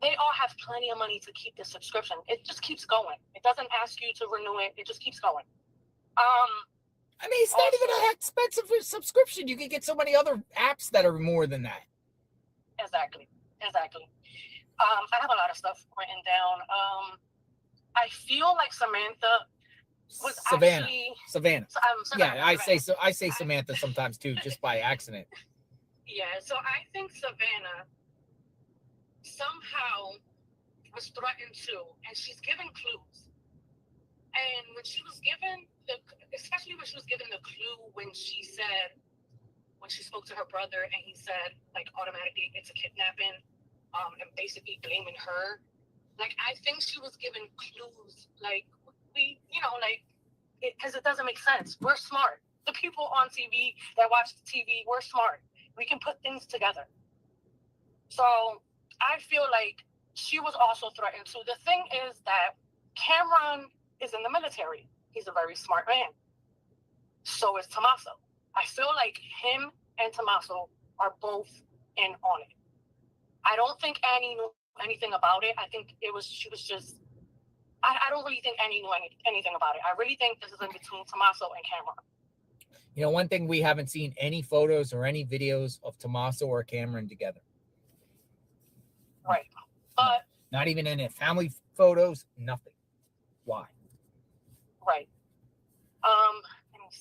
they all have plenty of money to keep the subscription. It just keeps going. It doesn't ask you to renew it. It just keeps going. I mean, it's not even an expensive subscription. You can get so many other apps that are more than that. Exactly. I have a lot of stuff written down. I feel like Samantha was actually Savannah. Savannah. Yeah, I say Samantha sometimes too, just by accident. Yeah, so I think Savannah somehow was threatened too, and she's given clues. And when she was given especially when she was given the clue when she spoke to her brother and he said like automatically it's a kidnapping, and basically blaming her. Like I think she was given clues, like because it doesn't make sense. We're smart. The people on TV that watch the TV, we're smart. We can put things together. So I feel like she was also threatened too. The thing is that Cameron is in the military. He's a very smart man. So is Tommaso. I feel like him and Tommaso are both in on it. I don't think Annie knew anything about it. I think she was just, I don't really think Annie knew anything about it. I really think this is in between Tommaso and Cameron. You know, one thing we haven't seen any photos or any videos of Tommaso or Cameron together. Right. But not even in family photos, nothing. Why? Right.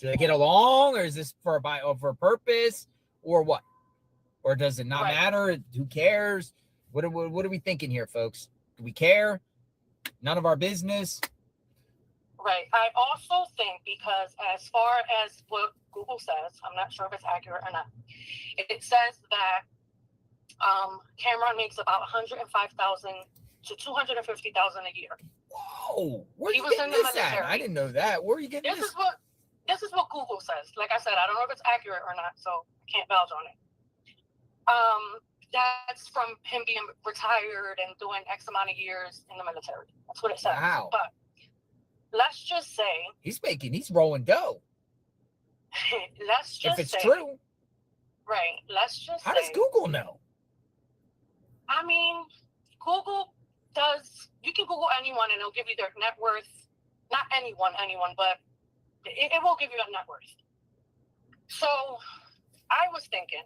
Do they get along, or is this for a purpose, or what? Or does it not matter? Who cares? What are we thinking here, folks? Do we care? None of our business. Right. I also think because as far as what Google says, I'm not sure if it's accurate or not. It says that Cameron makes about $105,000 to $250,000 a year. Whoa! Where are you getting this at? I didn't know that. Where are you getting this? This is what Google says. Like I said, I don't know if it's accurate or not, so I can't vouch on it. That's from him being retired and doing X amount of years in the military. That's what it says. Wow. But let's just say he's rolling dough. Let's just if it's say, true. Right. Let's just How does Google know? I mean, Google does. You can Google anyone and it'll give you their net worth. Not anyone, but it will give you a net worth. So I was thinking,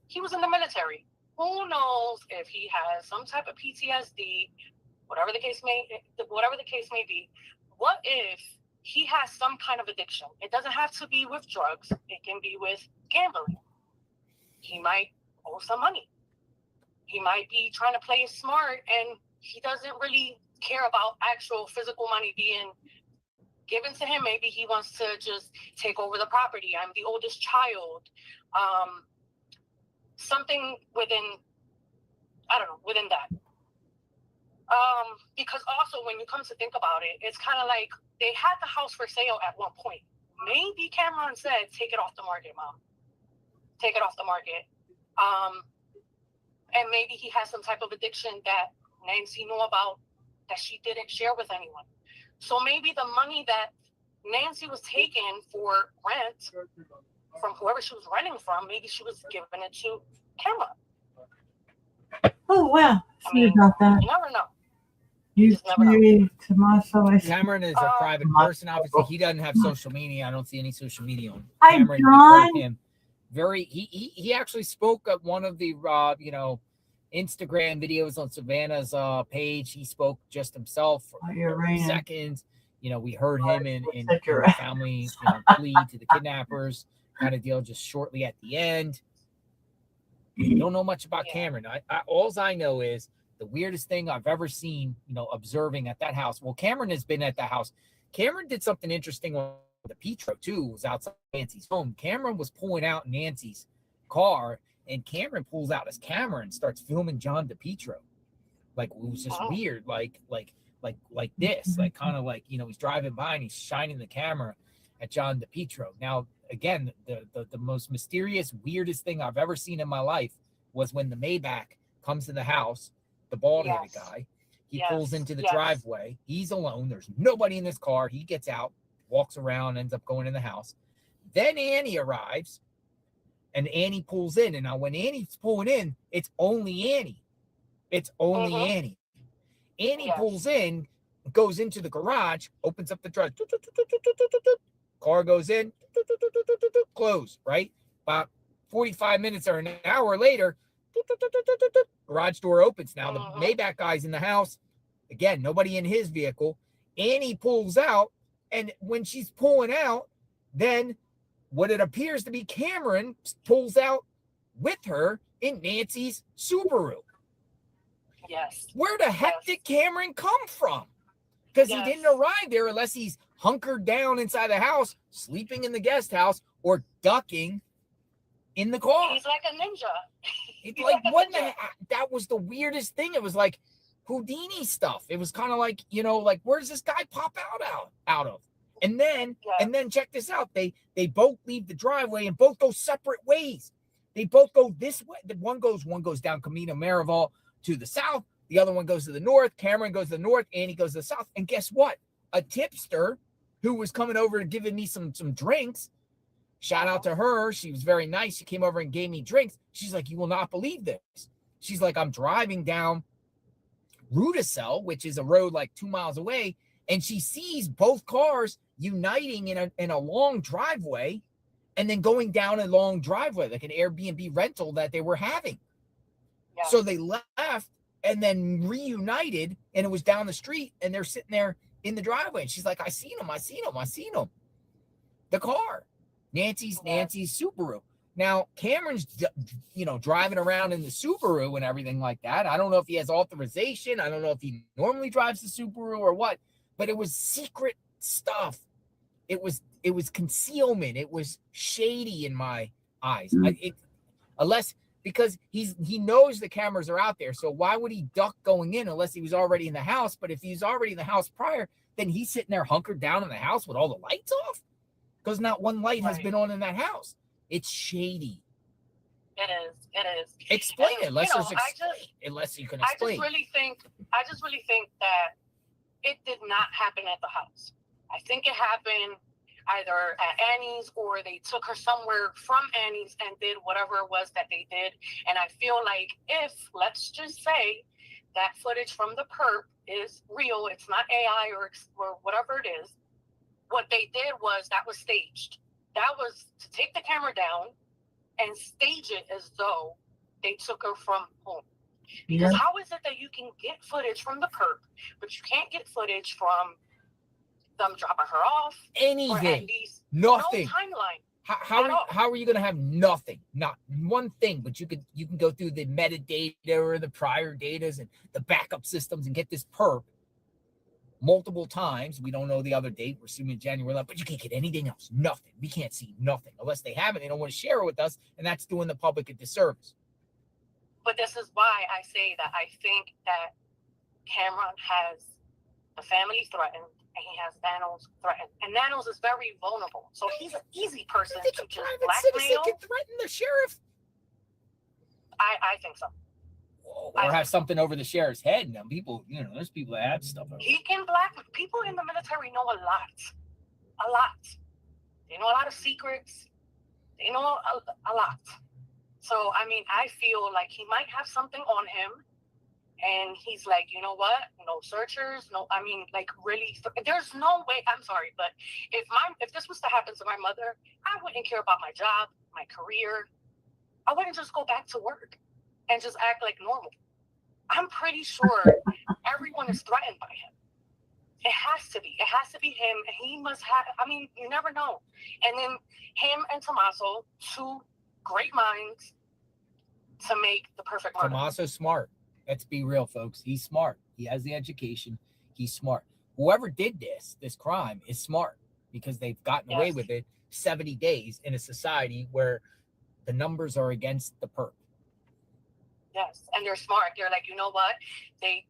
he was in the military. Who knows if he has some type of PTSD, whatever the case may be. What if he has some kind of addiction? It doesn't have to be with drugs. It can be with gambling. He might owe some money. He might be trying to play it smart and he doesn't really care about actual physical money being given to him. Maybe he wants to just take over the property. I'm the oldest child. Something within that. Because also when you come to think about it, it's kind of like they had the house for sale at one point. Maybe Cameron said, take it off the market, Mom. Take it off the market. And maybe he has some type of addiction that Nancy knew about that she didn't share with anyone. So maybe the money that Nancy was taking for rent from whoever she was renting from, maybe she was giving it to Cameron. Oh, wow. Sorry about that. You never know. Tommaso. Cameron is a private person. Obviously, he doesn't have social media. I don't see any social media on Hi, Cameron. John. Him. He actually spoke at one of the Instagram videos on Savannah's page. He spoke just himself for 30 seconds. We heard him in family plea to the kidnappers kind of deal just shortly at the end. Don't know much about Cameron. All I know is the weirdest thing I've ever seen, observing at that house. Well, Cameron has been at the house. Cameron did something interesting on the Petro too. It was outside Nancy's home. Cameron was pulling out Nancy's car, and Cameron pulls out his camera and starts filming John DePietro. Like, it was just weird, like this, like kind of like, he's driving by and he's shining the camera at John DePietro. Now, again, the most mysterious, weirdest thing I've ever seen in my life was when the Maybach comes to the house, the bald-headed guy. He pulls into the driveway. He's alone. There's nobody in this car. He gets out, walks around, ends up going in the house. Then Annie arrives, and Annie pulls in. And now when Annie's pulling in, it's only Annie. It's only Annie. Annie pulls in, goes into the garage, opens up the drive. Car goes in, close, right? About 45 minutes or an hour later, garage door opens. Now the Maybach guy's in the house. Again, nobody in his vehicle. Annie pulls out, and when she's pulling out, then what it appears to be Cameron pulls out with her in Nancy's Subaru. Yes. Where the heck did Cameron come from? Because he didn't arrive there unless he's hunkered down inside the house, sleeping in the guest house, or ducking in the car. He's like a ninja. It's like, what the heck? That was the weirdest thing. It was like Houdini stuff. It was kind of like, you know, like, where's this guy pop out of? And then check this out. They both leave the driveway and both go separate ways. They both go this way. One goes down Camino Marival to the south. The other one goes to the north. Cameron goes to the north. Annie goes to the south. And guess what? A tipster who was coming over and giving me some drinks. Shout out to her. She was very nice. She came over and gave me drinks. She's like, you will not believe this. She's like, I'm driving down Rudisell, which is a road like 2 miles away, and she sees both cars uniting in a long driveway and then going down a long driveway, like an Airbnb rental that they were having. Yeah. So they left and then reunited, and it was down the street, and they're sitting there in the driveway. And she's like, I seen him. The car. Nancy's Subaru. Now, Cameron's, driving around in the Subaru and everything like that. I don't know if he has authorization. I don't know if he normally drives the Subaru or what, but it was secret stuff. It was concealment. It was shady in my eyes. Because he knows the cameras are out there. So why would he duck going in unless he was already in the house? But if he's already in the house prior, then he's sitting there hunkered down in the house with all the lights off, because not one light has been on in that house. It's shady. It is. Explain it. Unless you can explain. I just really think that it did not happen at the house. I think it happened either at Annie's, or they took her somewhere from Annie's and did whatever it was that they did. And I feel like if, let's just say, that footage from the perp is real, it's not AI or whatever it is, what they did was that was staged. That was to take the camera down and stage it as though they took her from home. Because how is it that you can get footage from the perp, but you can't get footage from them dropping her off? Anything. Nothing. No timeline. How are you going to have nothing? Not one thing, but you can go through the metadata or the prior datas and the backup systems and get this perp multiple times. We don't know the other date. We're assuming January 11th, but you can't get anything else. Nothing. We can't see nothing unless they have it. They don't want to share it with us, and that's doing the public a disservice. But this is why I say that I think that Cameron has the family threatened, and he has Nanos threatened. And Nanos is very vulnerable. So he's an easy person to just blackmail. Can threaten the sheriff? I think so. Or have something over the sheriff's head. Now, people, there's people that have stuff over. He can blackmail. People in the military know a lot. A lot. They know a lot of secrets. They know a lot. So, I mean, I feel like he might have something on him. And he's like, you know what? No searchers. No, I mean, like, really, there's no way. I'm sorry, but if this was to happen to my mother, I wouldn't care about my job, my career. I wouldn't just go back to work and just act like normal. I'm pretty sure everyone is threatened by him. It has to be. It has to be him. He must have, I mean, you never know. And then him and Tommaso, two great minds to make the perfect murder. Tommaso's smart. Let's be real, folks. He's smart. He has the education. He's smart. Whoever did this crime is smart, because they've gotten away with it 70 days in a society where the numbers are against the perp. Yes, and they're smart. They're like, you know what? They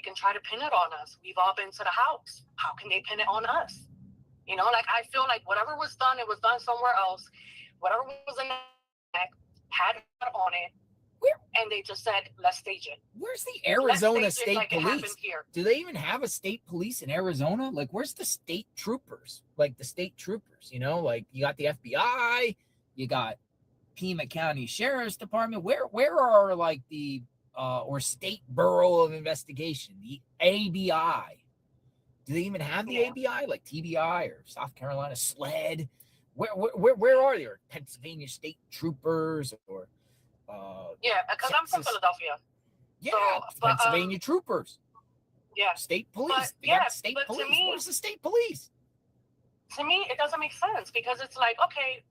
can try to pin it on us. We've all been to the house. How can they pin it on us? Like, I feel like whatever was done, it was done somewhere else. Whatever was in the had it on it. And they just said, let's stage it. Where's the Arizona State Police? Do they even have a state police in Arizona? Like, where's the state troopers? Like, the state troopers, like, you got the FBI, you got Pima County Sheriff's Department. Where are, like, the or State Bureau of Investigation, the ABI. Do they even have the ABI, like TBI or South Carolina SLED? Where are they? Or Pennsylvania State Troopers or because I'm from Philadelphia. Yeah, so, Pennsylvania Troopers. Yeah. State police. But, they got state police. To me, where's the state police? To me, it doesn't make sense because it's like, okay,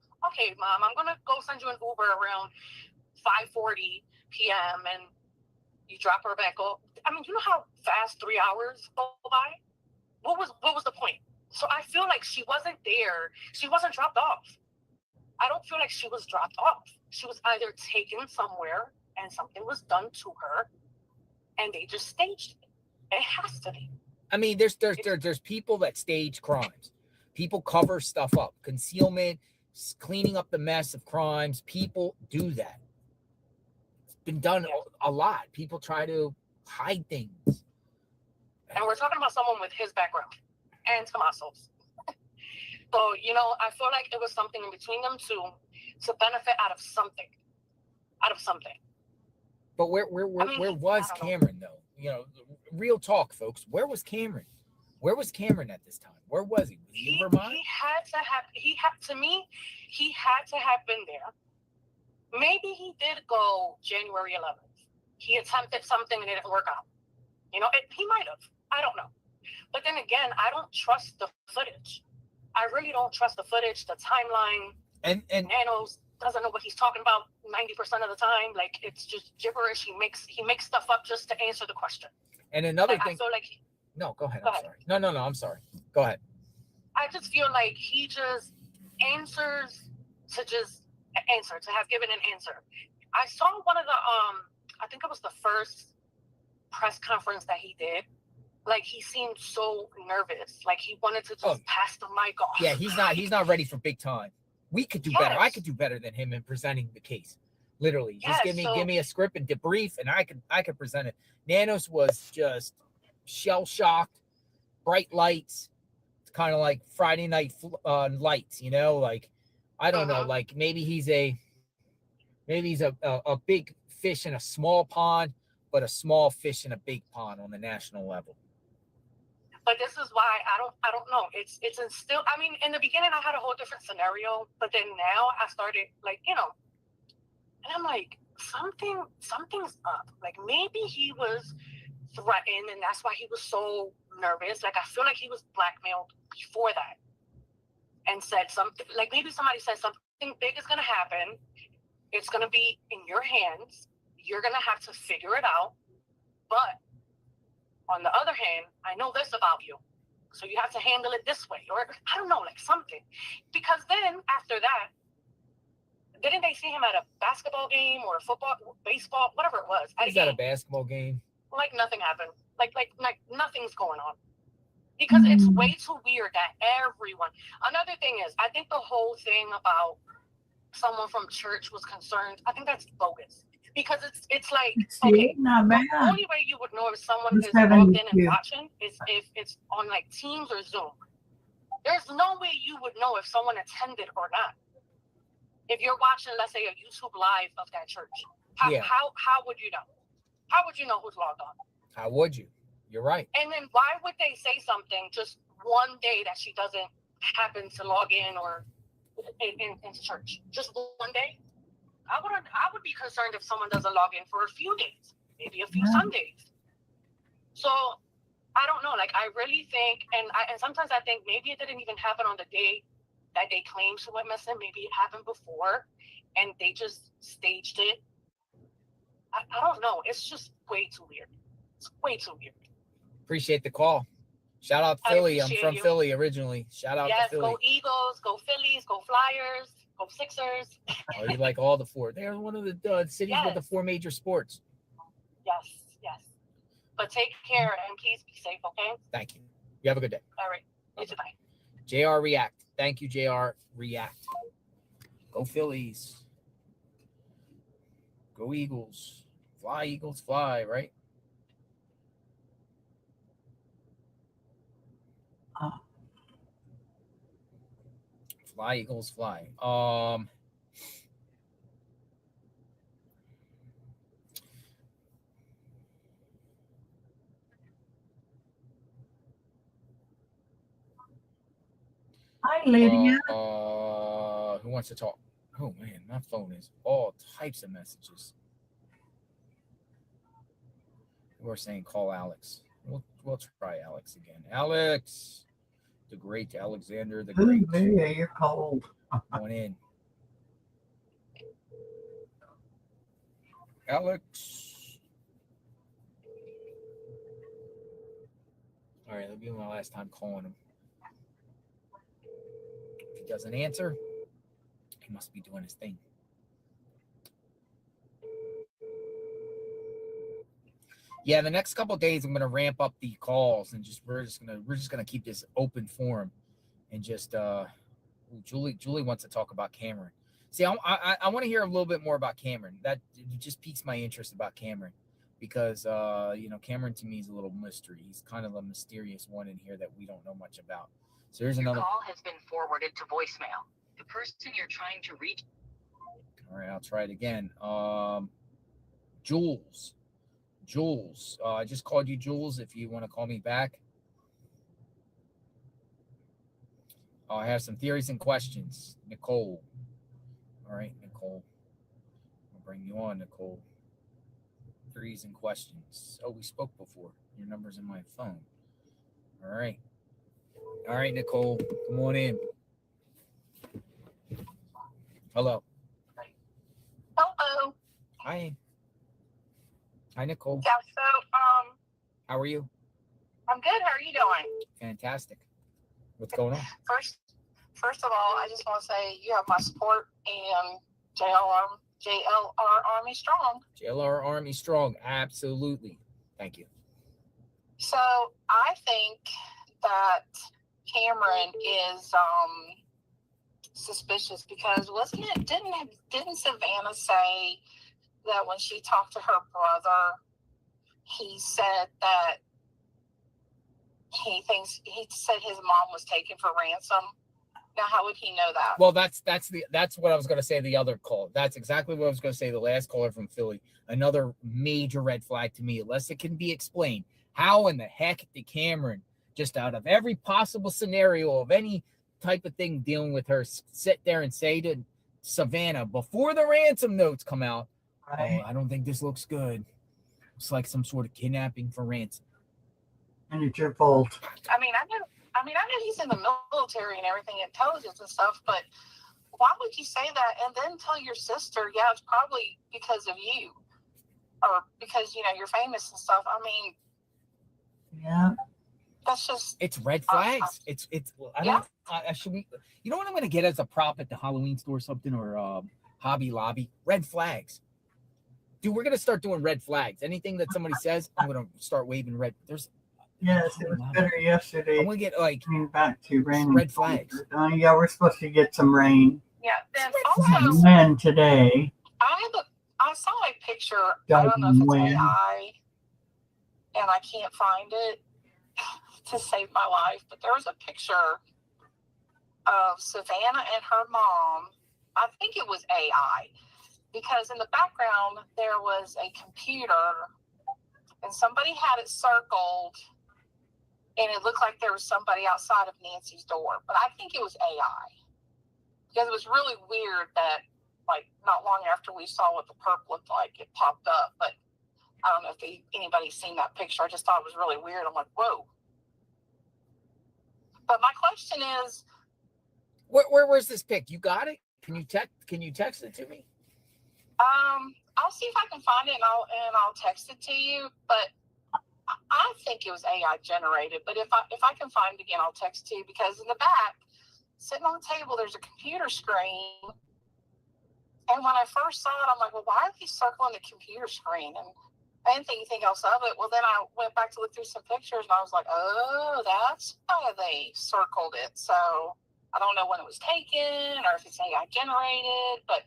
mom, I'm gonna go send you an Uber around 5:40 p.m. and you drop her back off. I mean, you know how fast 3 hours go by? What was the point? So I feel like she wasn't there. She wasn't dropped off. I don't feel like she was dropped off. She was either taken somewhere and something was done to her, and they just staged it. It has to be. I mean, there's people that stage crimes. People cover stuff up, concealment, cleaning up the mess of crimes. People do that. It's been done a lot. People try to hide things. And we're talking about someone with his background and Tommaso's. So, I feel like it was something in between them two to benefit out of something. But where was Cameron, though? Real talk, folks. Where was Cameron? Where was Cameron at this time? Where was he? Was he in Vermont? He had to have been there. Maybe he did go January 11th. He attempted something and it didn't work out. He might have. I don't know. But then again, I don't trust the footage. I really don't trust the footage, the timeline. And Nanos doesn't know what he's talking about 90% of the time. Like, it's just gibberish. He makes stuff up just to answer the question. And another thing. I feel like no, go ahead. I'm sorry. No, I'm sorry. Go ahead. I just feel like he just answers to have given an answer. I saw one of the I think it was the first press conference that he did. Like, he seemed so nervous. Like, he wanted to just pass the mic off. Yeah, he's not ready for big time. We could do better. I could do better than him in presenting the case. Literally. Just give me a script and debrief and I could present it. Nanos was just shell-shocked, bright lights. It's kind of like Friday Night Lights, like, I don't know, like maybe he's a big fish in a small pond, but a small fish in a big pond on the national level. But this is why I don't know. It's instilled. I mean, in the beginning I had a whole different scenario, but then now I started and I'm like, something's up. Like, maybe he was threatened and that's why he was so nervous. Like, I feel like he was blackmailed before that and said something, like maybe somebody said something big is going to happen. It's going to be in your hands. You're going to have to figure it out. But on the other hand, I know this about you. So you have to handle it this way. Or I don't know, like something. Because then after that, didn't they see him at a basketball game or a football, baseball, whatever it was? He's at a basketball game. Like nothing happened. Like nothing's going on. Because it's way too weird that everyone. Another thing is, I think the whole thing about someone from church was concerned, I think that's bogus. Because it's like, okay, the only way you would know if someone is logged in and watching is if it's on like Teams or Zoom. There's no way you would know if someone attended or not. If you're watching, let's say, a YouTube live of that church, how would you know? How would you know who's logged on? How would you? You're right. And then why would they say something just one day that she doesn't happen to log in or in church? Just one day? I would be concerned if someone doesn't log in for a few days, maybe a few Sundays. So I don't know. Like, I really think, and sometimes I think maybe it didn't even happen on the day that they claimed she went missing. Maybe it happened before, and they just staged it. I don't know. It's just way too weird. It's way too weird. Appreciate the call. Shout out Philly. I'm from Philly originally. Shout out to Philly. Go Eagles, go Phillies, go Flyers, go Sixers. Oh, you like all the four. They're one of the cities with the four major sports. Yes. But take care and please be safe, okay? Thank you. You have a good day. All right. You too, bye. JR React. Thank you, JR React. Go Phillies. Go Eagles. Fly, Eagles, fly, right? Fly, Eagles, fly. Hi, Lydia. Who wants to talk? Oh man, my phone is all types of messages. We're saying call Alex. We'll try Alex again. Alex, the great Alexander the Great. Ooh, Lydia, you're cold. Going in. Alex. All right, that'll be my last time calling him. If he doesn't answer, he must be doing his thing. Yeah, the next couple of days I'm gonna ramp up the calls and we're just gonna keep this open forum and just Julie wants to talk about Cameron. See, I want to hear a little bit more about Cameron. That just piques my interest about Cameron because Cameron to me is a little mystery. He's kind of a mysterious one in here that we don't know much about. So here's another. Your call has been forwarded to voicemail. The person you're trying to reach. All right, I'll try it again. Jules, I just called you Jules. If you want to call me back, I have some theories and questions. Nicole. All right, Nicole. I'll bring you on, Nicole. Theories and questions. Oh, we spoke before. Your number's in my phone. All right. All right, Nicole. Come on in. Hello. Hello. Hi. Hi, Nicole. Yeah, so How are you? I'm good. How are you doing? Fantastic. What's going on? First of all, I just want to say you have my support and JLR Army Strong. JLR Army Strong. Absolutely. Thank you. So I think that Cameron is suspicious because didn't Savannah say that when she talked to her brother, he said that he said his mom was taken for ransom. Now, how would he know that? Well, that's what I was going to say. The other call. That's exactly what I was going to say. The last caller from Philly. Another major red flag to me, unless it can be explained. How in the heck did Cameron, just out of every possible scenario of any type of thing dealing with her, sit there and say to Savannah before the ransom notes come out, right. Oh, I don't think this looks good. It's like some sort of kidnapping for ransom. And it's your fault. I mean, I know he's in the military and everything, intelligence and stuff, but why would you say that and then tell your sister, yeah, it's probably because of you or because, you're famous and stuff? I mean, yeah, that's just, it's red flags. Should we, you know what I'm going to get as a prop at the Halloween store or something, or Hobby Lobby? Red flags. Dude, we're going to start doing red flags. Anything that somebody says, I'm going to start waving red. Yes, it was better yesterday. I'm going to get coming back to rain. Red flags. Yeah, we're supposed to get some rain. Yeah, then also, when today. I saw a picture. I don't know if it's AI, and I can't find it to save my life, but there was a picture of Savannah and her mom. I think it was AI, because in the background there was a computer, and somebody had it circled, and it looked like there was somebody outside of Nancy's door, but I think it was AI. Because it was really weird that, not long after we saw what the perp looked like, it popped up. But I don't know if anybody's seen that picture. I just thought it was really weird. I'm like, whoa. But my question is, where's this pic? You got it? Can you text it to me? I'll see if I can find it and I'll text it to you. But I think it was AI generated. But if I can find it again, I'll text it to you, because in the back, sitting on the table, there's a computer screen. And when I first saw it, I'm like, well, why are they circling the computer screen? And I didn't think anything else of it. Well, then I went back to look through some pictures, and I was like, oh, that's why they circled it. So I don't know when it was taken or if it's AI generated. But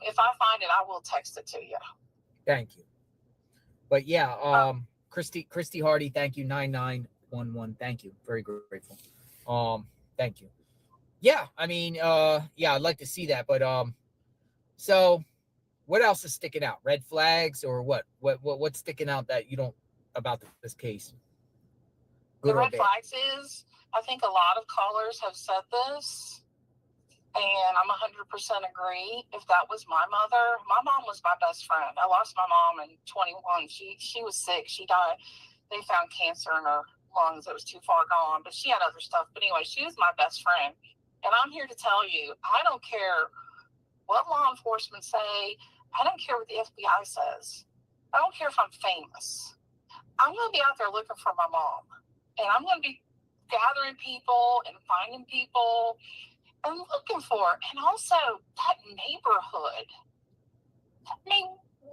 if I find it, I will text it to you. Thank you. But yeah, Christy Hardy, thank you. 9911, thank you. Very grateful. Thank you. Yeah, I mean, I'd like to see that, but so what else is sticking out? Red flags or what? What's sticking out that you don't about this case? good the or red bad? flags is, I think a lot of callers have said this, and I'm 100% agree. If that was my mother, my mom was my best friend. I lost my mom in 21. She was sick. She died. They found cancer in her lungs. It was too far gone, but she had other stuff. But anyway, she was my best friend. And I'm here to tell you, I don't care what law enforcement say. I don't care what the FBI says. I don't care if I'm famous. I'm going to be out there looking for my mom. And I'm going to be gathering people and finding people and looking for it. And also that neighborhood. I mean,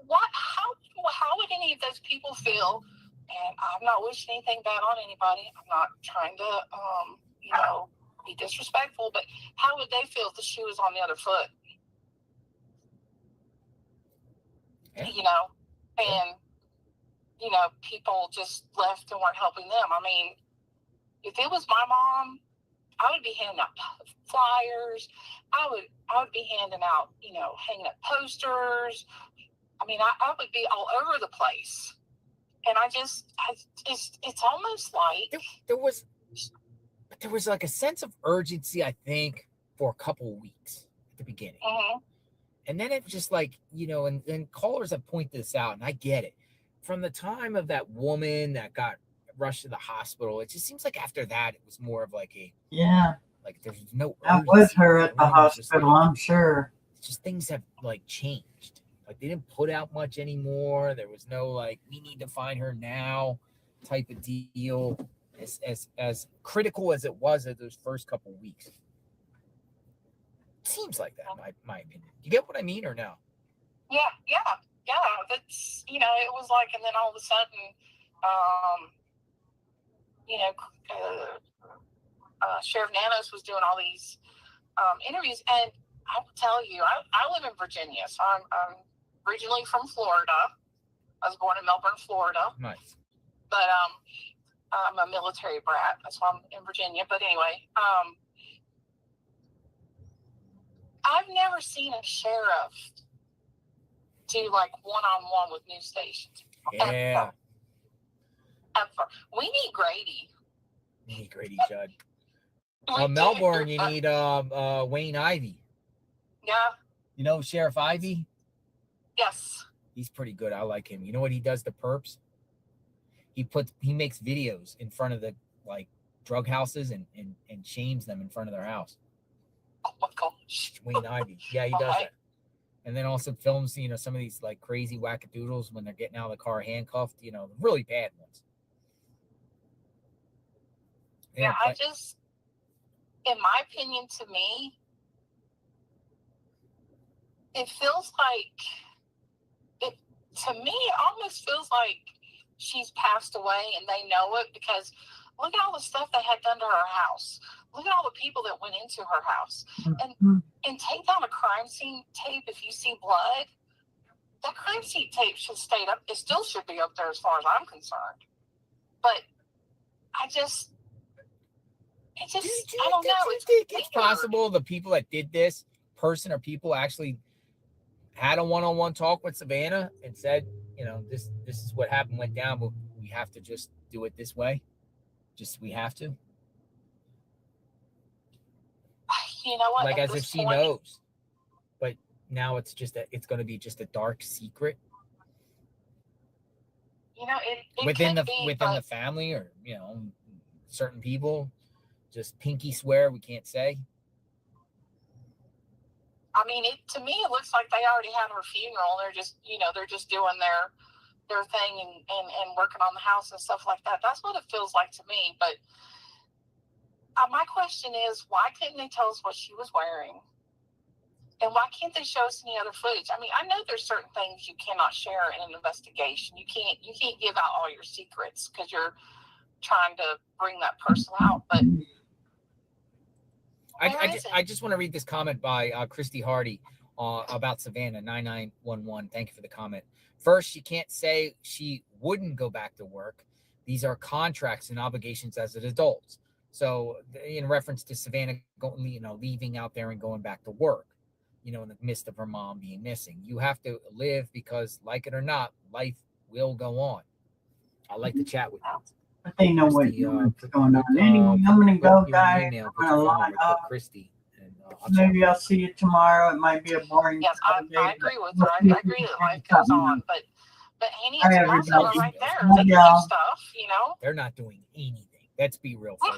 how would any of those people feel? And I'm not wishing anything bad on anybody. I'm not trying to, be disrespectful, but how would they feel if the shoe was on the other foot? Yeah. And, people just left and weren't helping them. I mean, if it was my mom, I would be handing out flyers. I would be handing out, hanging up posters. I mean, I would be all over the place. And it's almost like there was like a sense of urgency, I think, for a couple of weeks at the beginning. Mm-hmm. And then it was just like, and callers have pointed this out, and I get it. From the time of that woman that got rushed to the hospital, it just seems like after that, it was more of like like there's no urgency. That was her at the hospital, I'm sure. It's just things have like changed. Like they didn't put out much anymore. There was no like, we need to find her now type of deal. As critical as it was at those first couple of weeks. Seems like that, my opinion. You get what I mean or no? Yeah. That's, it was like, and then all of a sudden, Sheriff Nanos was doing all these interviews, and I will tell you, I live in Virginia, so I'm originally from Florida. I was born in Melbourne, Florida. Nice. But I'm a military brat. That's why I'm in Virginia. But anyway, I've never seen a sheriff do like one-on-one with news stations. Yeah. Ever. We need Grady. You need Grady Judd. Melbourne, you need Wayne Ivey. Yeah. Sheriff Ivey? Yes. He's pretty good. I like him. You know what he does to perps? He makes videos in front of the like drug houses and shames them in front of their house. Oh my gosh. Wayne Ivey. Yeah, he does that. And then also films, some of these like crazy wackadoodles when they're getting out of the car handcuffed, the really bad ones. Yeah, in my opinion, to me, it feels like, it almost feels like she's passed away and they know it, because look at all the stuff they had done to her house. Look at all the people that went into her house. And take down a crime scene tape if you see blood. That crime scene tape should stay up. It still should be up there as far as I'm concerned. But I don't know. Do you think it's possible the people that did this, people actually had a one-on-one talk with Savannah and said, this is what happened, went down, but we have to just do it this way? We have to? You know what? Like as if she knows. But now it's going to be just a dark secret. It within could the family, or certain people just pinky swear we can't say. I mean, to me, it looks like they already had her funeral. They're just doing their thing and working on the house and stuff like that. That's what it feels like to me. But my question is, why couldn't they tell us what she was wearing? And why can't they show us any other footage? I mean, I know there's certain things you cannot share in an investigation. You can't give out all your secrets because you're trying to bring that person out. But I just want to read this comment by Christy Hardy about Savannah 9911. Thank you for the comment. First, she can't say she wouldn't go back to work. These are contracts and obligations as an adult. So in reference to Savannah leaving out there and going back to work, in the midst of her mom being missing, you have to live because, like it or not, life will go on. I like to chat with you. But they know what's going on. Anyway, I'm gonna go, guys. I'm gonna log off. Christy. And, Maybe I'll see you tomorrow. It might be a boring. Yes, I agree with her. I agree that life goes on, but Haney Hi, and Marcella everybody. right there, Love they can do y'all. stuff, you know. They're not doing anything. Let's be real, folks.